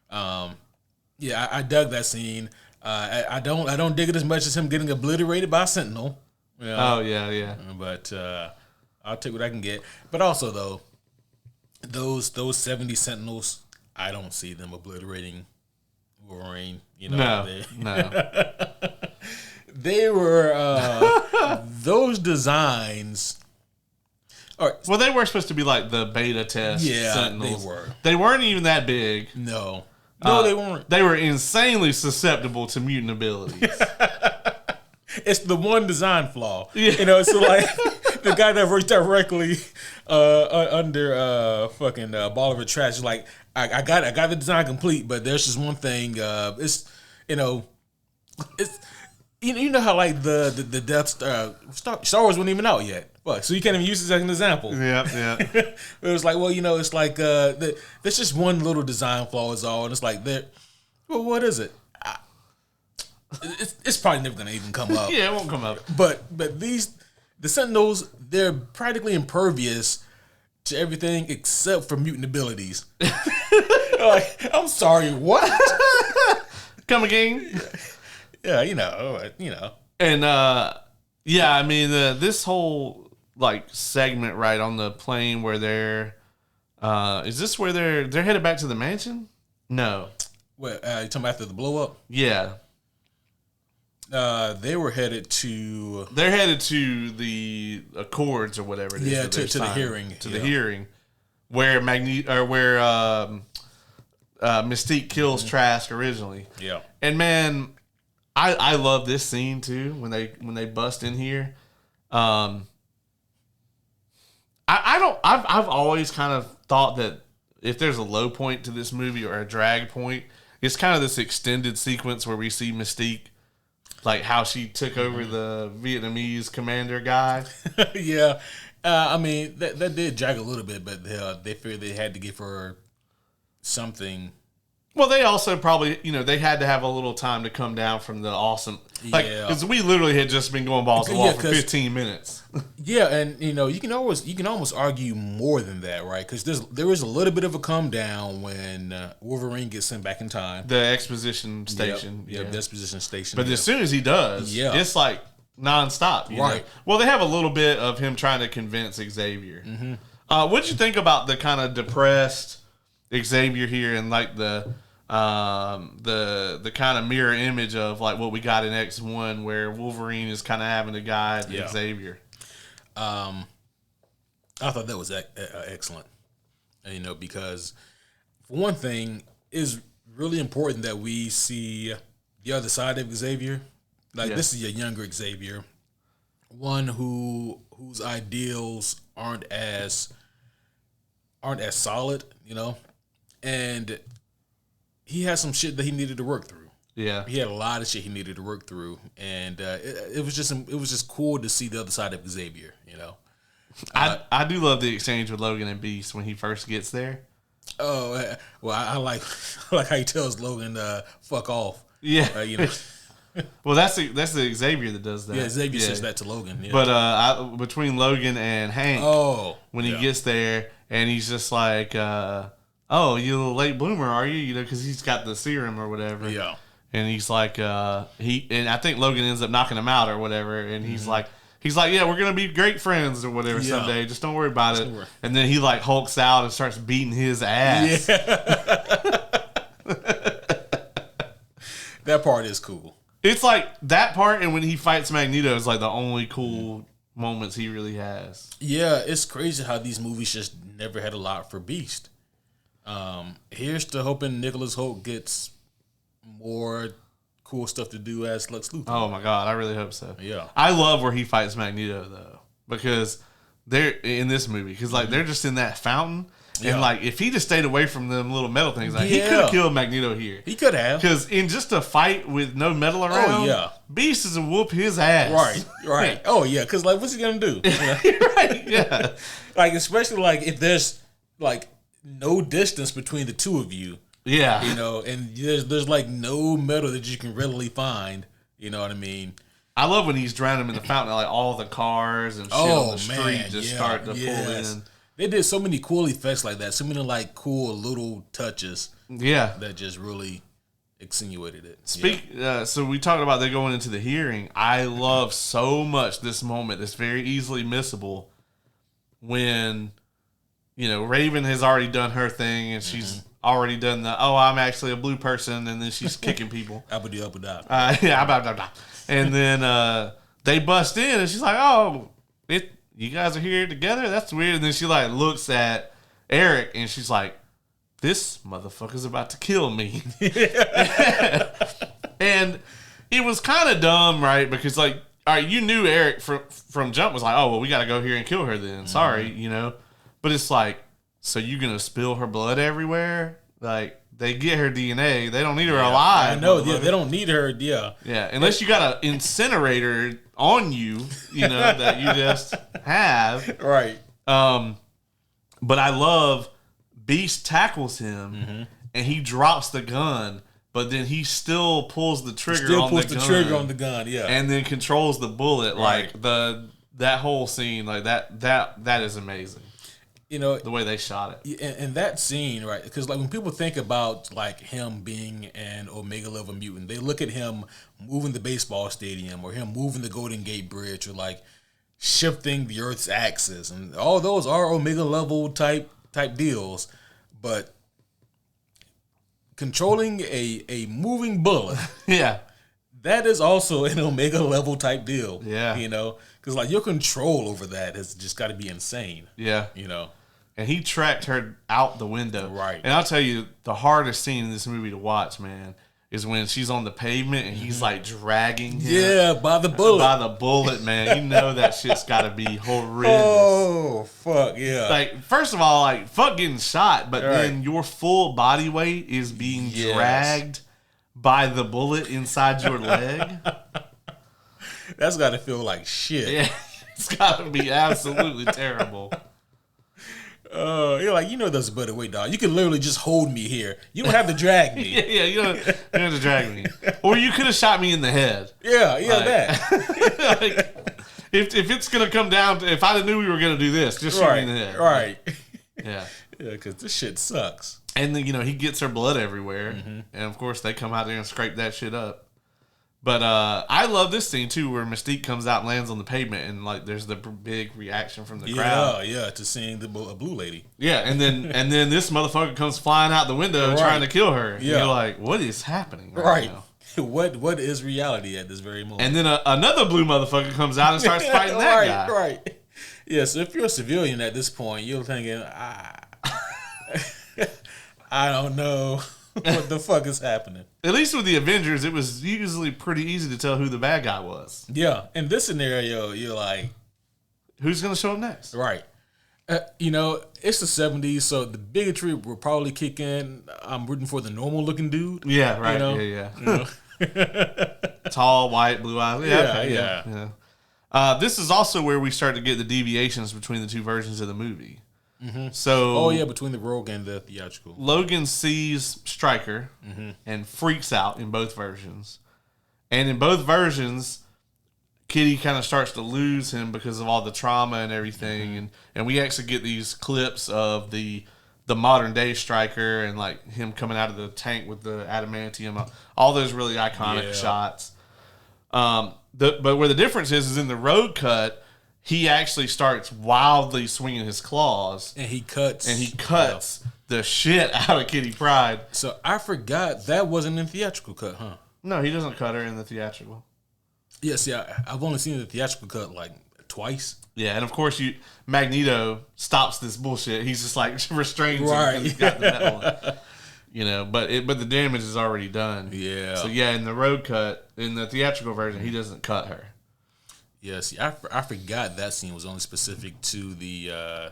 [SPEAKER 1] I dug that scene. I don't dig it as much as him getting obliterated by a Sentinel. You know?
[SPEAKER 2] Oh yeah.
[SPEAKER 1] But I'll take what I can get. But also though, those 70 Sentinels, I don't see them obliterating Wolverine. You know,
[SPEAKER 2] no.
[SPEAKER 1] They were those designs. All right.
[SPEAKER 2] Well, they were supposed to be like the beta test.
[SPEAKER 1] Yeah,
[SPEAKER 2] Sentinels.
[SPEAKER 1] they were.
[SPEAKER 2] They weren't even that big.
[SPEAKER 1] No, they weren't.
[SPEAKER 2] They were insanely susceptible to mutant abilities.
[SPEAKER 1] It's the one design flaw.
[SPEAKER 2] Yeah.
[SPEAKER 1] You know, so like the guy that works directly under fucking Ball of a Trash is like, I got the design complete, but there's just one thing. It's it's you know how like the Death Star Wars wasn't even out yet. Fuck, so you can't even use this as an example.
[SPEAKER 2] Yeah.
[SPEAKER 1] It was like, well, you know, it's like there's just one little design flaw is all, and it's like that. Well, what is it? It's probably never gonna even come up.
[SPEAKER 2] Yeah, it won't come up.
[SPEAKER 1] But the Sentinels, they're practically impervious to everything except for mutant abilities. Like, I'm sorry, what?
[SPEAKER 2] Come again?
[SPEAKER 1] Yeah, you know.
[SPEAKER 2] And yeah, I mean this whole like segment right on the plane where they're is this where they're headed back to the mansion? No.
[SPEAKER 1] What, you talking about after the blow up?
[SPEAKER 2] Yeah.
[SPEAKER 1] They were headed to...
[SPEAKER 2] They're headed to the Accords or whatever it is.
[SPEAKER 1] Yeah, to the hearing.
[SPEAKER 2] The hearing. Where Mystique kills Trask originally.
[SPEAKER 1] Yeah.
[SPEAKER 2] And man, I love this scene too when they bust in here. I've always kind of thought that if there's a low point to this movie or a drag point, it's kind of this extended sequence where we see Mystique, like how she took over the Vietnamese commander guy.
[SPEAKER 1] Yeah. I mean, that did drag a little bit, but they figured they had to give her something.
[SPEAKER 2] Well, they also probably, they had to have a little time to come down from the awesome... because we literally had just been going balls to the wall for 15 minutes. Yeah,
[SPEAKER 1] and, you can almost argue more than that, right? Because there is a little bit of a come down when Wolverine gets sent back in time.
[SPEAKER 2] The exposition station.
[SPEAKER 1] Yep, the exposition station.
[SPEAKER 2] But as soon as he does, it's like nonstop. Right. Know? Well, they have a little bit of him trying to convince Xavier. Mm-hmm. What'd you think about the kind of depressed Xavier here and like the kind of mirror image of like what we got in X1 where Wolverine is kind of having to guide Xavier?
[SPEAKER 1] I thought that was excellent, because for one thing, it's really important that we see the other side of Xavier. Like this is a younger Xavier, one whose ideals aren't as solid, and he had some shit that he needed to work through.
[SPEAKER 2] Yeah,
[SPEAKER 1] he had a lot of shit he needed to work through, and it was just cool to see the other side of Xavier.
[SPEAKER 2] I do love the exchange with Logan and Beast when he first gets there.
[SPEAKER 1] Well, I like I like how he tells Logan, "Fuck off."
[SPEAKER 2] Yeah,
[SPEAKER 1] You know.
[SPEAKER 2] well, that's the Xavier that does that.
[SPEAKER 1] Yeah, Xavier says that to Logan. Yeah.
[SPEAKER 2] But between Logan and Hank, when he gets there, and he's just like, "Oh, you a late bloomer, are you?" You know, because he's got the serum or whatever.
[SPEAKER 1] Yeah.
[SPEAKER 2] And he's like, and I think Logan ends up knocking him out or whatever, and he's like, yeah, we're gonna be great friends or whatever someday. Just don't worry about it. And then he like hulks out and starts beating his ass.
[SPEAKER 1] Yeah. That part is cool.
[SPEAKER 2] It's like that part, and when he fights Magneto is like the only cool moments he really has.
[SPEAKER 1] Yeah, it's crazy how these movies just never had a lot for Beast. Here's to hoping Nicholas Hoult gets more cool stuff to do as Lex Luthor.
[SPEAKER 2] Oh my god, I really hope so.
[SPEAKER 1] Yeah,
[SPEAKER 2] I love where he fights Magneto though, because they're in this movie because like they're just in that fountain. And like, if he just stayed away from them little metal things, like he could have killed Magneto here.
[SPEAKER 1] He could have,
[SPEAKER 2] because in just a fight with no metal around, Beast is a whoop his ass.
[SPEAKER 1] Right. Oh yeah, because like, what's he gonna do?
[SPEAKER 2] Right? Yeah.
[SPEAKER 1] Like, especially like if there's like no distance between the two of you.
[SPEAKER 2] Yeah.
[SPEAKER 1] You know, and there's like no metal that you can readily find. You know what I mean?
[SPEAKER 2] I love when he's drowning him in the fountain, like all the cars and shit on the street just start to pull in.
[SPEAKER 1] They did so many cool effects like that. So many like cool little touches.
[SPEAKER 2] Yeah.
[SPEAKER 1] That just really accentuated it.
[SPEAKER 2] So we talked about they going into the hearing. I love so much this moment. It's very easily missable when, you know, Raven has already done her thing and she's already done the, I'm actually a blue person, and then she's kicking people. And then they bust in and she's like, you guys are here together? That's weird. And then she like looks at Eric and she's like, this motherfucker's about to kill me. And it was kind of dumb, right? Because like, all right, you knew Eric from jump was like, oh, well, we got to go here and kill her then. Sorry, you know. But it's like, so you going to spill her blood everywhere? Like, they get her DNA. They don't need her alive.
[SPEAKER 1] I know. Yeah, they don't need her. Yeah.
[SPEAKER 2] Yeah, unless you got an incinerator on you, you know, that you just have.
[SPEAKER 1] Right.
[SPEAKER 2] But I love Beast tackles him and he drops the gun, but then he still pulls the trigger on the gun. Yeah. And then controls the bullet. Right. Like that whole scene, like that is amazing. You know, the way they shot it.
[SPEAKER 1] And that scene, right? Because like when people think about like him being an Omega level mutant, they look at him moving the baseball stadium or him moving the Golden Gate Bridge or like shifting the Earth's axis, and all those are Omega level type deals. But controlling a moving bullet, that is also an Omega level type deal. Yeah, you know, because like your control over that has just got to be insane.
[SPEAKER 2] Yeah,
[SPEAKER 1] you know.
[SPEAKER 2] And he tracked her out the window. Right. And I'll tell you, the hardest scene in this movie to watch, man, is when she's on the pavement and he's like dragging him.
[SPEAKER 1] Yeah, by the bullet.
[SPEAKER 2] By the bullet, man. You know that shit's got to be horrendous.
[SPEAKER 1] Oh, fuck, yeah.
[SPEAKER 2] Like, first of all, like, fuck getting shot, but then your full body weight is being dragged by the bullet inside your leg.
[SPEAKER 1] That's got to feel like shit.
[SPEAKER 2] Yeah, it's got to be absolutely terrible.
[SPEAKER 1] You're like, you know, there's a better way, dog. You can literally just hold me here. You don't have to drag me.
[SPEAKER 2] You don't have to drag me. Or you could have shot me in the head.
[SPEAKER 1] Yeah, that.
[SPEAKER 2] Like, if it's gonna come down to, if I knew we were gonna do this, just shoot me in the head.
[SPEAKER 1] Right.
[SPEAKER 2] Yeah.
[SPEAKER 1] Yeah, because this shit sucks.
[SPEAKER 2] And then, you know, he gets her blood everywhere, and of course they come out there and scrape that shit up. But I love this scene too, where Mystique comes out and lands on the pavement, and like there's the big reaction from the crowd.
[SPEAKER 1] Yeah, to seeing a blue lady.
[SPEAKER 2] Yeah, and then this motherfucker comes flying out the window trying to kill her. Yeah, you're like, what is happening right now?
[SPEAKER 1] What is reality at this very moment?
[SPEAKER 2] And then another blue motherfucker comes out and starts fighting that guy.
[SPEAKER 1] Right. Yeah, so if you're a civilian at this point, you're thinking, I don't know. What the fuck is happening?
[SPEAKER 2] At least with the Avengers, it was usually pretty easy to tell who the bad guy was.
[SPEAKER 1] Yeah. In this scenario, you're like,
[SPEAKER 2] who's going to show up next?
[SPEAKER 1] Right. You know, it's the 70s, so the bigotry will probably kick in. I'm rooting for the normal looking dude.
[SPEAKER 2] Yeah, right. You know? Yeah. Tall, white, blue eyes. Yeah. This is also where we start to get the deviations between the two versions of the movie. So,
[SPEAKER 1] Oh yeah, between the Rogue and the theatrical.
[SPEAKER 2] Logan sees Stryker and freaks out in both versions, and in both versions, Kitty kind of starts to lose him because of all the trauma and everything, and we actually get these clips of the modern day Stryker and like him coming out of the tank with the adamantium, all those really iconic shots. But where the difference is in the Road cut, he actually starts wildly swinging his claws,
[SPEAKER 1] and he cuts
[SPEAKER 2] the shit out of Kitty Pryde.
[SPEAKER 1] So I forgot that wasn't in theatrical cut, huh?
[SPEAKER 2] No, he doesn't cut her in the theatrical.
[SPEAKER 1] Yeah, see, I've only seen the theatrical cut like twice.
[SPEAKER 2] Yeah, and of course, Magneto stops this bullshit. He's just like restrains him
[SPEAKER 1] Right.
[SPEAKER 2] because he's got the metal. But the damage is already done.
[SPEAKER 1] Yeah.
[SPEAKER 2] So yeah, in the Road cut, in the theatrical version, he doesn't cut her.
[SPEAKER 1] Yeah, see, I forgot that scene was only specific to the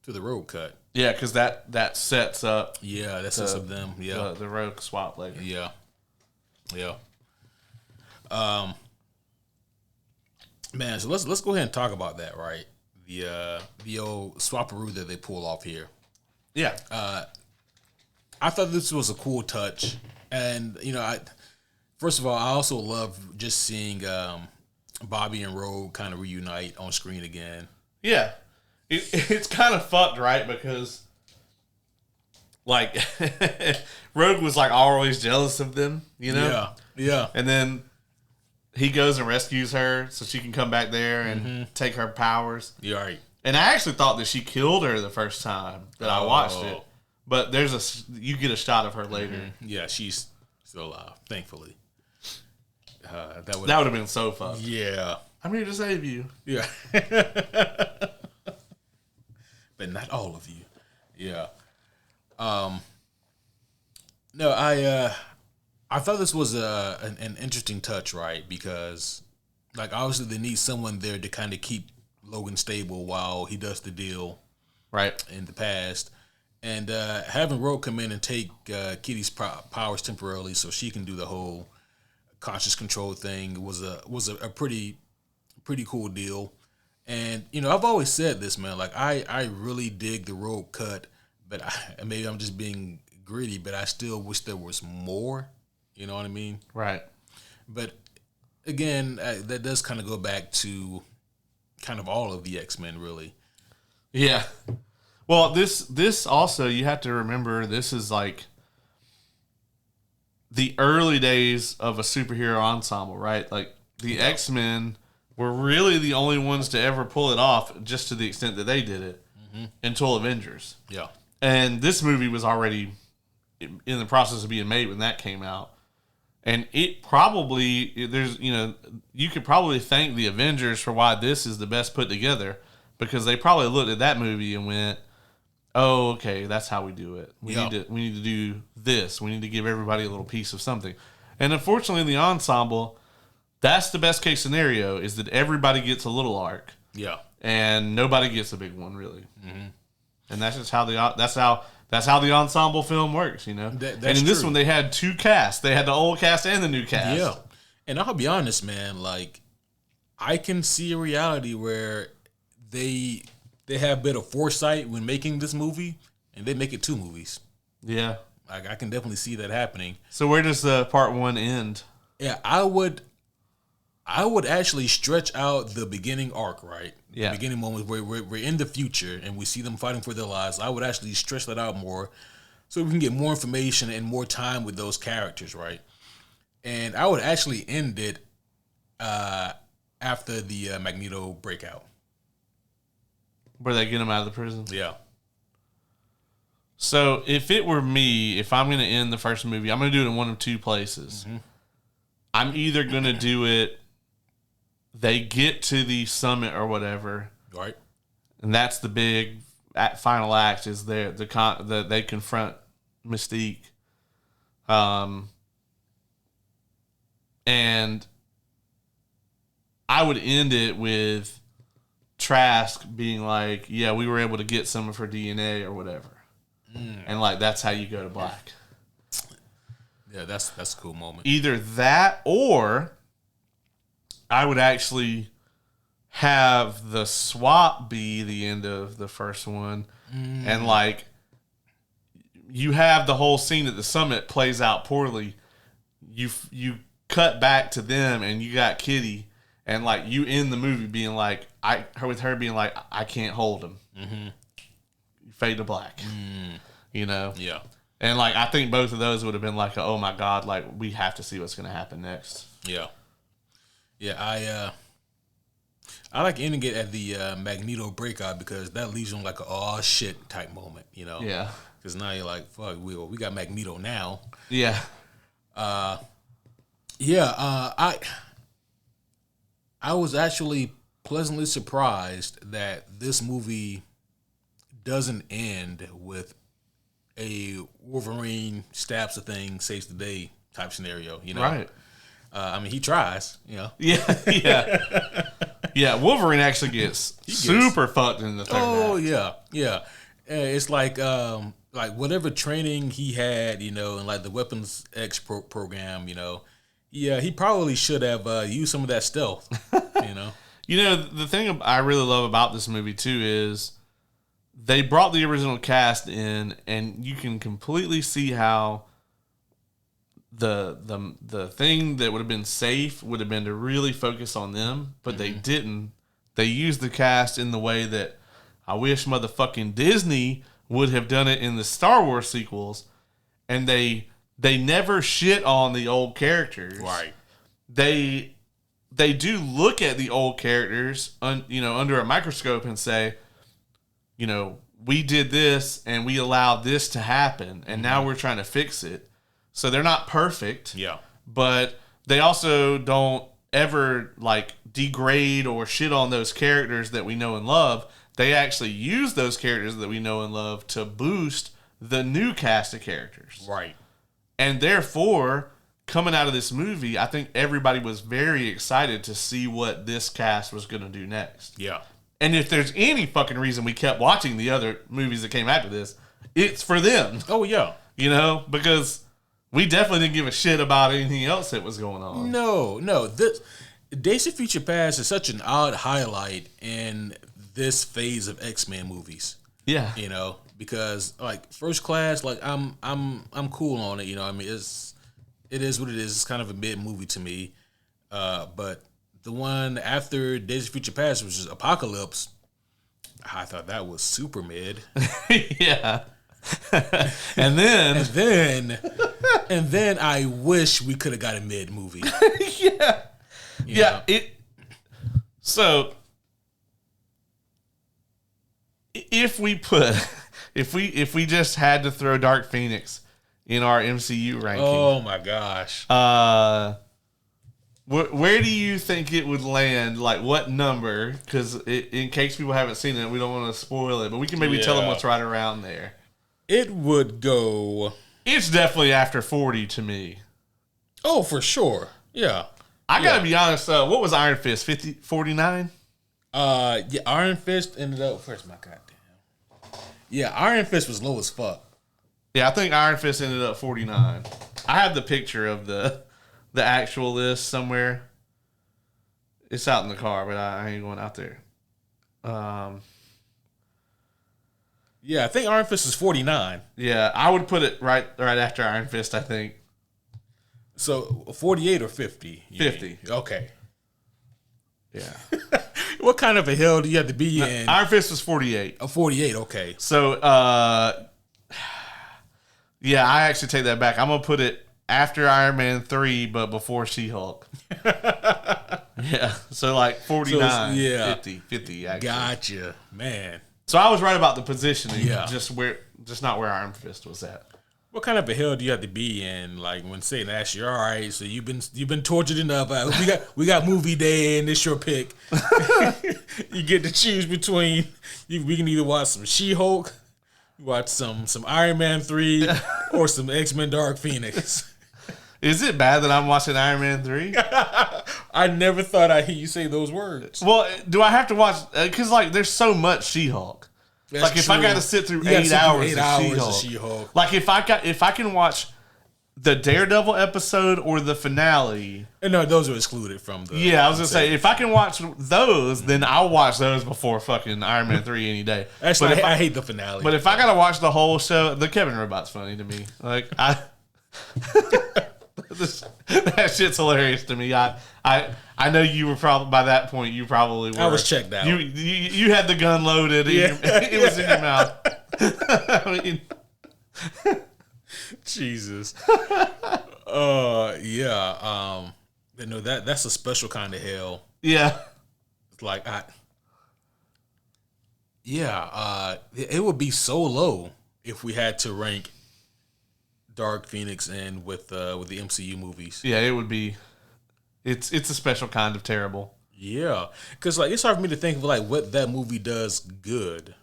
[SPEAKER 1] Road cut.
[SPEAKER 2] Yeah, because that sets up.
[SPEAKER 1] Yeah, that sets up them. Yeah,
[SPEAKER 2] the Rogue swap later.
[SPEAKER 1] Yeah. Man, so let's go ahead and talk about that, right? The old swaparoo that they pull off here.
[SPEAKER 2] Yeah.
[SPEAKER 1] I thought this was a cool touch, and first of all, I also love just seeing Bobby and Rogue kind of reunite on screen again.
[SPEAKER 2] Yeah, it's kind of fucked, right? Because like Rogue was like always jealous of them,
[SPEAKER 1] Yeah.
[SPEAKER 2] and then he goes and rescues her so she can come back there and take her powers.
[SPEAKER 1] You're right.
[SPEAKER 2] And I actually thought that she killed her the first time that I watched it. But you get a shot of her later.
[SPEAKER 1] Yeah, she's still alive, thankfully. That would
[SPEAKER 2] have been so fucked.
[SPEAKER 1] Yeah.
[SPEAKER 2] I'm here to save you.
[SPEAKER 1] Yeah. But not all of you. Yeah. No, I thought this was an interesting touch, right? Because, like, obviously they need someone there to kind of keep Logan stable while he does the deal,
[SPEAKER 2] right,
[SPEAKER 1] in the past, and having Rogue come in and take Kitty's powers temporarily so she can do the whole conscious control thing was a pretty cool deal. And I've always said this, man. Like I really dig the Rogue cut, but maybe I'm just being greedy, but I still wish there was more. You know what I mean?
[SPEAKER 2] Right.
[SPEAKER 1] But again, that does kind of go back to kind of all of the X-Men, really.
[SPEAKER 2] Yeah. Well, this also, you have to remember, this is like the early days of a superhero ensemble, right? Like the X-Men were really the only ones to ever pull it off, just to the extent that they did it, until Avengers.
[SPEAKER 1] Yeah.
[SPEAKER 2] And this movie was already in the process of being made when that came out. And it probably, you could probably thank the Avengers for why this is the best put together, because they probably looked at that movie and went, "Oh, okay, that's how we do it. We need to do this. We need to give everybody a little piece of something." And unfortunately, the ensemble, that's the best case scenario, is that everybody gets a little arc.
[SPEAKER 1] Yeah.
[SPEAKER 2] And nobody gets a big one, really. And that's just how that's how the ensemble film works, And in this one, they had two casts. They had the old cast and the new cast.
[SPEAKER 1] Yeah. And I'll be honest, man, like, I can see a reality where they have a bit of foresight when making this movie, and they make it 2 movies.
[SPEAKER 2] Yeah.
[SPEAKER 1] I can definitely see that happening.
[SPEAKER 2] So where does part 1 end?
[SPEAKER 1] Yeah, I would actually stretch out the beginning arc, right?
[SPEAKER 2] Yeah.
[SPEAKER 1] The beginning moment where we're in the future and we see them fighting for their lives. I would actually stretch that out more so we can get more information and more time with those characters, right? And I would actually end it after the Magneto breakout.
[SPEAKER 2] Where they get him out of the prison?
[SPEAKER 1] Yeah.
[SPEAKER 2] So if it were me, if I'm going to end the first movie, I'm going to do it in one of 2 places. I'm either going to do it, they get to the summit or whatever,
[SPEAKER 1] right?
[SPEAKER 2] And that's the big final act, is they confront Mystique, and I would end it with Trask being like, "Yeah, we were able to get some of her DNA or whatever," and like that's how you go to black.
[SPEAKER 1] Yeah, that's a cool moment.
[SPEAKER 2] Either that, or I would actually have the swap be the end of the first one, and like you have the whole scene at the summit plays out poorly. You cut back to them, and you got Kitty, and like you end the movie being like with her being like, I can't hold him. Mm-hmm. Fade to black. You know?
[SPEAKER 1] Yeah.
[SPEAKER 2] And like I think both of those would have been like, oh my God, like we have to see what's going to happen next.
[SPEAKER 1] Yeah. Yeah, I like ending it at the Magneto breakout because that leaves you on like a oh shit type moment, you know?
[SPEAKER 2] Yeah.
[SPEAKER 1] Because now you're like, fuck, we got Magneto now.
[SPEAKER 2] Yeah.
[SPEAKER 1] I was actually pleasantly surprised that this movie doesn't end with a Wolverine stabs the thing, saves the day type scenario, you know?
[SPEAKER 2] Right.
[SPEAKER 1] I mean, he tries, you know?
[SPEAKER 2] Yeah. Yeah, Wolverine actually gets super fucked in the third act.
[SPEAKER 1] Yeah. It's like whatever training he had, you know, and like the Weapons X program, you know, yeah, he probably should have used some of that stealth, you know?
[SPEAKER 2] You know, the thing I really love about this movie, too, is they brought the original cast in, and you can completely see how the thing that would have been safe would have been to really focus on them, but they didn't. They used the cast in the way that I wish motherfucking Disney would have done it in the Star Wars sequels, and they never shit on the old characters.
[SPEAKER 1] Right.
[SPEAKER 2] They do look at the old characters, under a microscope and say, you know, we did this and we allowed this to happen, and now we're trying to fix it. So they're not perfect.
[SPEAKER 1] Yeah.
[SPEAKER 2] But they also don't ever like degrade or shit on those characters that we know and love. They actually use those characters that we know and love to boost the new cast of characters.
[SPEAKER 1] Right.
[SPEAKER 2] And therefore, coming out of this movie, I think everybody was very excited to see what this cast was going to do next.
[SPEAKER 1] Yeah.
[SPEAKER 2] And if there's any fucking reason we kept watching the other movies that came after this, it's for them.
[SPEAKER 1] Oh, yeah.
[SPEAKER 2] You know, because we definitely didn't give a shit about anything else that was going on.
[SPEAKER 1] No. This Days of Future Past is such an odd highlight in this phase of X-Men movies.
[SPEAKER 2] Yeah.
[SPEAKER 1] You know, because like First Class, like I'm cool on it, you know. I mean, it is what it is. It's kind of a mid movie to me. But the one after Days of Future Past, which is Apocalypse, I thought that was super mid.
[SPEAKER 2] Yeah. and then I wish we could have got a mid movie. Yeah.
[SPEAKER 1] You know?
[SPEAKER 2] So if we just had to throw Dark Phoenix in our MCU ranking.
[SPEAKER 1] Oh my gosh.
[SPEAKER 2] Where do you think it would land? Like what number? Because in case people haven't seen it, we don't want to spoil it, but we can maybe tell them what's right around there.
[SPEAKER 1] It would go.
[SPEAKER 2] It's definitely after 40 to me.
[SPEAKER 1] Oh, for sure. Yeah.
[SPEAKER 2] I gotta be honest. What was Iron Fist? 49?
[SPEAKER 1] Yeah. Iron Fist ended up. Where's my goddamn? Yeah, Iron Fist was low as fuck.
[SPEAKER 2] Yeah, I think Iron Fist ended up 49. I have the picture of the actual list somewhere. It's out in the car, but I ain't going out there.
[SPEAKER 1] Yeah, I think Iron Fist is 49.
[SPEAKER 2] Yeah, I would put it right after Iron Fist, I think.
[SPEAKER 1] So 48 or 50?
[SPEAKER 2] 50.
[SPEAKER 1] Okay.
[SPEAKER 2] Yeah.
[SPEAKER 1] What kind of a hell do you have to be in?
[SPEAKER 2] Iron Fist was 48.
[SPEAKER 1] 48, okay.
[SPEAKER 2] So, yeah, I actually take that back. I'm going to put it after Iron Man 3, but before She-Hulk. Yeah, so like 49, so, yeah. 50 actually.
[SPEAKER 1] Gotcha, man.
[SPEAKER 2] So I was right about the positioning,
[SPEAKER 1] just
[SPEAKER 2] not where Iron Fist was at.
[SPEAKER 1] What kind of a hell do you have to be in, like when Satan asks you, all right, so you've been tortured enough. We got movie day and it's your pick. You get to choose between. We can either watch some She-Hulk, watch some Iron Man 3, or some X-Men Dark Phoenix.
[SPEAKER 2] Is it bad that I'm watching Iron Man 3?
[SPEAKER 1] I never thought I'd hear you say those words.
[SPEAKER 2] Well, do I have to watch? Because like, there's so much She-Hulk.
[SPEAKER 1] That's
[SPEAKER 2] like if
[SPEAKER 1] true.
[SPEAKER 2] I got to sit through 8 hours of
[SPEAKER 1] She-Hulk.
[SPEAKER 2] Like if I can watch the Daredevil episode or the finale.
[SPEAKER 1] And no, those are excluded from the.
[SPEAKER 2] Yeah, I was gonna say if I can watch those, then I'll watch those before fucking Iron Man 3 any day.
[SPEAKER 1] Actually, I hate the finale.
[SPEAKER 2] But if I gotta watch the whole show, the Kevin Robot's funny to me. Like that shit's hilarious to me. I know you were probably by that point. You probably were.
[SPEAKER 1] I was checked out.
[SPEAKER 2] You had the gun loaded. Yeah. It was in your mouth. I mean,
[SPEAKER 1] Jesus. Yeah. That's a special kind of hell.
[SPEAKER 2] Yeah.
[SPEAKER 1] It's like it would be so low if we had to rank Dark Phoenix in with the MCU movies.
[SPEAKER 2] Yeah, it would be. It's a special kind of terrible.
[SPEAKER 1] Yeah, because like it's hard for me to think of like what that movie does good.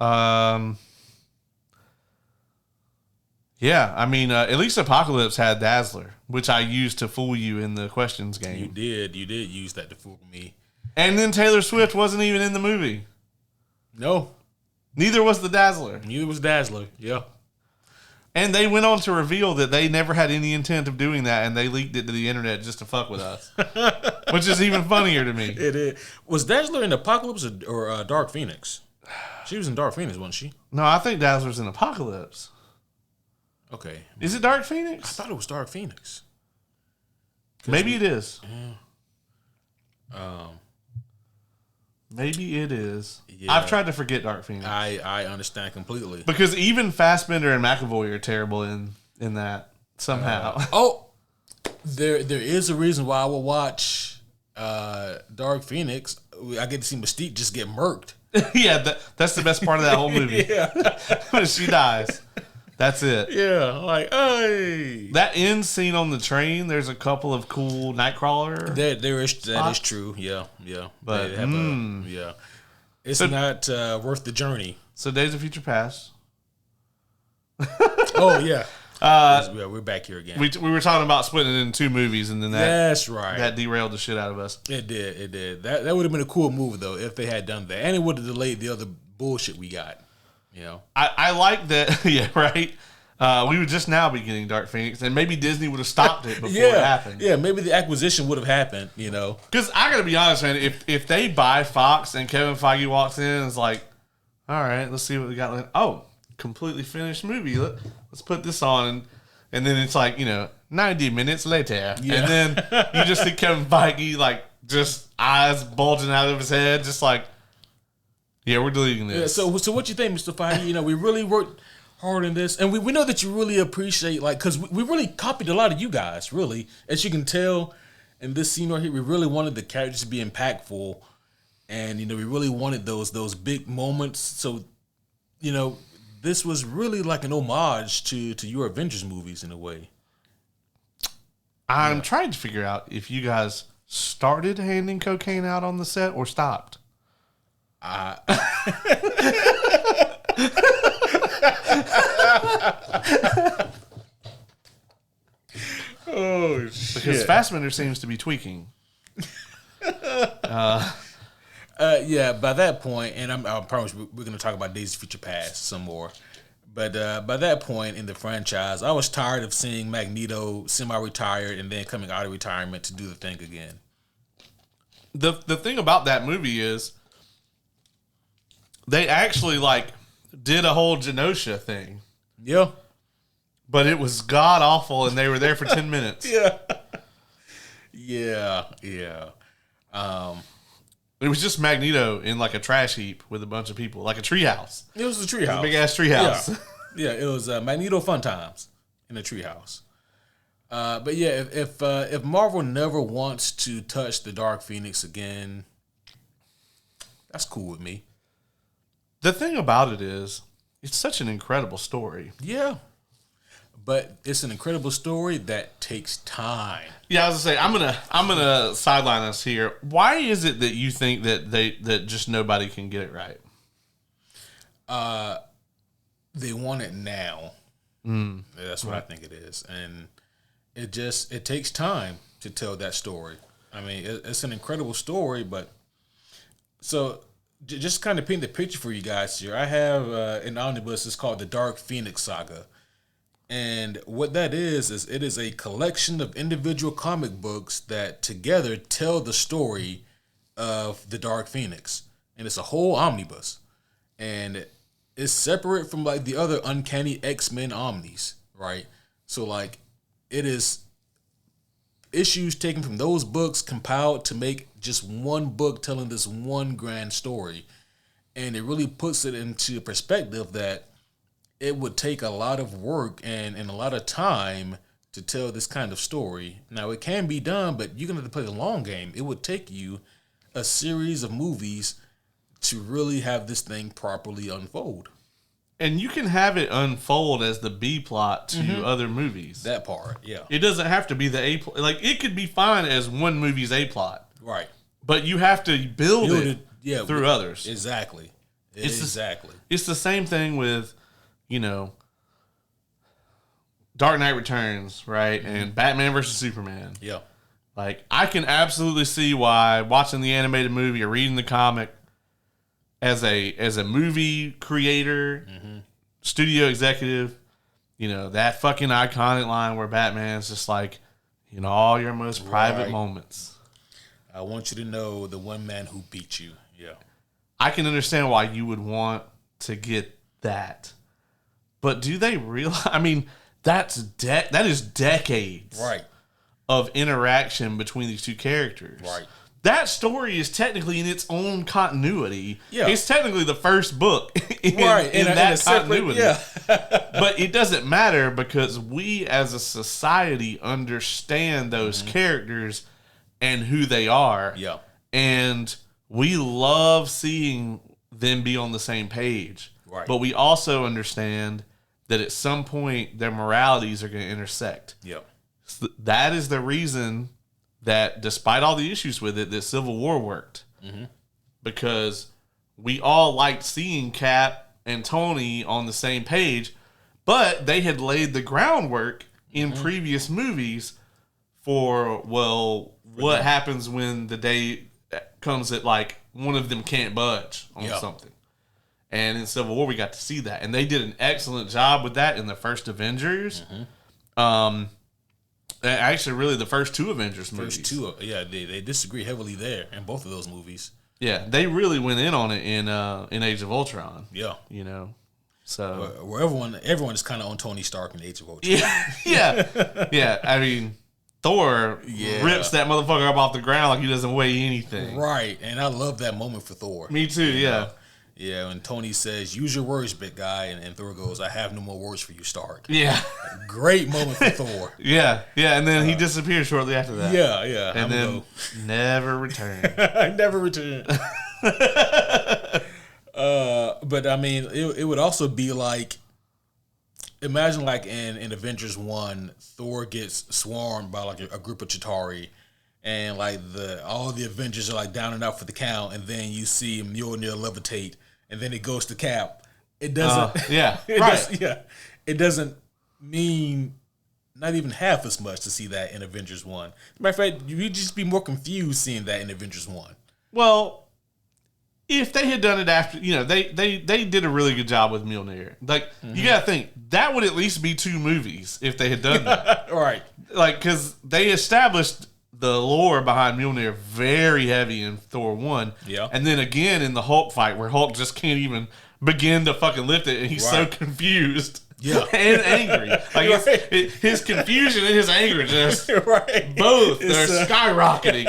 [SPEAKER 2] Yeah, I mean, at least Apocalypse had Dazzler, which I used to fool you in the questions game.
[SPEAKER 1] You did use that to fool me.
[SPEAKER 2] And then Taylor Swift wasn't even in the movie.
[SPEAKER 1] No.
[SPEAKER 2] Neither was the Dazzler.
[SPEAKER 1] Neither was Dazzler, yeah.
[SPEAKER 2] And they went on to reveal that they never had any intent of doing that, and they leaked it to the internet just to fuck with us. Which is even funnier to me.
[SPEAKER 1] It is. Was Dazzler in Apocalypse or Dark Phoenix? She was in Dark Phoenix, wasn't she?
[SPEAKER 2] No, I think Dazzler's in Apocalypse.
[SPEAKER 1] Okay.
[SPEAKER 2] Is it Dark Phoenix?
[SPEAKER 1] I thought it was Dark Phoenix.
[SPEAKER 2] Maybe it is.
[SPEAKER 1] Yeah.
[SPEAKER 2] Maybe it is.
[SPEAKER 1] Yeah.
[SPEAKER 2] I've tried to forget Dark Phoenix.
[SPEAKER 1] I understand completely.
[SPEAKER 2] Because even Fassbender and McAvoy are terrible in that somehow.
[SPEAKER 1] There is a reason why I will watch Dark Phoenix. I get to see Mystique just get murked.
[SPEAKER 2] Yeah, that's the best part of that whole movie.
[SPEAKER 1] Yeah.
[SPEAKER 2] When she dies. That's it.
[SPEAKER 1] Yeah, like, hey.
[SPEAKER 2] That end scene on the train, there's a couple of cool Nightcrawler.
[SPEAKER 1] That is true. Yeah.
[SPEAKER 2] But
[SPEAKER 1] yeah, it's not worth the journey.
[SPEAKER 2] So Days of Future Past.
[SPEAKER 1] Oh yeah. We're back here again.
[SPEAKER 2] We were talking about splitting it in two movies, and then
[SPEAKER 1] that's right.
[SPEAKER 2] That derailed the shit out of us.
[SPEAKER 1] It did. That would have been a cool move though if they had done that, and it would have delayed the other bullshit we got. You know,
[SPEAKER 2] I like that. Yeah, right. We would just now be getting Dark Phoenix, and maybe Disney would have stopped it before it happened.
[SPEAKER 1] Yeah, maybe the acquisition would have happened. You know,
[SPEAKER 2] because I gotta be honest, man. If they buy Fox and Kevin Feige walks in and is like, "All right, let's see what we got." Oh, completely finished movie. Let's put this on, and then it's like 90 minutes later, and then you just see Kevin Feige like just eyes bulging out of his head, just like. Yeah, we're deleting this.
[SPEAKER 1] Yeah, so what you think, Mr. Feige? We really worked hard on this, and we know that you really appreciate, because we really copied a lot of you guys, really. As you can tell in this scene right here, we really wanted the characters to be impactful, and, we really wanted those big moments. So, this was really like an homage to your Avengers movies in a way.
[SPEAKER 2] I'm trying to figure out if you guys started handing cocaine out on the set or stopped.
[SPEAKER 1] Oh shit!
[SPEAKER 2] Because Fassbender seems to be tweaking.
[SPEAKER 1] Yeah. By that point, and I promise we're going to talk about Days of Future Past some more. But by that point in the franchise, I was tired of seeing Magneto semi-retired and then coming out of retirement to do the thing again.
[SPEAKER 2] The thing about that movie is. They actually did a whole Genosha thing.
[SPEAKER 1] Yeah.
[SPEAKER 2] But it was god awful and they were there for 10 minutes.
[SPEAKER 1] Yeah.
[SPEAKER 2] It was just Magneto in a trash heap with a bunch of people, like a treehouse.
[SPEAKER 1] It was a treehouse.
[SPEAKER 2] A big ass treehouse.
[SPEAKER 1] Yeah, it was Magneto fun times in a treehouse. But yeah, if Marvel never wants to touch the Dark Phoenix again, that's cool with me.
[SPEAKER 2] The thing about it is, it's such an incredible story.
[SPEAKER 1] Yeah. But it's an incredible story that takes time.
[SPEAKER 2] Yeah, I was gonna say I'm gonna sideline us here. Why is it that you think that just nobody can get it right?
[SPEAKER 1] They want it now. That's what I think it is, and it takes time to tell that story. I mean, it's an incredible story, but so. Just kind of paint the picture for you guys here. I have an omnibus. It's called the Dark Phoenix Saga. And what that is it is a collection of individual comic books that together tell the story of the Dark Phoenix. And it's a whole omnibus. And it's separate from like the other Uncanny X-Men omnis, right? So like it is issues taken from those books compiled to make just one book telling this one grand story. And it really puts it into perspective that it would take a lot of work and a lot of time to tell this kind of story. Now, it can be done, but you're going to have to play the long game. It would take you a series of movies to really have this thing properly unfold.
[SPEAKER 2] And you can have it unfold as the B plot to other movies.
[SPEAKER 1] That part, yeah.
[SPEAKER 2] It doesn't have to be the A plot. Like, it could be fine as one movie's A plot.
[SPEAKER 1] Right.
[SPEAKER 2] But you have to build it through others.
[SPEAKER 1] Exactly.
[SPEAKER 2] Exactly. It's the same thing with, Dark Knight Returns, right? And Batman versus Superman.
[SPEAKER 1] Yeah.
[SPEAKER 2] Like, I can absolutely see why watching the animated movie or reading the comic as a movie creator, studio executive, that fucking iconic line where Batman's just like, all your most private moments.
[SPEAKER 1] I want you to know the one man who beat you. Yeah.
[SPEAKER 2] I can understand why you would want to get that. But do they realize? I mean, that is decades of interaction between these two characters.
[SPEAKER 1] Right.
[SPEAKER 2] That story is technically in its own continuity.
[SPEAKER 1] Yeah.
[SPEAKER 2] It's technically the first book in that continuity. But it doesn't matter because we as a society understand those characters and who they are.
[SPEAKER 1] Yeah.
[SPEAKER 2] And we love seeing them be on the same page.
[SPEAKER 1] Right.
[SPEAKER 2] But we also understand that at some point their moralities are going to intersect.
[SPEAKER 1] Yep.
[SPEAKER 2] So that is the reason that despite all the issues with it, that Civil War worked. Because we all liked seeing Cap and Tony on the same page, but they had laid the groundwork in previous movies for, what happens when the day comes that like one of them can't budge on something. And in Civil War, we got to see that. And they did an excellent job with that in the first Avengers. Actually, really, the first two Avengers movies.
[SPEAKER 1] They disagree heavily there in both of those movies.
[SPEAKER 2] Yeah, they really went in on it in Age of Ultron.
[SPEAKER 1] Yeah.
[SPEAKER 2] So
[SPEAKER 1] where everyone is kind of on Tony Stark in Age of Ultron.
[SPEAKER 2] Yeah. I mean, Thor rips that motherfucker up off the ground like he doesn't weigh anything.
[SPEAKER 1] Right, and I love that moment for Thor.
[SPEAKER 2] Me too, yeah.
[SPEAKER 1] Yeah, when Tony says, use your words, big guy, and Thor goes, I have no more words for you, Stark.
[SPEAKER 2] Yeah.
[SPEAKER 1] Great moment for Thor.
[SPEAKER 2] Yeah, and then he disappears shortly after that.
[SPEAKER 1] Yeah.
[SPEAKER 2] And then never returned.
[SPEAKER 1] I never returned. But I mean, it would also be like, imagine like in Avengers 1, Thor gets swarmed by like a group of Chitauri, and like all the Avengers are like down and out for the count, and then you see Mjolnir levitate, and then it goes to Cap. It doesn't. It doesn't mean not even half as much to see that in Avengers 1. Matter of fact, you'd just be more confused seeing that in Avengers 1.
[SPEAKER 2] Well, if they had done it after, they did a really good job with Mjolnir. Like, you got to think, that would at least be 2 movies if they had done that.
[SPEAKER 1] Right.
[SPEAKER 2] Like, because they established the lore behind Mjolnir very heavy in Thor 1.
[SPEAKER 1] Yeah.
[SPEAKER 2] And then again in the Hulk fight where Hulk just can't even begin to fucking lift it, and he's so confused.
[SPEAKER 1] Yeah.
[SPEAKER 2] And angry. Like, his confusion and his anger just both, they're skyrocketing.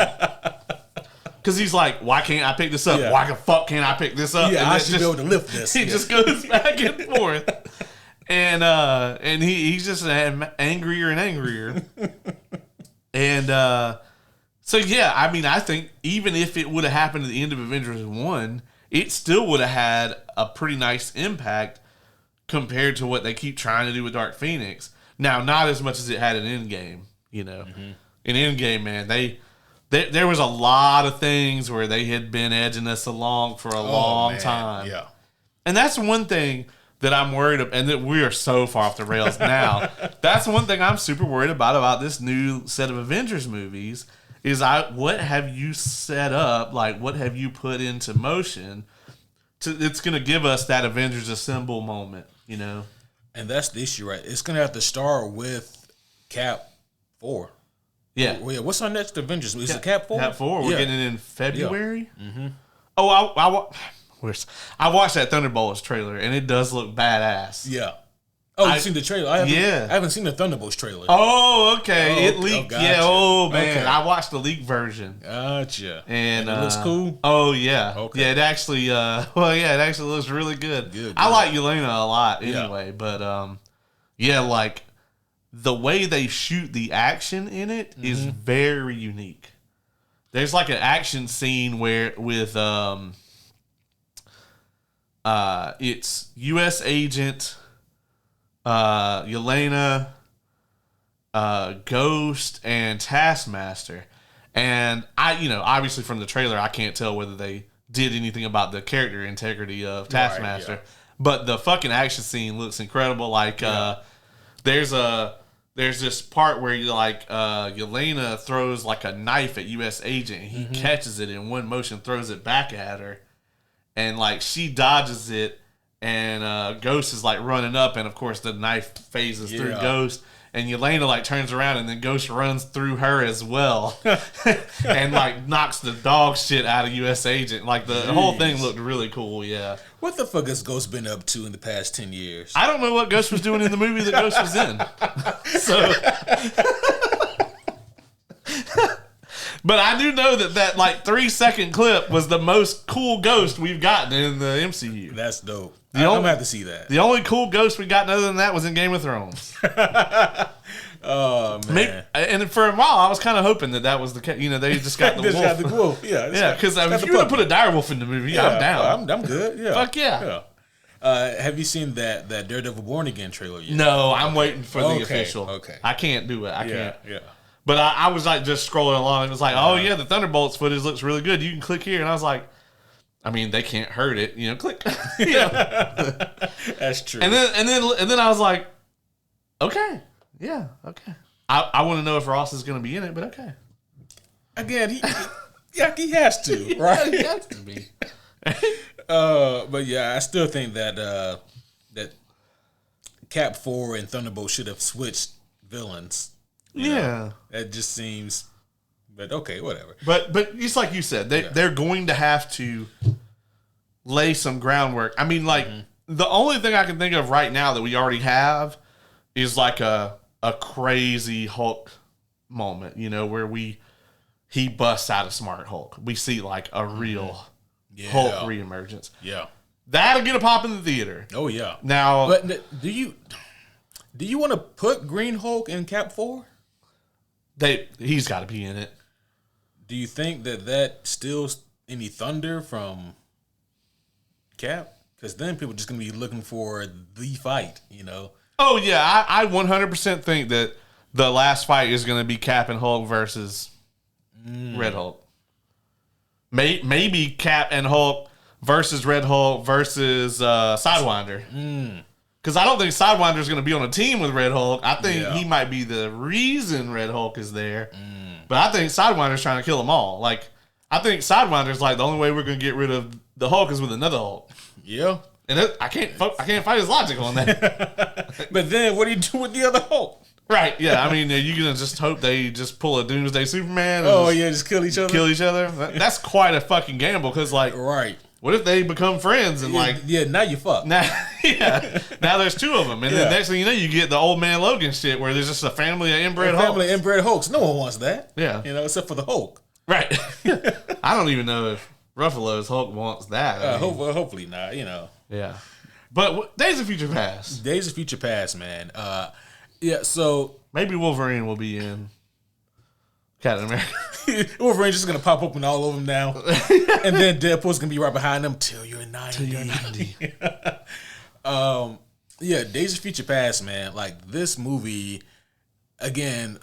[SPEAKER 2] Because he's like, why can't I pick this up? Why the fuck can't I pick this up?
[SPEAKER 1] Yeah, I should be able to lift this.
[SPEAKER 2] He just goes back and forth. And he's just angrier and angrier. And so, yeah, I mean, I think even if it would have happened at the end of Avengers 1, it still would have had a pretty nice impact compared to what they keep trying to do with Dark Phoenix. Now, not as much as it had in Endgame, In Endgame, man, there was a lot of things where they had been edging us along for a long time.
[SPEAKER 1] Yeah.
[SPEAKER 2] And that's one thing that I'm worried about, and that we are so far off the rails now. That's one thing I'm super worried about this new set of Avengers movies is what have you set up, like what have you put into motion it's going to give us that Avengers Assemble moment,
[SPEAKER 1] And that's the issue, right? It's gonna have to start with Cap 4.
[SPEAKER 2] Yeah.
[SPEAKER 1] Well, yeah. What's our next Avengers? Is it Cap 4?
[SPEAKER 2] Cap 4. We're
[SPEAKER 1] Yeah.
[SPEAKER 2] getting it in February.
[SPEAKER 1] Yeah. Mm-hmm.
[SPEAKER 2] Oh, I watched that Thunderbolts trailer, and it does look badass.
[SPEAKER 1] Yeah. Oh, you've seen the trailer? I haven't seen the Thunderbolts trailer.
[SPEAKER 2] Oh, okay. It leaked.
[SPEAKER 1] gotcha.
[SPEAKER 2] Yeah. Oh man,
[SPEAKER 1] Okay.
[SPEAKER 2] I watched the leaked version.
[SPEAKER 1] Gotcha.
[SPEAKER 2] And
[SPEAKER 1] it looks cool.
[SPEAKER 2] Oh yeah.
[SPEAKER 1] Okay.
[SPEAKER 2] Yeah, it actually. It actually looks really good.
[SPEAKER 1] Good.
[SPEAKER 2] I like Yelena a lot anyway, but like the way they shoot the action in it is very unique. There's like an action scene where with it's U.S. agent, Yelena, Ghost, and Taskmaster. And obviously from the trailer, I can't tell whether they did anything about the character integrity of Taskmaster.
[SPEAKER 1] Right, yeah.
[SPEAKER 2] But the fucking action scene looks incredible. Like, there's this part where Yelena throws like a knife at U.S. agent, and he catches it in one motion, throws it back at her, and like she dodges it, and Ghost is like running up, and of course the knife phases through Ghost, and Yelena like turns around, and then Ghost runs through her as well, and like knocks the dog shit out of U.S. agent. Like the whole thing looked really cool. Yeah.
[SPEAKER 1] What the fuck has Ghost been up to in the past 10 years?
[SPEAKER 2] I don't know what Ghost was doing in the movie that Ghost was in. So, but I do know that like 3-second clip was the most cool Ghost we've gotten in the MCU.
[SPEAKER 1] That's dope. I'm gonna have to see that.
[SPEAKER 2] The only cool Ghost we got other than that was in Game of Thrones.
[SPEAKER 1] Oh man!
[SPEAKER 2] And for a while, I was kind of hoping that was the case. They just got the wolf.
[SPEAKER 1] Got the wolf. Yeah,
[SPEAKER 2] because if you would put a direwolf in the movie, I'm down.
[SPEAKER 1] I'm good. Yeah,
[SPEAKER 2] fuck yeah.
[SPEAKER 1] Have you seen that Daredevil Born Again trailer yet?
[SPEAKER 2] No, I'm waiting for the official.
[SPEAKER 1] Okay,
[SPEAKER 2] I can't do it. I can't.
[SPEAKER 1] Yeah.
[SPEAKER 2] But I was like just scrolling along. And it was like, oh yeah, the Thunderbolts footage looks really good. You can click here, and I was like, I mean, they can't hurt it. Click.
[SPEAKER 1] That's true.
[SPEAKER 2] And then I was like, okay, yeah, okay. I want to know if Ross is going to be in it, but okay.
[SPEAKER 1] Again, he has to, right?
[SPEAKER 2] He has to be.
[SPEAKER 1] But yeah, I still think that that Cap 4 and Thunderbolt should have switched villains.
[SPEAKER 2] Yeah,
[SPEAKER 1] that just seems. But okay, whatever.
[SPEAKER 2] But it's like you said, they're going to have to lay some groundwork. I mean, like the only thing I can think of right now that we already have is like a crazy Hulk moment, where he busts out a smart Hulk. We see like a real Hulk reemergence.
[SPEAKER 1] Yeah,
[SPEAKER 2] that'll get a pop in the theater.
[SPEAKER 1] Oh yeah.
[SPEAKER 2] Now,
[SPEAKER 1] but do you want to put Green Hulk in Cap 4?
[SPEAKER 2] He's got to be in it.
[SPEAKER 1] Do you think that steals any thunder from Cap? Because then people are just going to be looking for the fight,
[SPEAKER 2] Oh, yeah. I 100% think that the last fight is going to be Cap and Hulk versus Red Hulk. Maybe Cap and Hulk versus Red Hulk versus Sidewinder. Because I don't think Sidewinder is going to be on a team with Red Hulk. I think he might be the reason Red Hulk is there. But I think Sidewinder's trying to kill them all. Like, I think Sidewinder's like, the only way we're going to get rid of the Hulk is with another Hulk.
[SPEAKER 1] Yeah.
[SPEAKER 2] And I can't fight his logic on that.
[SPEAKER 1] But then what do you do with the other Hulk?
[SPEAKER 2] Right, yeah. I mean, are you going to just hope they just pull a Doomsday Superman?
[SPEAKER 1] And just kill each other?
[SPEAKER 2] That's quite a fucking gamble, because, like,
[SPEAKER 1] right.
[SPEAKER 2] What if they become friends and, like...
[SPEAKER 1] Yeah, now you fucked.
[SPEAKER 2] Now there's two of them. And then next thing you know, you get the Old Man Logan shit where there's just a family of inbred Hulks.
[SPEAKER 1] Family of inbred Hulks. No one wants that.
[SPEAKER 2] Yeah.
[SPEAKER 1] Except for the Hulk.
[SPEAKER 2] Right. I don't even know if Ruffalo's Hulk wants that.
[SPEAKER 1] Hopefully not,
[SPEAKER 2] Yeah. But Days of Future Past.
[SPEAKER 1] Days of Future Past, man. So...
[SPEAKER 2] Maybe Wolverine will be in Captain America.
[SPEAKER 1] Wolverine's just going to pop open all over them now. And then Deadpool's going to be right behind them till you're 90. Days of Future Past, man. Like, this movie, again,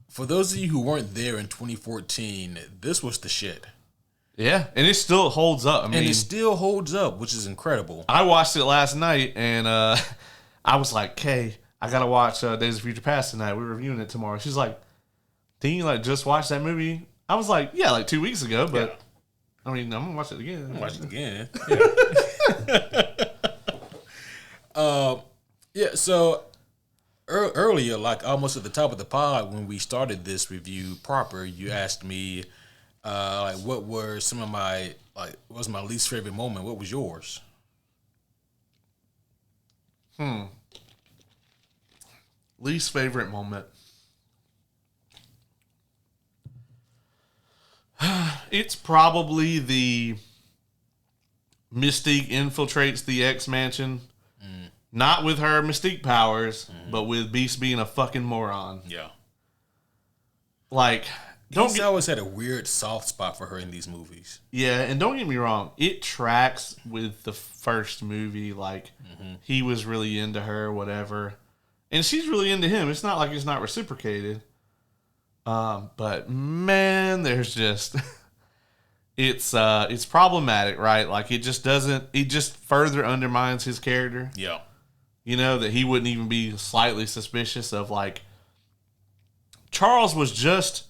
[SPEAKER 1] for those of you who weren't there in 2014, this was the shit.
[SPEAKER 2] Yeah, and it still holds up. I mean,
[SPEAKER 1] and it still holds up, which is incredible.
[SPEAKER 2] I watched it last night, and I was like, Kay, I got to watch Days of Future Past tonight. We're reviewing it tomorrow. She's like, didn't you, just watch that movie? I was like, yeah, 2 weeks ago, but, I mean, I'm going to watch it again.
[SPEAKER 1] I'm watching it again. Yeah, so earlier, like almost at the top of the pod, when we started this review proper, you asked me, like, what were some of my what was my least favorite moment? What was yours?
[SPEAKER 2] Least favorite moment. It's probably the Mystique infiltrates the X Mansion. Not with her Mystique powers, but with Beast being a fucking moron.
[SPEAKER 1] Yeah.
[SPEAKER 2] Like,
[SPEAKER 1] He's always had a weird soft spot for her in these movies.
[SPEAKER 2] Yeah, and don't get me wrong, it tracks with the first movie. Like, he was really into her, whatever. And she's really into him. It's not like it's not reciprocated. But, man, there's just... It's problematic, right? Like, it just further undermines his character.
[SPEAKER 1] Yeah.
[SPEAKER 2] You know, that he wouldn't even be slightly suspicious of, like... Charles was just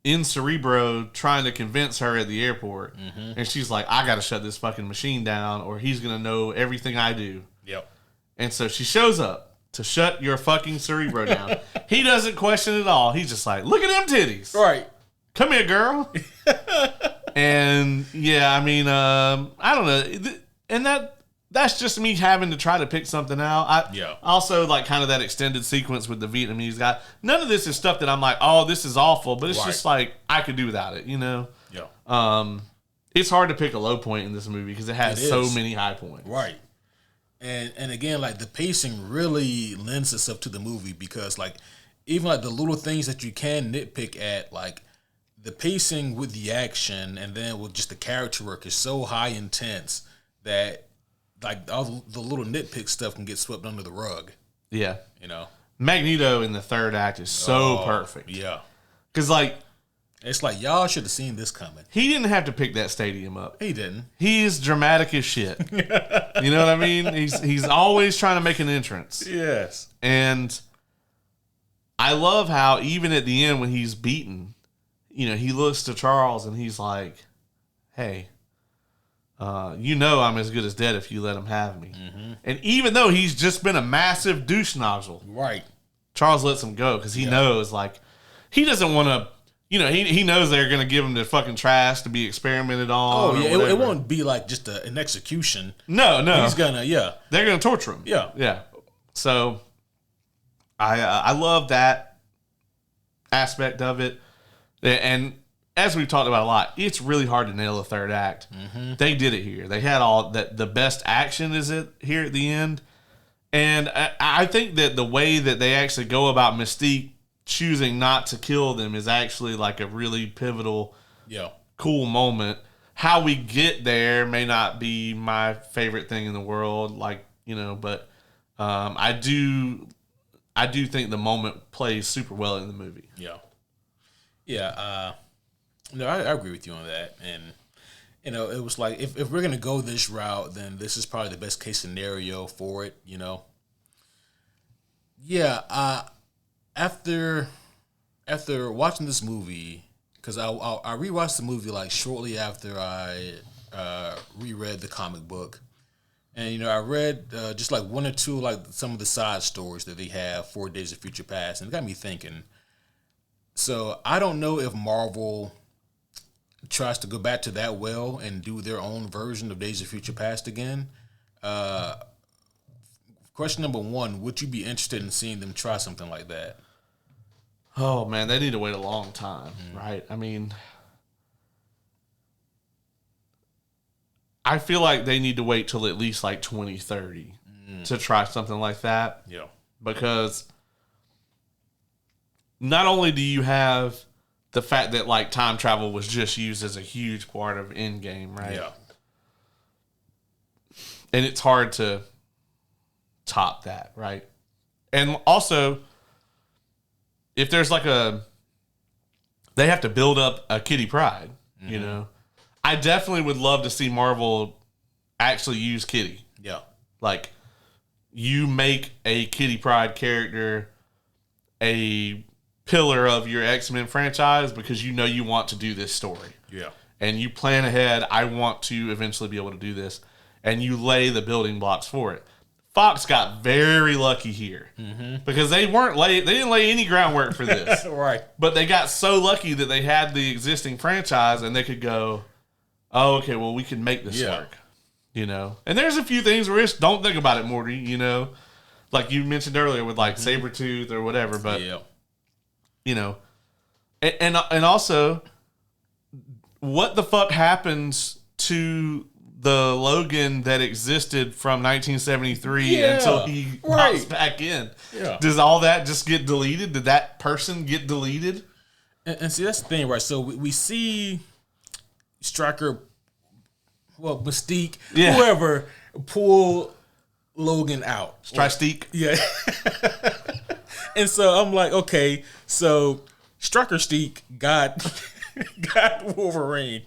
[SPEAKER 2] in Cerebro trying to convince her at the airport. And she's like, I got to shut this fucking machine down or he's going to know everything I do.
[SPEAKER 1] Yep.
[SPEAKER 2] And so she shows up to shut your fucking Cerebro down. He doesn't question it at all. He's just like, look at them titties.
[SPEAKER 1] Right.
[SPEAKER 2] Come here, girl. And yeah, I mean, I don't know. And that's just me having to try to pick something out. Also, like, kind of that extended sequence with the Vietnamese guy. None of this is stuff that I'm like, oh, this is awful. But it's just like, I could do without it, you know?
[SPEAKER 1] Yeah.
[SPEAKER 2] It's hard to pick a low point in this movie because it has so many high points.
[SPEAKER 1] Right. And again, like, the pacing really lends itself to the movie because, like, even, like, the little things that you can nitpick at, like, the pacing with the action and then with just the character work is so high intense that, like, all the little nitpick stuff can get swept under the rug.
[SPEAKER 2] Yeah.
[SPEAKER 1] You know?
[SPEAKER 2] Magneto in the third act is so perfect.
[SPEAKER 1] Yeah.
[SPEAKER 2] Because, like...
[SPEAKER 1] It's like, y'all should have seen this coming.
[SPEAKER 2] He didn't have to pick that stadium up.
[SPEAKER 1] He didn't.
[SPEAKER 2] He's dramatic as shit. You know what I mean? He's always trying to make an entrance.
[SPEAKER 1] Yes.
[SPEAKER 2] And I love how even at the end when he's beaten, you know, he looks to Charles and he's like, hey... you know I'm as good as dead if you let him have me. And even though he's just been a massive douche nozzle,
[SPEAKER 1] right?
[SPEAKER 2] Charles lets him go because he knows, like, he doesn't want to, you know, he knows they're going to give him the fucking trash to be experimented on.
[SPEAKER 1] Oh, yeah, it won't be like just an execution.
[SPEAKER 2] No.
[SPEAKER 1] He's gonna, they're
[SPEAKER 2] going to torture him.
[SPEAKER 1] Yeah.
[SPEAKER 2] So, I love that aspect of it. And as we've talked about a lot, it's really hard to nail a third act. They did it here. They had all that. The best action is it here at the end. And I think that the way that they actually go about Mystique choosing not to kill them is actually like a really pivotal, cool moment. How we get there may not be my favorite thing in the world, like, you know, but I do think the moment plays super well in the movie.
[SPEAKER 1] No, I agree with you on that. And, you know, it was like, if we're going to go this route, then this is probably the best case scenario for it, you know? Yeah, after watching this movie, because I rewatched the movie, like, shortly after I reread the comic book. And, you know, I read just, like, one or two, like, some of the side stories that they have for Days of Future Past, and it got me thinking. So, I don't know if Marvel tries to go back to that well and do their own version of Days of Future Past again. Question number one, would you be interested in seeing them try something like that?
[SPEAKER 2] Oh, man, they need to wait a long time, right? I mean, I feel like they need to wait till at least like 2030 to try something like that.
[SPEAKER 1] Yeah.
[SPEAKER 2] Because not only do you have the fact that, like, time travel was just used as a huge part of Endgame, right?
[SPEAKER 1] Yeah.
[SPEAKER 2] And it's hard to top that, right? And also, if there's like they have to build up a Kitty Pryde, you know? I definitely would love to see Marvel actually use Kitty.
[SPEAKER 1] Yeah.
[SPEAKER 2] Like, you make a Kitty Pryde character a pillar of your X-Men franchise because you know you want to do this story.
[SPEAKER 1] Yeah.
[SPEAKER 2] And you plan ahead, I want to eventually be able to do this. And you lay the building blocks for it. Fox got very lucky here because they didn't lay any groundwork for this.
[SPEAKER 1] Right.
[SPEAKER 2] But they got so lucky that they had the existing franchise and they could go, oh, okay, well, we can make this work. And there's a few things where it's, don't think about it, Morty, like you mentioned earlier with like Sabretooth or whatever, but and also what the fuck happens to the Logan that existed from 1973 until he pops back in? Yeah. Does all that just get deleted? Did that person get deleted?
[SPEAKER 1] And see, that's the thing, right? So we see Stryker, Mystique, whoever, pull Logan out.
[SPEAKER 2] Stryker.
[SPEAKER 1] Yeah. And so I'm like, okay, so Stryker Steak got Wolverine.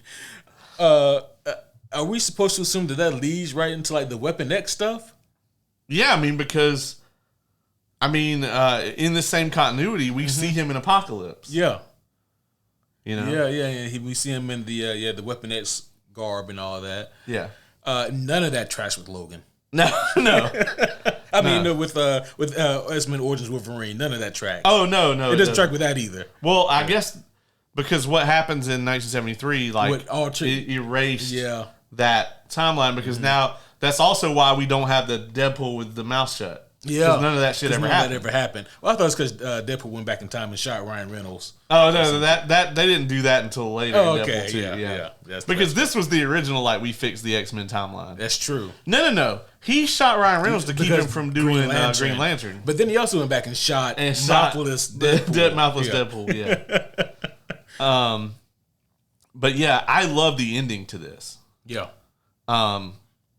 [SPEAKER 1] Are we supposed to assume that leads right into like the Weapon X stuff?
[SPEAKER 2] Yeah, because in the same continuity, we see him in Apocalypse.
[SPEAKER 1] Yeah.
[SPEAKER 2] Yeah.
[SPEAKER 1] We see him in the Weapon X garb and all that.
[SPEAKER 2] Yeah.
[SPEAKER 1] None of that tracks with Logan.
[SPEAKER 2] No.
[SPEAKER 1] With X-Men Origins Wolverine, none of that tracks.
[SPEAKER 2] Oh no,
[SPEAKER 1] it doesn't track with that either.
[SPEAKER 2] Well, I guess because what happens in 1973, like it erased that timeline because now that's also why we don't have the Deadpool with the mouth shut. Yeah, because none of that shit ever happened.
[SPEAKER 1] Well, I thought it's because Deadpool went back in time and shot Ryan Reynolds.
[SPEAKER 2] Oh no, that they didn't do that until later.
[SPEAKER 1] Oh, okay, Deadpool 2. Yeah.
[SPEAKER 2] Because this was the original, like we fixed the X-Men timeline.
[SPEAKER 1] That's true.
[SPEAKER 2] No. He shot Ryan Reynolds to keep him from doing Green Lantern.
[SPEAKER 1] But then he also went back and shot Mouthless Deadpool.
[SPEAKER 2] Mouthless Deadpool. Yeah. But yeah, I love the ending to this.
[SPEAKER 1] Yeah.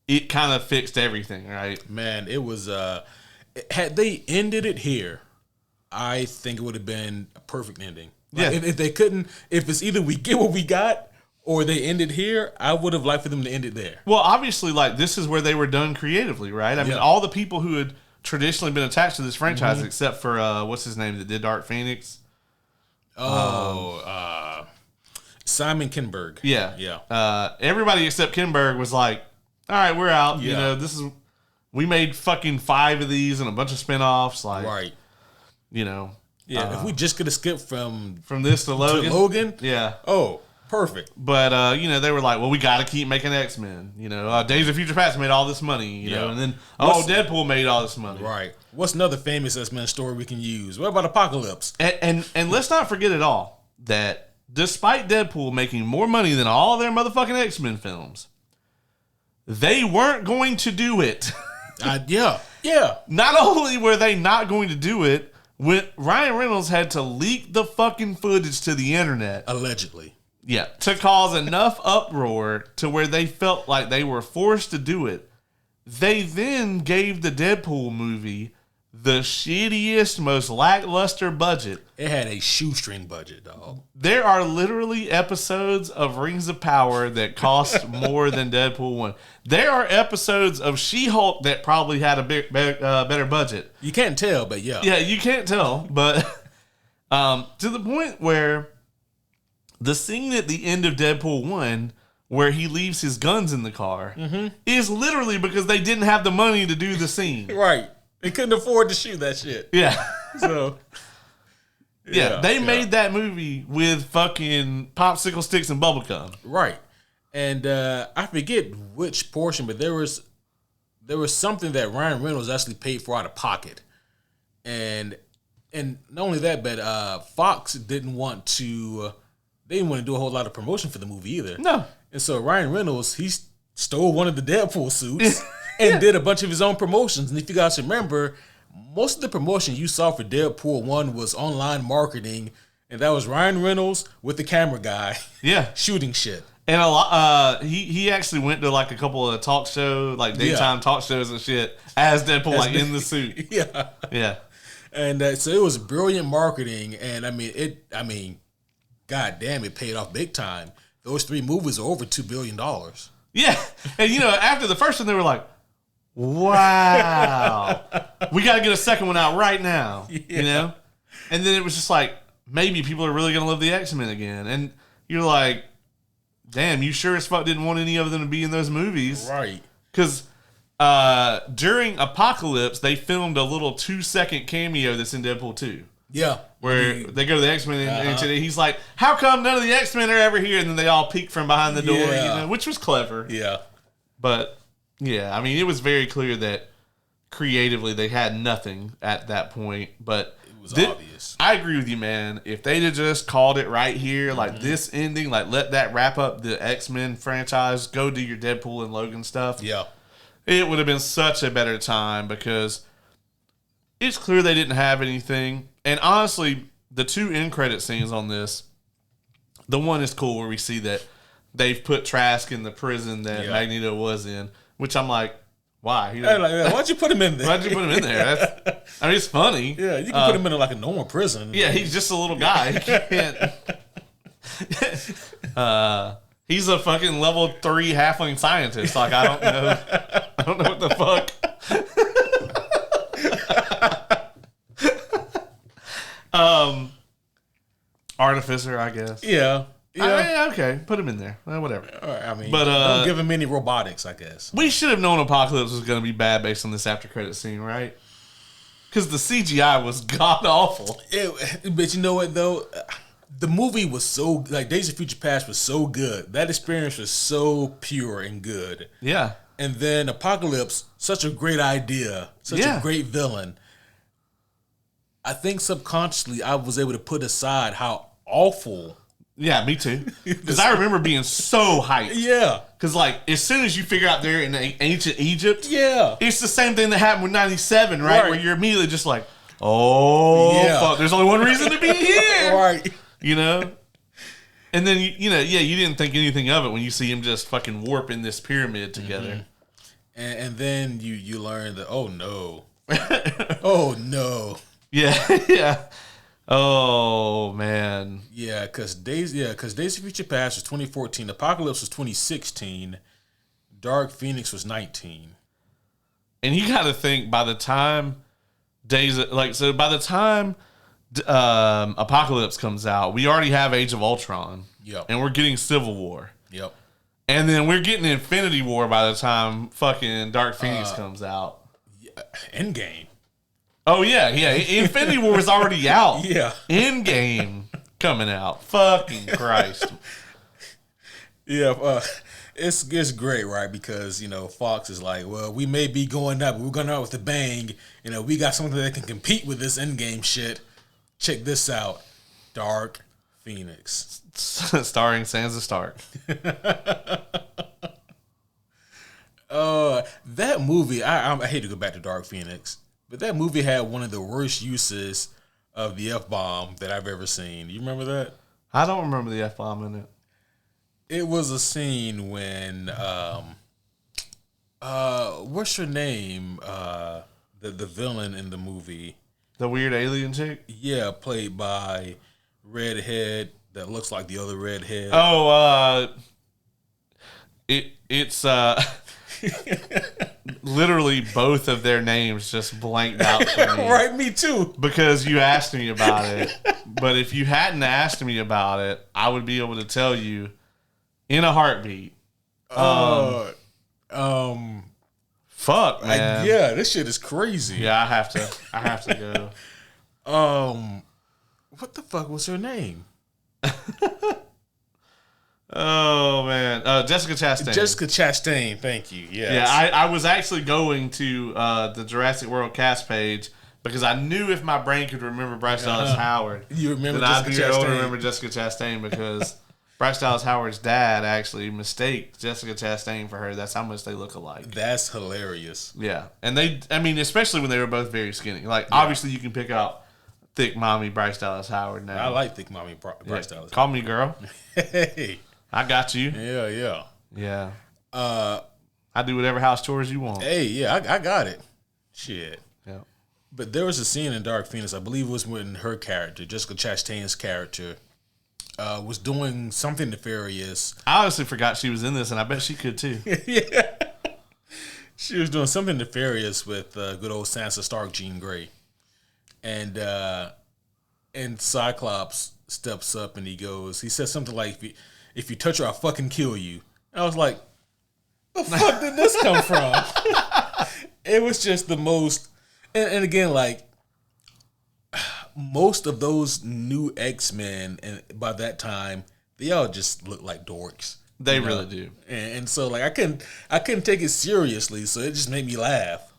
[SPEAKER 2] It kind of fixed everything, right?
[SPEAKER 1] Man, it was. Had they ended it here, I think it would have been a perfect ending. Like, if they couldn't, if it's either we get what we got or they end it here, I would have liked for them to end it there.
[SPEAKER 2] Well, obviously, like this is where they were done creatively, right? I mean, all the people who had traditionally been attached to this franchise, except for what's his name that did Dark Phoenix.
[SPEAKER 1] Simon Kinberg.
[SPEAKER 2] Yeah. Everybody except Kinberg was like, all right, we're out.
[SPEAKER 1] Yeah.
[SPEAKER 2] We made fucking 5 of these and a bunch of spinoffs. Like,
[SPEAKER 1] right.
[SPEAKER 2] Yeah.
[SPEAKER 1] If we just could have skipped from
[SPEAKER 2] this to Logan.
[SPEAKER 1] Yeah. Oh, perfect.
[SPEAKER 2] But, they were like, well, we got to keep making X-Men. Days of Future Past made all this money, you know, and then, Deadpool made all this money.
[SPEAKER 1] Right. What's another famous X-Men story we can use? What about Apocalypse?
[SPEAKER 2] And let's not forget at all that despite Deadpool making more money than all their motherfucking X-Men films, they weren't going to do it.
[SPEAKER 1] Yeah.
[SPEAKER 2] Not only were they not going to do it, when Ryan Reynolds had to leak the fucking footage to the internet.
[SPEAKER 1] Allegedly.
[SPEAKER 2] Yeah. To cause enough uproar to where they felt like they were forced to do it. They then gave the Deadpool movie the shittiest, most lackluster budget.
[SPEAKER 1] It had a shoestring budget, dog.
[SPEAKER 2] There are literally episodes of Rings of Power that cost more than Deadpool 1. There are episodes of She-Hulk that probably had a better budget.
[SPEAKER 1] You can't tell, but yeah.
[SPEAKER 2] Yeah, you can't tell. But to the point where the scene at the end of Deadpool 1 where he leaves his guns in the car is literally because they didn't have the money to do the scene.
[SPEAKER 1] Right. They couldn't afford to shoot that shit.
[SPEAKER 2] Yeah.
[SPEAKER 1] So,
[SPEAKER 2] they made that movie with fucking popsicle sticks and bubblegum.
[SPEAKER 1] Right. And I forget which portion, but there was something that Ryan Reynolds actually paid for out of pocket. And not only that, but Fox didn't want to do a whole lot of promotion for the movie either.
[SPEAKER 2] No.
[SPEAKER 1] And so Ryan Reynolds, he stole one of the Deadpool suits. And did a bunch of his own promotions. And if you guys remember, most of the promotion you saw for Deadpool 1 was online marketing. And that was Ryan Reynolds with the camera guy.
[SPEAKER 2] Yeah.
[SPEAKER 1] Shooting shit.
[SPEAKER 2] And a lot, he actually went to like a couple of talk show, like daytime talk shows and shit as Deadpool, like in the suit.
[SPEAKER 1] Yeah.
[SPEAKER 2] Yeah.
[SPEAKER 1] And so it was brilliant marketing. And god damn, it paid off big time. Those 3 movies are over $2 billion.
[SPEAKER 2] Yeah. And after the first one, they were like, wow, we got to get a second one out right now, And then it was just like, maybe people are really going to love the X-Men again. And you're like, damn, you sure as fuck didn't want any of them to be in those movies.
[SPEAKER 1] Right.
[SPEAKER 2] Because, during Apocalypse, they filmed a little 2-second cameo that's in Deadpool 2.
[SPEAKER 1] Yeah.
[SPEAKER 2] Where they go to the X-Men and he's like, how come none of the X-Men are ever here? And then they all peek from behind the door, which was clever.
[SPEAKER 1] Yeah.
[SPEAKER 2] But, yeah, I mean, it was very clear that creatively they had nothing at that point. But
[SPEAKER 1] it was obvious.
[SPEAKER 2] I agree with you, man. If they'd have just called it right here, like this ending, like let that wrap up the X-Men franchise, go do your Deadpool and Logan stuff.
[SPEAKER 1] Yeah.
[SPEAKER 2] It would have been such a better time because it's clear they didn't have anything. And honestly, the 2 end credit scenes on this, the one is cool where we see that they've put Trask in the prison that Magneto was in, which I'm like, why?
[SPEAKER 1] Why'd you put him in there?
[SPEAKER 2] Why'd you put him in there? I mean, it's funny.
[SPEAKER 1] Yeah, you can put him in like a normal prison.
[SPEAKER 2] Yeah, he's just a little guy. He can't. He's a fucking level 3 halfling scientist. Like, I don't know what the fuck. Artificer, I guess.
[SPEAKER 1] Yeah.
[SPEAKER 2] Okay, put him in there. Whatever.
[SPEAKER 1] I mean, don't give him any robotics, I guess.
[SPEAKER 2] We should have known Apocalypse was going to be bad based on this after credit scene, right? Because the CGI was god awful.
[SPEAKER 1] But you know what though? The movie was so Days of Future Past was so good. That experience was so pure and good.
[SPEAKER 2] Yeah.
[SPEAKER 1] And then Apocalypse, such a great idea, such a great villain. I think subconsciously I was able to put aside how awful.
[SPEAKER 2] Yeah, me too. Because I remember being so hyped.
[SPEAKER 1] Yeah.
[SPEAKER 2] Because, as soon as you figure out they're in ancient Egypt,
[SPEAKER 1] it's
[SPEAKER 2] the same thing that happened with 97, right? Where you're immediately just like, oh, fuck, there's only one reason to be here.
[SPEAKER 1] Right.
[SPEAKER 2] You know? And then, you didn't think anything of it when you see him just fucking warping this pyramid together.
[SPEAKER 1] And then you learn that, oh, no. Oh, no.
[SPEAKER 2] Yeah. Oh man.
[SPEAKER 1] Yeah, because Days of Future Past was 2014, Apocalypse was 2016, Dark Phoenix was 19.
[SPEAKER 2] And you got to think by the time Apocalypse comes out, we already have Age of Ultron.
[SPEAKER 1] Yep.
[SPEAKER 2] And we're getting Civil War.
[SPEAKER 1] Yep.
[SPEAKER 2] And then we're getting Infinity War by the time fucking Dark Phoenix comes out.
[SPEAKER 1] Endgame.
[SPEAKER 2] Oh, yeah. Infinity War is already out.
[SPEAKER 1] Yeah.
[SPEAKER 2] Endgame coming out. Fucking Christ.
[SPEAKER 1] Yeah, it's great, right? Because, Fox is like, well, we may be going up, but we're going out with a bang. We got something that can compete with this Endgame shit. Check this out. Dark Phoenix.
[SPEAKER 2] Starring Sansa Stark.
[SPEAKER 1] That movie, I hate to go back to Dark Phoenix, but that movie had one of the worst uses of the F-bomb that I've ever seen. You remember that?
[SPEAKER 2] I don't remember the F-bomb in it.
[SPEAKER 1] It was a scene when, what's her name? The villain in the movie.
[SPEAKER 2] The weird alien chick?
[SPEAKER 1] Yeah, played by redhead that looks like the other redhead.
[SPEAKER 2] Oh, it's literally both of their names just blanked out for me.
[SPEAKER 1] Right, me too.
[SPEAKER 2] Because you asked me about it. But if you hadn't asked me about it, I would be able to tell you in a heartbeat. Fuck, man.
[SPEAKER 1] This shit is crazy.
[SPEAKER 2] Yeah, I have to go.
[SPEAKER 1] What the fuck was her name?
[SPEAKER 2] Oh, man. Jessica Chastain.
[SPEAKER 1] Jessica Chastain, thank you. Yes.
[SPEAKER 2] Yeah, I was actually going to the Jurassic World cast page because I knew if my brain could remember Bryce Dallas Howard,
[SPEAKER 1] you remember
[SPEAKER 2] then
[SPEAKER 1] Jessica Chastain.
[SPEAKER 2] I would remember Jessica Chastain because Bryce Dallas Howard's dad actually mistaked Jessica Chastain for her. That's how much they look alike.
[SPEAKER 1] That's hilarious.
[SPEAKER 2] Yeah. And especially when they were both very skinny. Obviously you can pick out thick mommy Bryce Dallas Howard now.
[SPEAKER 1] I like thick mommy Bryce Dallas.
[SPEAKER 2] Call me girl.
[SPEAKER 1] Hey.
[SPEAKER 2] I got you.
[SPEAKER 1] Yeah.
[SPEAKER 2] Yeah. I do whatever house chores you want.
[SPEAKER 1] Hey, yeah, I got it. Shit.
[SPEAKER 2] Yeah.
[SPEAKER 1] But there was a scene in Dark Phoenix, I believe it was when her character, Jessica Chastain's character, was doing something nefarious.
[SPEAKER 2] I honestly forgot she was in this, and I bet she could too.
[SPEAKER 1] Yeah. She was doing something nefarious with good old Sansa Stark, Jean Grey. And Cyclops steps up and he says something like, if you touch her, I'll fucking kill you. And I was like, the fuck did this come from? it was just the most, and again, like most of those new X-Men, and by that time, they all just look like dorks.
[SPEAKER 2] They really do.
[SPEAKER 1] And so like I couldn't take it seriously, so it just made me laugh.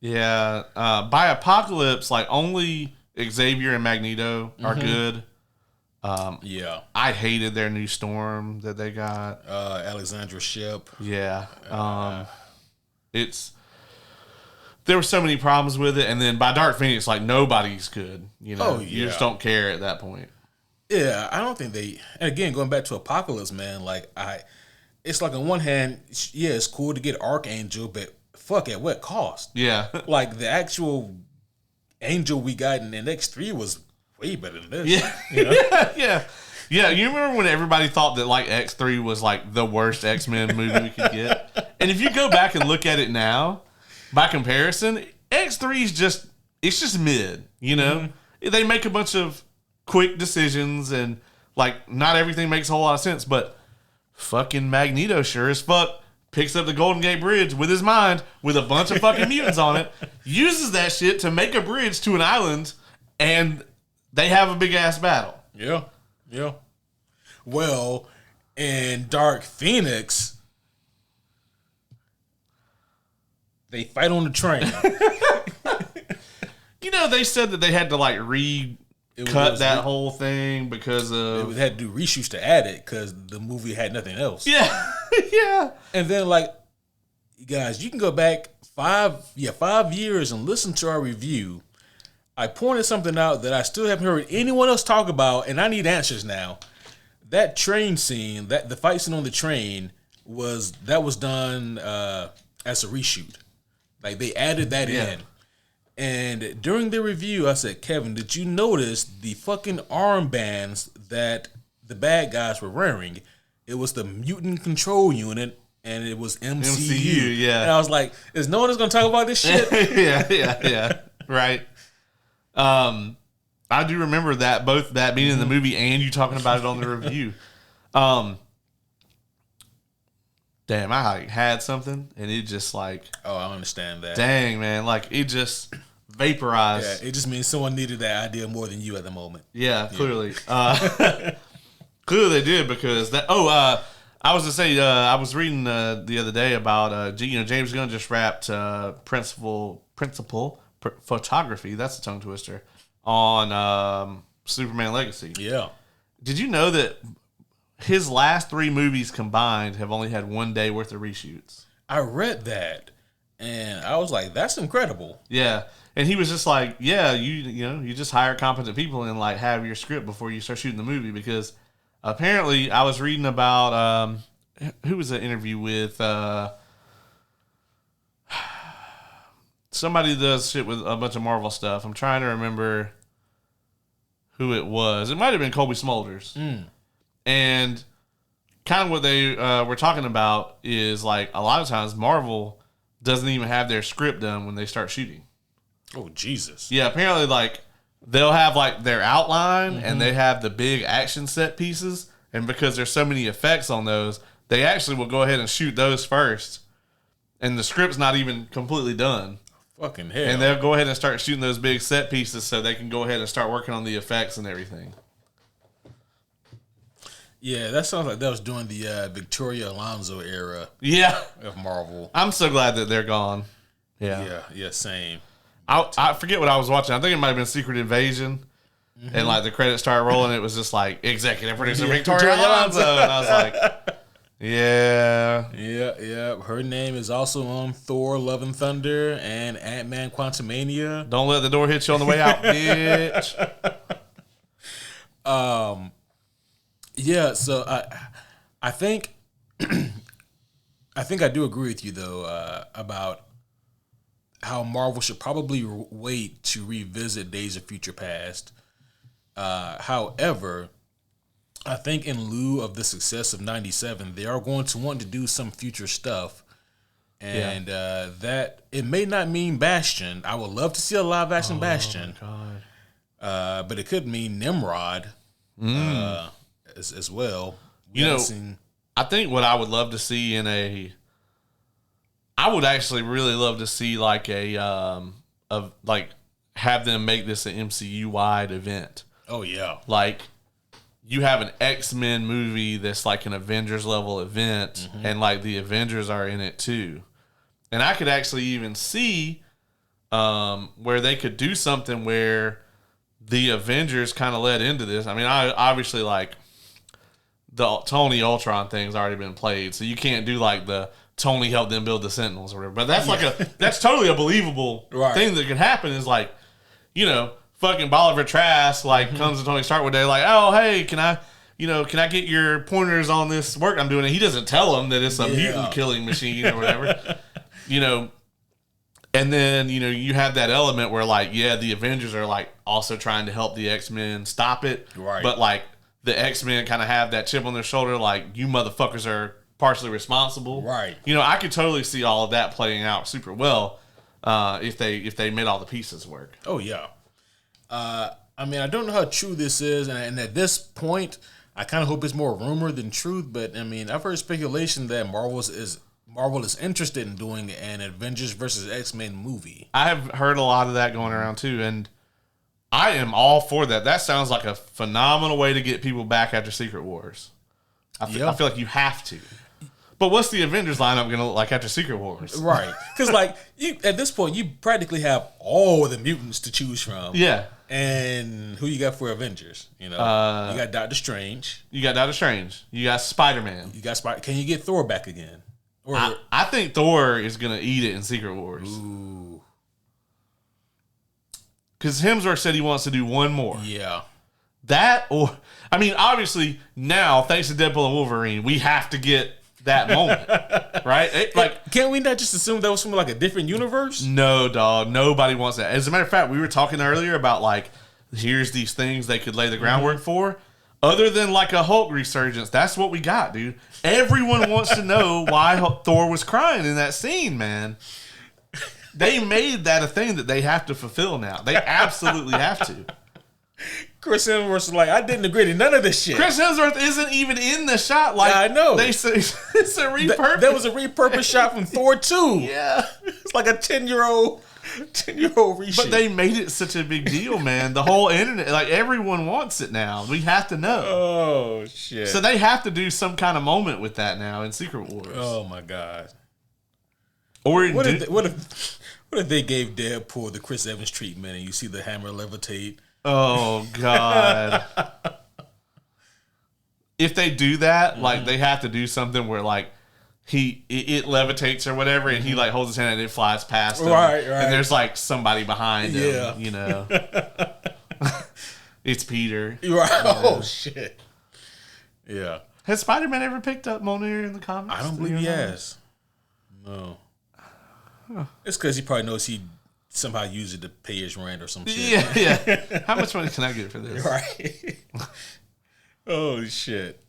[SPEAKER 2] Yeah. By Apocalypse, like only Xavier and Magneto are good.
[SPEAKER 1] Yeah.
[SPEAKER 2] I hated their new Storm that they got.
[SPEAKER 1] Alexandra Ship.
[SPEAKER 2] Yeah. There were so many problems with it, and then by Dark Phoenix, like nobody's good. You know, you just don't care at that point.
[SPEAKER 1] Yeah, I don't think they. And again, going back to Apocalypse, man, like it's like on one hand, yeah, it's cool to get Archangel, but fuck, at what cost?
[SPEAKER 2] Yeah,
[SPEAKER 1] like the actual Angel we got in X3 was way better than this.
[SPEAKER 2] Yeah,
[SPEAKER 1] you know?
[SPEAKER 2] yeah. You remember when everybody thought that like X3 was like the worst X-Men movie we could get? And if you go back and look at it now, by comparison, X3 is just mid. You know, they make a bunch of quick decisions and like not everything makes a whole lot of sense, but fucking Magneto sure as fuck picks up the Golden Gate Bridge with his mind with a bunch of fucking mutants on it, uses that shit to make a bridge to an island, and they have a big ass battle.
[SPEAKER 1] Yeah. Well, in Dark Phoenix, they fight on the train.
[SPEAKER 2] You know, they said that they had to like cut that whole thing because of...
[SPEAKER 1] They had to do reshoots to add it because the movie had nothing else.
[SPEAKER 2] Yeah. Yeah.
[SPEAKER 1] And then, like, guys, you can go back 5 years and listen to our review. I pointed something out that I still haven't heard anyone else talk about, and I need answers now. That train scene, the fight scene on the train, was done as a reshoot. Like, they added that in. And during the review, I said, Kevin, did you notice the fucking armbands that the bad guys were wearing? It was the Mutant Control Unit, and it was MCU.
[SPEAKER 2] Yeah.
[SPEAKER 1] And I was like, is no one else going to talk about this shit?
[SPEAKER 2] Yeah. Right. I do remember that, both that being in the movie and you talking about it on the review. Damn, I like had something and it just like...
[SPEAKER 1] Oh, I understand that.
[SPEAKER 2] Dang, man. Like, it just vaporized.
[SPEAKER 1] Yeah, it just means someone needed that idea more than you at the moment.
[SPEAKER 2] Yeah, clearly. Clearly they did because that... I was to say, I was reading the other day about, James Gunn just wrapped Principal Photography, that's a tongue twister, on Superman Legacy.
[SPEAKER 1] Yeah.
[SPEAKER 2] Did you know that his last 3 movies combined have only had 1 day worth of reshoots?
[SPEAKER 1] I read that, and I was like, that's incredible.
[SPEAKER 2] Yeah. And he was just like, yeah, you just hire competent people and like have your script before you start shooting the movie, because apparently I was reading about who was the interview with somebody does shit with a bunch of Marvel stuff. I'm trying to remember who it was. It might have been Colby Smulders. And kind of what they were talking about is like a lot of times Marvel doesn't even have their script done when they start shooting.
[SPEAKER 1] Oh, Jesus.
[SPEAKER 2] Yeah, apparently like they'll have like their outline and they have the big action set pieces. And because there's so many effects on those, they actually will go ahead and shoot those first. And the script's not even completely done.
[SPEAKER 1] Fucking hell.
[SPEAKER 2] And they'll go ahead and start shooting those big set pieces so they can go ahead and start working on the effects and everything.
[SPEAKER 1] Yeah, that sounds like that was during the Victoria Alonso era of Marvel.
[SPEAKER 2] I'm so glad that they're gone.
[SPEAKER 1] Yeah, same.
[SPEAKER 2] I forget what I was watching. I think it might have been Secret Invasion. And like the credits started rolling. It was just like executive producer Victoria Alonso. And I was like, yeah.
[SPEAKER 1] Her name is also on Thor, Love and Thunder, and Ant-Man Quantumania.
[SPEAKER 2] Don't let the door hit you on the way out, bitch.
[SPEAKER 1] Yeah, so I think I do agree with you though about how Marvel should probably wait to revisit Days of Future Past. However, I think in lieu of the success of 97, they are going to want to do some future stuff. And that it may not mean Bastion. I would love to see a live action Bastion.
[SPEAKER 2] God.
[SPEAKER 1] But it could mean Nimrod as well.
[SPEAKER 2] I think what I would love to see in a I would actually really love to see like like have them make this an MCU wide event.
[SPEAKER 1] Oh yeah.
[SPEAKER 2] Like you have an X-Men movie that's like an Avengers level event, and like the Avengers are in it too. And I could actually even see where they could do something where the Avengers kind of led into this. I mean, I obviously like the Tony Ultron thing's already been played, so you can't do like the Tony helped them build the Sentinels or whatever. But that's that's totally a believable thing that could happen. Is like, you know, fucking Bolivar Trask like comes to Tony Stark one day like, oh hey, can I get your pointers on this work I'm doing? And he doesn't tell him that it's a mutant killing machine or whatever. You know, and then, you know, you have that element where, like, yeah, the Avengers are, like, also trying to help the X-Men stop it.
[SPEAKER 1] Right.
[SPEAKER 2] But, like, the X-Men kind of have that chip on their shoulder, like, you motherfuckers are partially responsible.
[SPEAKER 1] Right.
[SPEAKER 2] You know, I could totally see all of that playing out super well if they made all the pieces work.
[SPEAKER 1] Oh, yeah. I mean, I don't know how true this is, and at this point, I kind of hope it's more rumor than truth, but, I mean, I've heard speculation that Marvel is interested in doing an Avengers versus X-Men movie.
[SPEAKER 2] I have heard a lot of that going around too, and I am all for that. That sounds like a phenomenal way to get people back after Secret Wars. I feel like you have to. But what's the Avengers lineup going to look like after Secret Wars?
[SPEAKER 1] Right. Because, like, at this point, you practically have all the mutants to choose from.
[SPEAKER 2] Yeah.
[SPEAKER 1] And who you got for Avengers? You know, you got Doctor Strange.
[SPEAKER 2] You got Doctor Strange. You got Spider-Man.
[SPEAKER 1] You got Can you get Thor back again? Or
[SPEAKER 2] I think Thor is going to eat it in Secret Wars.
[SPEAKER 1] Ooh.
[SPEAKER 2] Because Hemsworth said he wants to do one more.
[SPEAKER 1] Yeah.
[SPEAKER 2] That, or, I mean, obviously, now, thanks to Deadpool and Wolverine, we have to get that moment. Right?
[SPEAKER 1] Can't we not just assume that was from, like, a different universe?
[SPEAKER 2] No, dog. Nobody wants that. As a matter of fact, we were talking earlier about, like, here's these things they could lay the groundwork for. Other than like a Hulk resurgence, that's what we got, dude. Everyone wants to know why Thor was crying in that scene, man. They made that a thing that they have to fulfill now. They absolutely have to.
[SPEAKER 1] Chris Hemsworth's like, I didn't agree to none of this shit.
[SPEAKER 2] Chris Hemsworth isn't even in the shot. Like,
[SPEAKER 1] I know.
[SPEAKER 2] They say it's a repurpose.
[SPEAKER 1] That was a repurposed shot from Thor 2.
[SPEAKER 2] Yeah.
[SPEAKER 1] It's like a 10-year-old reshoot.
[SPEAKER 2] But they made it such a big deal, man. The whole internet, like, everyone wants it now. We have to know.
[SPEAKER 1] Oh, shit.
[SPEAKER 2] So they have to do some kind of moment with that now in Secret Wars.
[SPEAKER 1] Oh, my God.
[SPEAKER 2] Or
[SPEAKER 1] what if they gave Deadpool the Chris Evans treatment and you see the hammer levitate?
[SPEAKER 2] Oh, God. If they do that, like, they have to do something where, like, it levitates or whatever, and he, like, holds his hand and it flies past him.
[SPEAKER 1] Right.
[SPEAKER 2] And there's, like, somebody behind him, you know. It's Peter.
[SPEAKER 1] Right. Oh, shit. Yeah.
[SPEAKER 2] Has Spider-Man ever picked up Mjolnir in the comics?
[SPEAKER 1] I don't believe he has. No. Huh. It's because he probably knows he somehow used it to pay his rent or some shit.
[SPEAKER 2] Yeah. How much money can I get for this?
[SPEAKER 1] Right. Oh, shit.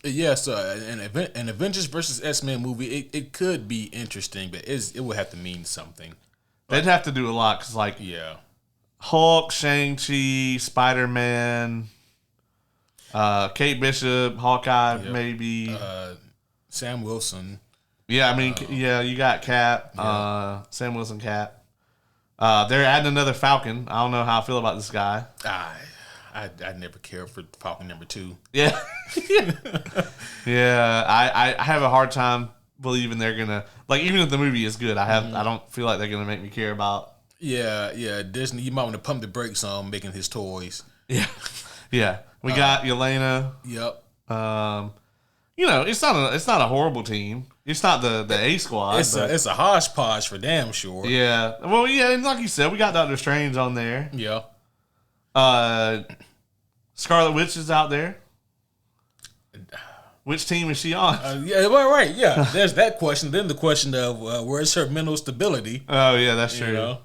[SPEAKER 1] Yeah, so an Avengers versus X-Men movie, it could be interesting, but it would have to mean something.
[SPEAKER 2] They'd have to do a lot, because, like, Hulk, Shang-Chi, Spider-Man, Kate Bishop, Hawkeye, maybe.
[SPEAKER 1] Sam Wilson.
[SPEAKER 2] Yeah, I mean, you got Cap, Sam Wilson, Cap. They're adding another Falcon. I don't know how I feel about this guy.
[SPEAKER 1] I never cared for Falcon number 2.
[SPEAKER 2] Yeah. Yeah, I have a hard time believing they're going to, like, even if the movie is good, I don't feel like they're going to make me care about.
[SPEAKER 1] Yeah, Disney, you might want to pump the brakes on making his toys.
[SPEAKER 2] Yeah. We got Yelena.
[SPEAKER 1] Yep.
[SPEAKER 2] You know, it's not a horrible team. It's not the A squad.
[SPEAKER 1] It's a hodgepodge for damn sure.
[SPEAKER 2] Yeah. Well, yeah, and like you said, we got Doctor Strange on there.
[SPEAKER 1] Yeah.
[SPEAKER 2] Scarlet Witch is out there. Which team is she on?
[SPEAKER 1] Yeah, well, right. Yeah, there's that question. Then the question of where's her mental stability?
[SPEAKER 2] Oh yeah, that's true.
[SPEAKER 1] You know?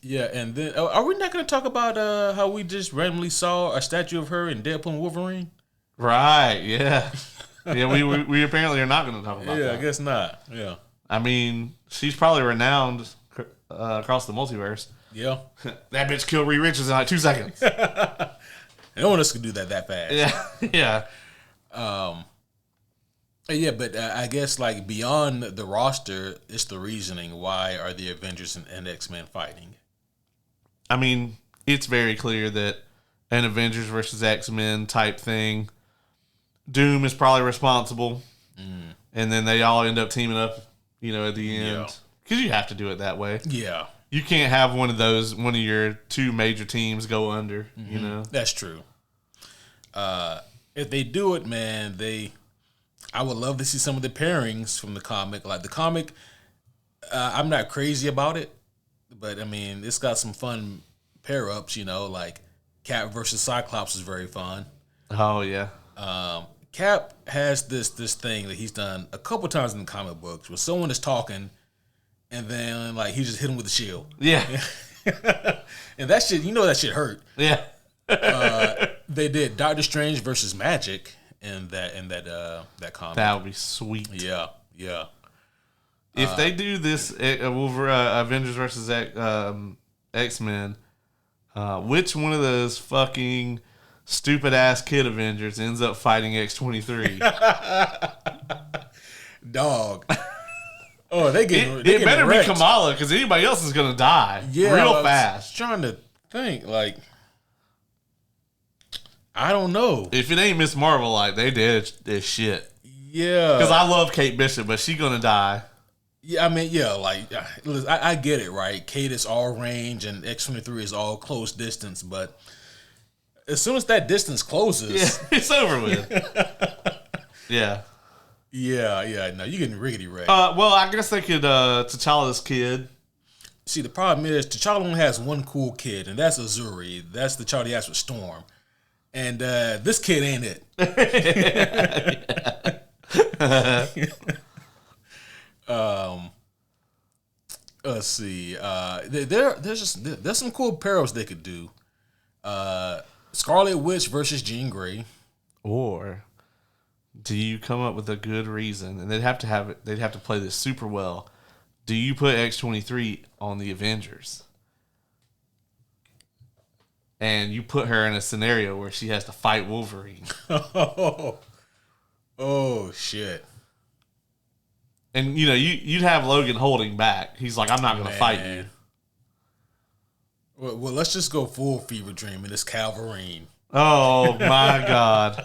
[SPEAKER 1] Yeah, and then are we not going to talk about how we just randomly saw a statue of her in Deadpool and Wolverine?
[SPEAKER 2] Right. Yeah. Yeah. We apparently are not going to talk about that.
[SPEAKER 1] Yeah, I guess not. Yeah.
[SPEAKER 2] I mean, she's probably renowned across the multiverse.
[SPEAKER 1] Yeah.
[SPEAKER 2] That bitch killed Reed Richards in like 2 seconds.
[SPEAKER 1] No one else could do that fast.
[SPEAKER 2] Yeah. Yeah.
[SPEAKER 1] Yeah, but I guess like beyond the roster, it's the reasoning. Why are the Avengers and X-Men fighting?
[SPEAKER 2] I mean, it's very clear that an Avengers versus X-Men type thing, Doom is probably responsible, and then they all end up teaming up, at the end. Because you have to do it that way.
[SPEAKER 1] Yeah.
[SPEAKER 2] You can't have one of your two major teams go under,
[SPEAKER 1] That's true. If they do it, man, I would love to see some of the pairings from the comic. Like the comic, I'm not crazy about it, but I mean, it's got some fun pair ups. Like Cap versus Cyclops is very fun.
[SPEAKER 2] Oh yeah.
[SPEAKER 1] Cap has this thing that he's done a couple times in the comic books where someone is talking, and then like he just hit him with a shield.
[SPEAKER 2] Yeah.
[SPEAKER 1] And that shit, that shit hurt.
[SPEAKER 2] Yeah.
[SPEAKER 1] They did Doctor Strange versus Magic in that comic.
[SPEAKER 2] That would be sweet.
[SPEAKER 1] Yeah.
[SPEAKER 2] If they do this Avengers versus X-Men, which one of those fucking stupid ass kid Avengers ends up fighting X-23?
[SPEAKER 1] Dog. Oh,
[SPEAKER 2] it better
[SPEAKER 1] wrecked.
[SPEAKER 2] be Kamala, because anybody else is gonna die real fast.
[SPEAKER 1] Trying to think, like, I don't know.
[SPEAKER 2] If it ain't Miss Marvel, like they did this shit.
[SPEAKER 1] Yeah,
[SPEAKER 2] because I love Kate Bishop, but she gonna die.
[SPEAKER 1] Yeah, I mean, yeah, like listen, I get it, right? Kate is all range and X-23 is all close distance, but as soon as that distance closes,
[SPEAKER 2] it's over with. Yeah.
[SPEAKER 1] Yeah. No, you getting rickety wrecked.
[SPEAKER 2] Well, I guess they could T'Challa's kid.
[SPEAKER 1] See, the problem is T'Challa only has one cool kid, and that's Azuri. That's the child he has with Storm, and this kid ain't it. Let's see. There's some cool parallels they could do. Scarlet Witch versus Jean Grey.
[SPEAKER 2] Or do you come up with a good reason? And they'd have to play this super well. Do you put X-23 on the Avengers? And you put her in a scenario where she has to fight Wolverine.
[SPEAKER 1] Oh shit.
[SPEAKER 2] And you'd have Logan holding back. He's like, I'm not going to fight you.
[SPEAKER 1] Well, let's just go full fever dream and it's Calverine.
[SPEAKER 2] Oh my God.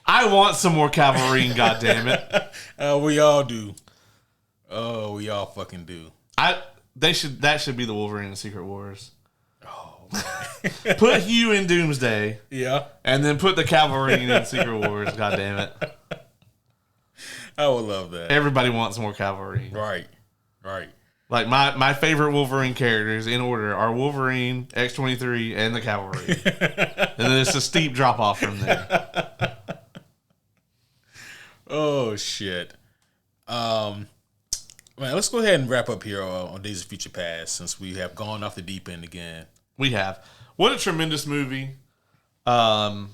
[SPEAKER 2] I want some more Calverine, goddammit.
[SPEAKER 1] We all do. Oh, we all fucking do.
[SPEAKER 2] That should be the Wolverine in Secret Wars.
[SPEAKER 1] Oh.
[SPEAKER 2] Put Hugh in Doomsday.
[SPEAKER 1] Yeah.
[SPEAKER 2] And then put the Calverine in Secret Wars, goddammit.
[SPEAKER 1] I would love that.
[SPEAKER 2] Everybody wants more Calverine.
[SPEAKER 1] Right.
[SPEAKER 2] Like my favorite Wolverine characters in order are Wolverine, X-23, and the Cavalry. And then it's a steep drop off from there.
[SPEAKER 1] Oh shit. Man, let's go ahead and wrap up here on Days of Future Past since we have gone off the deep end again.
[SPEAKER 2] We have. What a tremendous movie. What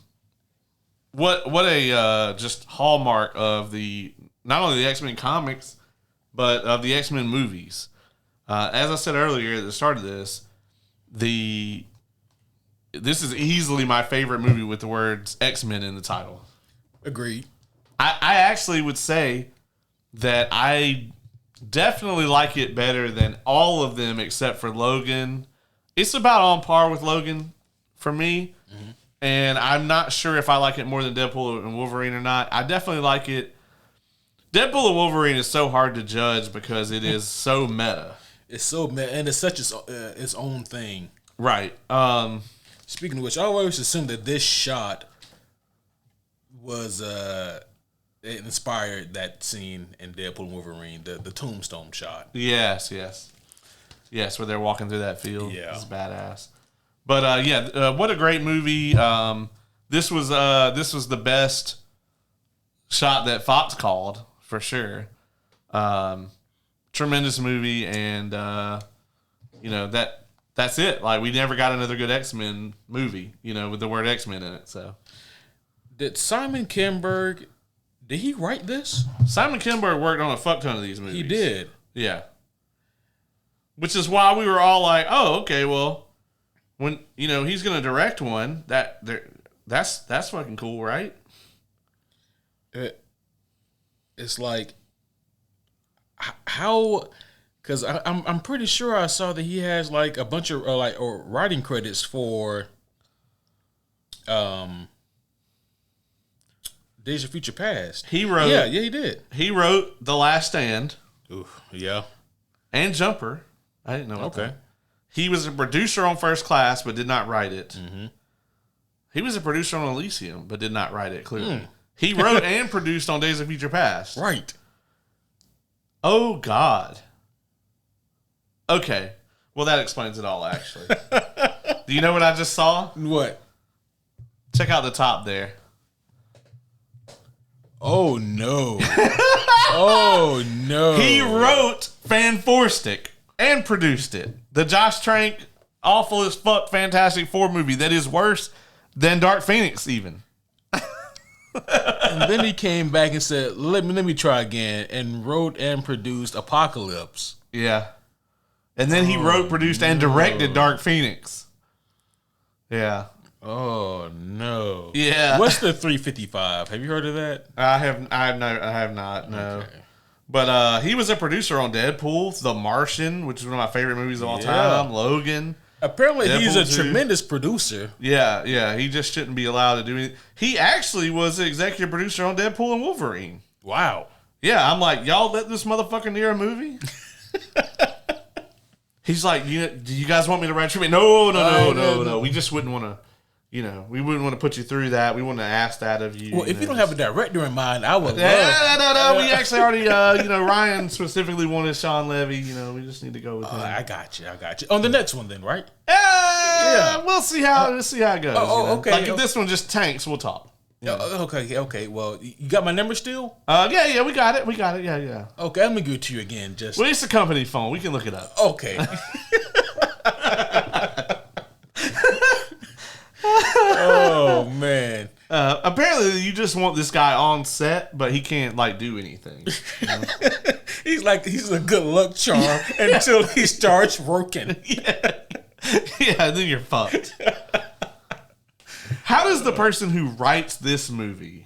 [SPEAKER 2] a just hallmark of not only the X-Men comics, but of the X-Men movies. As I said earlier at the start of this is easily my favorite movie with the words X-Men in the title.
[SPEAKER 1] Agreed.
[SPEAKER 2] I actually would say that I definitely like it better than all of them except for Logan. It's about on par with Logan for me. Mm-hmm. And I'm not sure if I like it more than Deadpool and Wolverine or not. I definitely like it. Deadpool and Wolverine is so hard to judge because it is so meta.
[SPEAKER 1] It's so meta, and it's such its own thing.
[SPEAKER 2] Right.
[SPEAKER 1] Speaking of which, I always assumed that this shot was it inspired that scene in Deadpool and Wolverine, the tombstone shot.
[SPEAKER 2] Yes, where they're walking through that field.
[SPEAKER 1] Yeah,
[SPEAKER 2] it's badass. But what a great movie. This was the best shot that Fox called for sure. Tremendous movie, and that's it. Like, we never got another good X-Men movie, with the word X-Men in it. So,
[SPEAKER 1] did Simon Kinberg? Did he write this?
[SPEAKER 2] Simon Kinberg worked on a fuck ton of these movies.
[SPEAKER 1] He did.
[SPEAKER 2] Yeah. Which is why we were all like, "Oh, okay, well, when he's going to direct one, that's fucking cool, right?"
[SPEAKER 1] it's like how, because I'm pretty sure I saw that he has like a bunch of or writing credits for Days of Future Past.
[SPEAKER 2] He wrote.
[SPEAKER 1] Yeah, he did.
[SPEAKER 2] He wrote The Last Stand.
[SPEAKER 1] Ooh, yeah.
[SPEAKER 2] And Jumper. I didn't know about
[SPEAKER 1] Okay.
[SPEAKER 2] that. He was a producer on First Class, but did not write it.
[SPEAKER 1] Mm-hmm.
[SPEAKER 2] He was a producer on Elysium, but did not write it, clearly. He wrote and produced on Days of Future Past.
[SPEAKER 1] Right.
[SPEAKER 2] Oh, God. Okay. Well, that explains it all, actually. Do you know what I just saw?
[SPEAKER 1] What?
[SPEAKER 2] Check out the top there.
[SPEAKER 1] Oh, no. Oh, no.
[SPEAKER 2] He wrote Fanforstic and produced it. The Josh Trank, awful as fuck Fantastic Four movie that is worse than Dark Phoenix, even.
[SPEAKER 1] And then he came back and said, let me try again, and wrote and produced Apocalypse.
[SPEAKER 2] Yeah. And then he wrote, produced, and directed Dark Phoenix. Yeah.
[SPEAKER 1] Oh, no.
[SPEAKER 2] Yeah.
[SPEAKER 1] What's the 355? Have you heard of that?
[SPEAKER 2] I have not, no.
[SPEAKER 1] Okay.
[SPEAKER 2] But he was a producer on Deadpool, The Martian, which is one of my favorite movies of all time, Logan.
[SPEAKER 1] Apparently, he's a
[SPEAKER 2] Deadpool 2.
[SPEAKER 1] tremendous producer.
[SPEAKER 2] Yeah. He just shouldn't be allowed to do anything. He actually was the executive producer on Deadpool and Wolverine.
[SPEAKER 1] Wow.
[SPEAKER 2] Yeah, I'm like, y'all let this motherfucker near a movie? He's like, do you guys want me to write treatment? No. We just wouldn't want to, we wouldn't want to put you through that. We wouldn't have asked that of you.
[SPEAKER 1] Well, if you don't have a director in mind, I would love.
[SPEAKER 2] No. We actually already, Ryan specifically wanted Sean Levy. We just need to go with him.
[SPEAKER 1] I got you. On the next one then, right?
[SPEAKER 2] Yeah. We'll see how it goes.
[SPEAKER 1] Okay.
[SPEAKER 2] Like if this one just tanks, we'll talk.
[SPEAKER 1] Okay. Well, you got my number still?
[SPEAKER 2] Yeah, we got it. Yeah.
[SPEAKER 1] Okay, I'm gonna give it to you again. Just
[SPEAKER 2] Well, it's a company phone. We can look it up.
[SPEAKER 1] okay. Oh man.
[SPEAKER 2] Apparently, you just want this guy on set, but he can't do anything.
[SPEAKER 1] He's a good luck charm until he starts working.
[SPEAKER 2] Yeah, then you're fucked. How does the person who writes this movie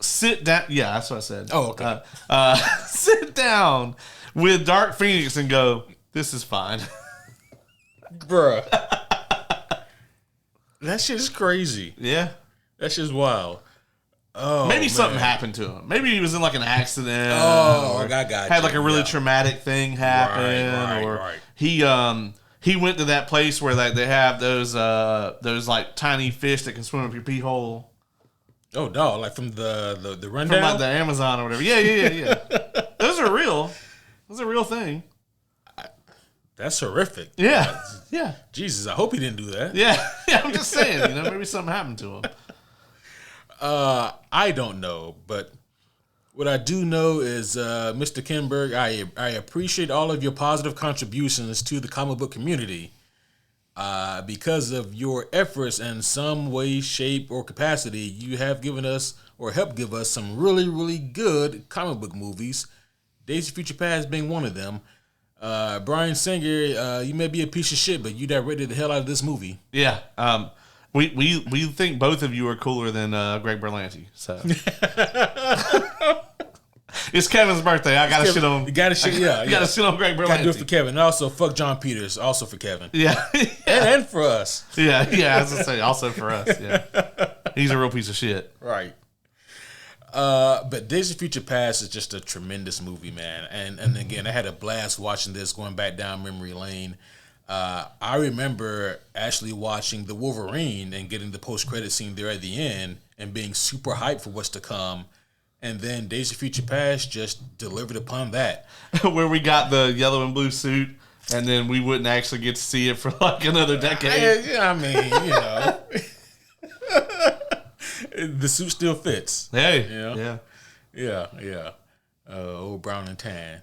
[SPEAKER 2] sit down? Yeah, that's what I said.
[SPEAKER 1] Oh, okay.
[SPEAKER 2] Sit down with Dark Phoenix and go, this is fine.
[SPEAKER 1] Bruh. That shit is crazy.
[SPEAKER 2] Yeah.
[SPEAKER 1] That shit's wild. Oh,
[SPEAKER 2] maybe something happened to him. Maybe he was in an accident.
[SPEAKER 1] Oh,
[SPEAKER 2] or
[SPEAKER 1] I got
[SPEAKER 2] had a really traumatic thing happen.
[SPEAKER 1] Right.
[SPEAKER 2] He went to that place where they have those tiny fish that can swim up your pee hole.
[SPEAKER 1] Oh, dog, like from the rundown?
[SPEAKER 2] From the Amazon or whatever. Yeah. Those are real. Those are a real thing.
[SPEAKER 1] That's horrific.
[SPEAKER 2] Yeah.
[SPEAKER 1] Jesus, I hope he didn't do that.
[SPEAKER 2] Yeah, I'm just saying, maybe something happened to him.
[SPEAKER 1] I don't know, but what I do know is, Mr. Kinberg, I appreciate all of your positive contributions to the comic book community. Because of your efforts in some way, shape, or capacity, you have given us or helped give us some really, really good comic book movies. Days of Future Past being one of them. Bryan Singer, you may be a piece of shit, but you directed the hell out of this movie.
[SPEAKER 2] Yeah. We think both of you are cooler than Greg Berlanti. So it's Kevin's birthday. I gotta shit on.
[SPEAKER 1] You gotta shit. Yeah,
[SPEAKER 2] you gotta shit on Greg Berlanti.
[SPEAKER 1] Gotta do it for Kevin. And also, fuck John Peters. Also for Kevin.
[SPEAKER 2] Yeah.
[SPEAKER 1] And for us.
[SPEAKER 2] Yeah. I was gonna say also for us. Yeah. He's a real piece of shit.
[SPEAKER 1] Right. But Days of Future Past is just a tremendous movie, man. And again, I had a blast watching this, going back down memory lane. I remember actually watching the Wolverine and getting the post-credit scene there at the end and being super hyped for what's to come. And then Days of Future Past just delivered upon that.
[SPEAKER 2] Where we got the yellow and blue suit, and then we wouldn't actually get to see it for another decade.
[SPEAKER 1] Yeah, I mean, the suit still fits.
[SPEAKER 2] Hey,
[SPEAKER 1] yeah. Old brown and tan.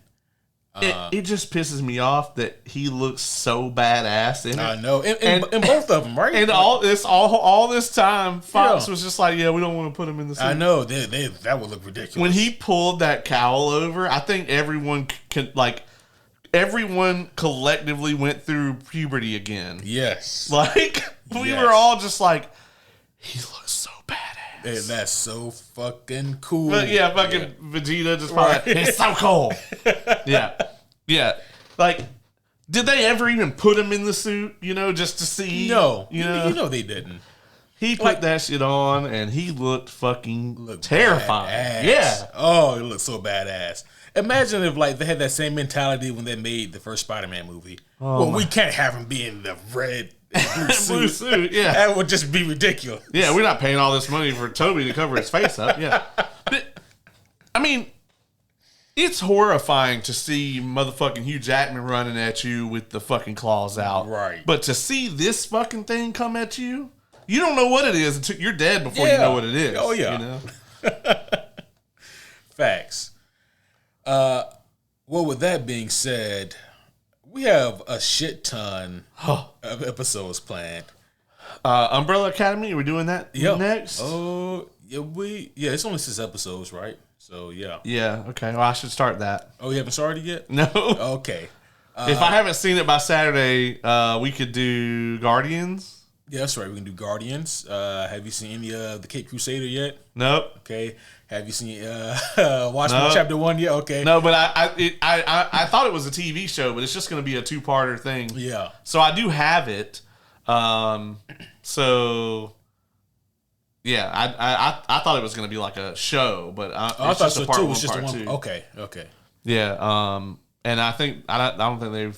[SPEAKER 2] It just pisses me off that he looks so badass in it.
[SPEAKER 1] I know, in both of them, right?
[SPEAKER 2] And all this time, Fox was just like, "Yeah, we don't want to put him in the suit."
[SPEAKER 1] I know that would look ridiculous.
[SPEAKER 2] When he pulled that cowl over, I think everyone collectively went through puberty again.
[SPEAKER 1] Yes,
[SPEAKER 2] we were all just like, he looks so badass.
[SPEAKER 1] And that's so fucking cool.
[SPEAKER 2] But yeah, fucking Vegeta just probably, it's so cool. Yeah. Like, did they ever even put him in the suit, just to see?
[SPEAKER 1] No. You know they didn't.
[SPEAKER 2] He put that shit on, and he looked fucking terrifying.
[SPEAKER 1] Badass.
[SPEAKER 2] Yeah.
[SPEAKER 1] Oh, it looked so badass. Imagine if they had that same mentality when they made the first Spider-Man movie. Well, we can't have him be in the red and blue suit.
[SPEAKER 2] Yeah.
[SPEAKER 1] That would just be ridiculous.
[SPEAKER 2] Yeah, we're not paying all this money for Toby to cover his face up. Yeah. But, I mean, it's horrifying to see motherfucking Hugh Jackman running at you with the fucking claws out.
[SPEAKER 1] Right.
[SPEAKER 2] But to see this fucking thing come at you, you don't know what it is until you're dead before you know what it is.
[SPEAKER 1] Oh, yeah. Facts. Well, with that being said, we have a shit ton of episodes planned.
[SPEAKER 2] Umbrella Academy, are we doing that next?
[SPEAKER 1] Oh, yeah, it's only 6 episodes, right? So, yeah.
[SPEAKER 2] Yeah, okay. Well, I should start that.
[SPEAKER 1] Oh, you haven't started yet?
[SPEAKER 2] No.
[SPEAKER 1] Okay.
[SPEAKER 2] If I haven't seen it by Saturday, we could do Guardians.
[SPEAKER 1] Yeah, that's right. We can do Guardians. Have you seen any of the Cape Crusader yet?
[SPEAKER 2] Nope.
[SPEAKER 1] Okay. Have you seen Watchmen Chapter 1 yet? Okay.
[SPEAKER 2] No, but I thought it was a TV show, but it's just going to be a 2-parter thing.
[SPEAKER 1] Yeah.
[SPEAKER 2] So I do have it. So yeah, I thought it was going to be like a show, but
[SPEAKER 1] I thought so too. It was just one. Okay.
[SPEAKER 2] Yeah. And I don't think they're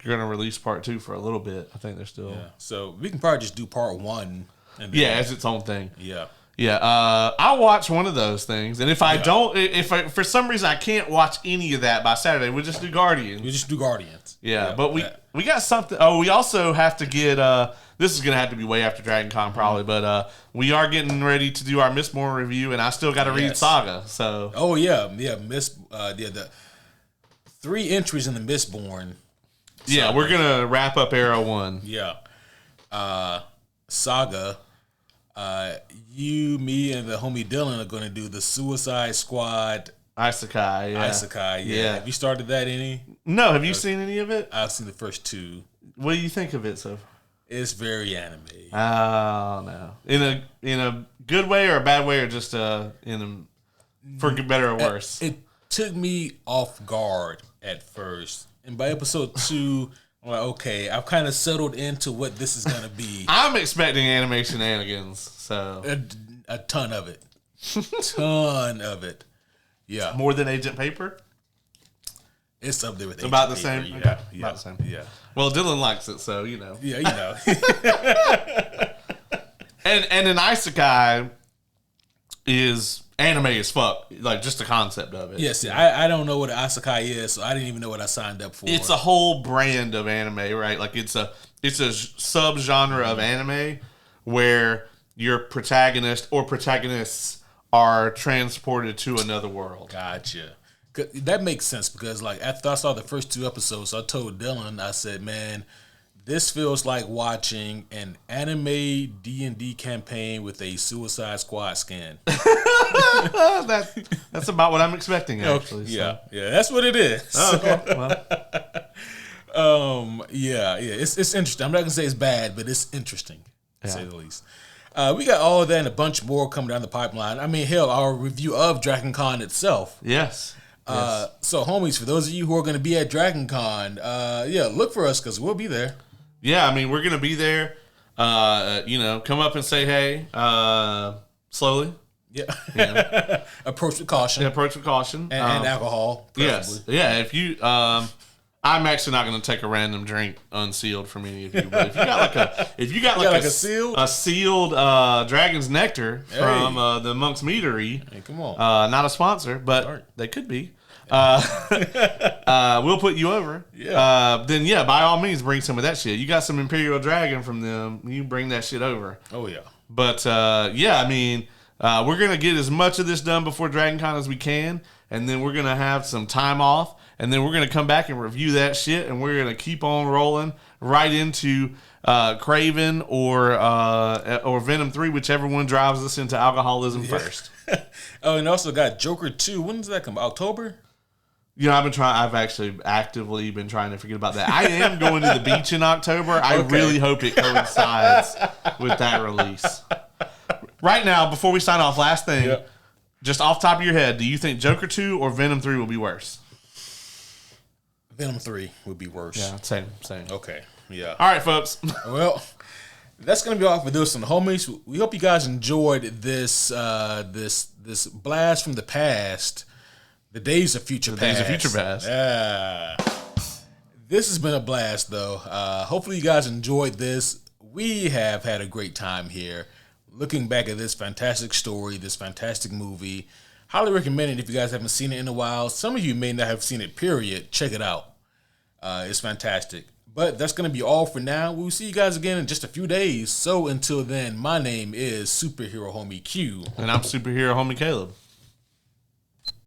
[SPEAKER 2] going to release part 2 for a little bit. I think they're still.
[SPEAKER 1] Yeah. So we can probably just do part 1. And
[SPEAKER 2] as its own thing.
[SPEAKER 1] Yeah.
[SPEAKER 2] Yeah, I'll watch one of those things, and if I don't, for some reason I can't watch any of that by Saturday, we'll just do Guardians.
[SPEAKER 1] We just do Guardians.
[SPEAKER 2] Yeah, but we got something. Oh, we also have to get. This is gonna have to be way after Dragon Con probably, but we are getting ready to do our Mistborn review, and I still got to read Saga. So.
[SPEAKER 1] Oh yeah, the 3 entries in the Mistborn.
[SPEAKER 2] Yeah, we're gonna wrap up Arrow 1.
[SPEAKER 1] Yeah, Saga. You, me, and the homie Dylan are going to do the Suicide Squad.
[SPEAKER 2] Isekai,
[SPEAKER 1] yeah. Have you started that any?
[SPEAKER 2] No, have you seen any of it?
[SPEAKER 1] I've seen the first 2.
[SPEAKER 2] What do you think of it, so?
[SPEAKER 1] It's very anime.
[SPEAKER 2] Oh, no. In a good way or a bad way, or just for better or worse?
[SPEAKER 1] It took me off guard at first. And by episode 2... I'm like, okay, I've kind of settled into what this is going to be.
[SPEAKER 2] I'm expecting anime shenanigans, so.
[SPEAKER 1] A ton of it. Ton of it. Yeah.
[SPEAKER 2] More than Agent Paper?
[SPEAKER 1] It's up there with
[SPEAKER 2] Agent
[SPEAKER 1] Agent
[SPEAKER 2] Paper. Same?
[SPEAKER 1] Yeah.
[SPEAKER 2] Okay.
[SPEAKER 1] Yeah.
[SPEAKER 2] About the same.
[SPEAKER 1] Yeah.
[SPEAKER 2] Well, Dylan likes it, so, you know.
[SPEAKER 1] Yeah, you know.
[SPEAKER 2] and an isekai is anime as fuck, like just the concept of it.
[SPEAKER 1] Yes, I don't know what an isekai is, so I didn't even know what I signed up for.
[SPEAKER 2] It's a whole brand of anime, right? Like it's a sub-genre of anime where your protagonist or protagonists are transported to another world.
[SPEAKER 1] Gotcha. That makes sense because like after I saw the first 2 episodes, I told Dylan, I said, man, this feels like watching an anime D&D campaign with a Suicide Squad skin.
[SPEAKER 2] That's about what I'm expecting, actually.
[SPEAKER 1] Yeah, that's what it is.
[SPEAKER 2] Oh, okay. Well.
[SPEAKER 1] It's interesting. I'm not gonna say it's bad, but it's interesting, to say the least. We got all of that and a bunch more coming down the pipeline. I mean, hell, our review of Dragon Con itself.
[SPEAKER 2] Yes.
[SPEAKER 1] So, homies, for those of you who are going to be at Dragon Con, look for us because we'll be there.
[SPEAKER 2] Yeah, I mean, we're going to be there. Come up and say hey, slowly.
[SPEAKER 1] Yeah. Approach with caution.
[SPEAKER 2] Yeah, approach with caution.
[SPEAKER 1] And alcohol, preferably.
[SPEAKER 2] Yes. Yeah, if you... I'm actually not going to take a random drink unsealed from any of you. But if you got a sealed Dragon's Nectar from the Monk's Meadery,
[SPEAKER 1] hey, come on,
[SPEAKER 2] not a sponsor, but they could be. We'll put you over.
[SPEAKER 1] Yeah.
[SPEAKER 2] Then by all means, bring some of that shit. You got some Imperial Dragon from them. You bring that shit over.
[SPEAKER 1] Oh yeah.
[SPEAKER 2] But I mean, we're gonna get as much of this done before Dragon Con as we can, and then we're gonna have some time off. And then we're going to come back and review that shit, and we're going to keep on rolling right into Kraven or Venom 3, whichever one drives us into alcoholism first.
[SPEAKER 1] And also got Joker 2. When does that come? October?
[SPEAKER 2] I've actually actively been trying to forget about that. I am going to the beach in October. I really hope it coincides with that release. Right now, before we sign off, last thing.
[SPEAKER 1] Yep.
[SPEAKER 2] Just off the top of your head, do you think Joker 2 or Venom 3 will be worse?
[SPEAKER 1] Venom 3 would be worse.
[SPEAKER 2] Yeah, same.
[SPEAKER 1] Okay. Yeah.
[SPEAKER 2] All right, folks.
[SPEAKER 1] Well, that's gonna be all for this one, homies. We hope you guys enjoyed this this blast from the past, the days of future past.
[SPEAKER 2] Days of future past.
[SPEAKER 1] Yeah. This has been a blast, though. Hopefully, you guys enjoyed this. We have had a great time here, looking back at this fantastic story, this fantastic movie. Highly recommend it if you guys haven't seen it in a while. Some of you may not have seen it, period. Check it out. It's fantastic. But that's going to be all for now. We'll see you guys again in just a few days. So until then, my name is Superhero Homie Q.
[SPEAKER 2] And I'm Superhero Homie Caleb.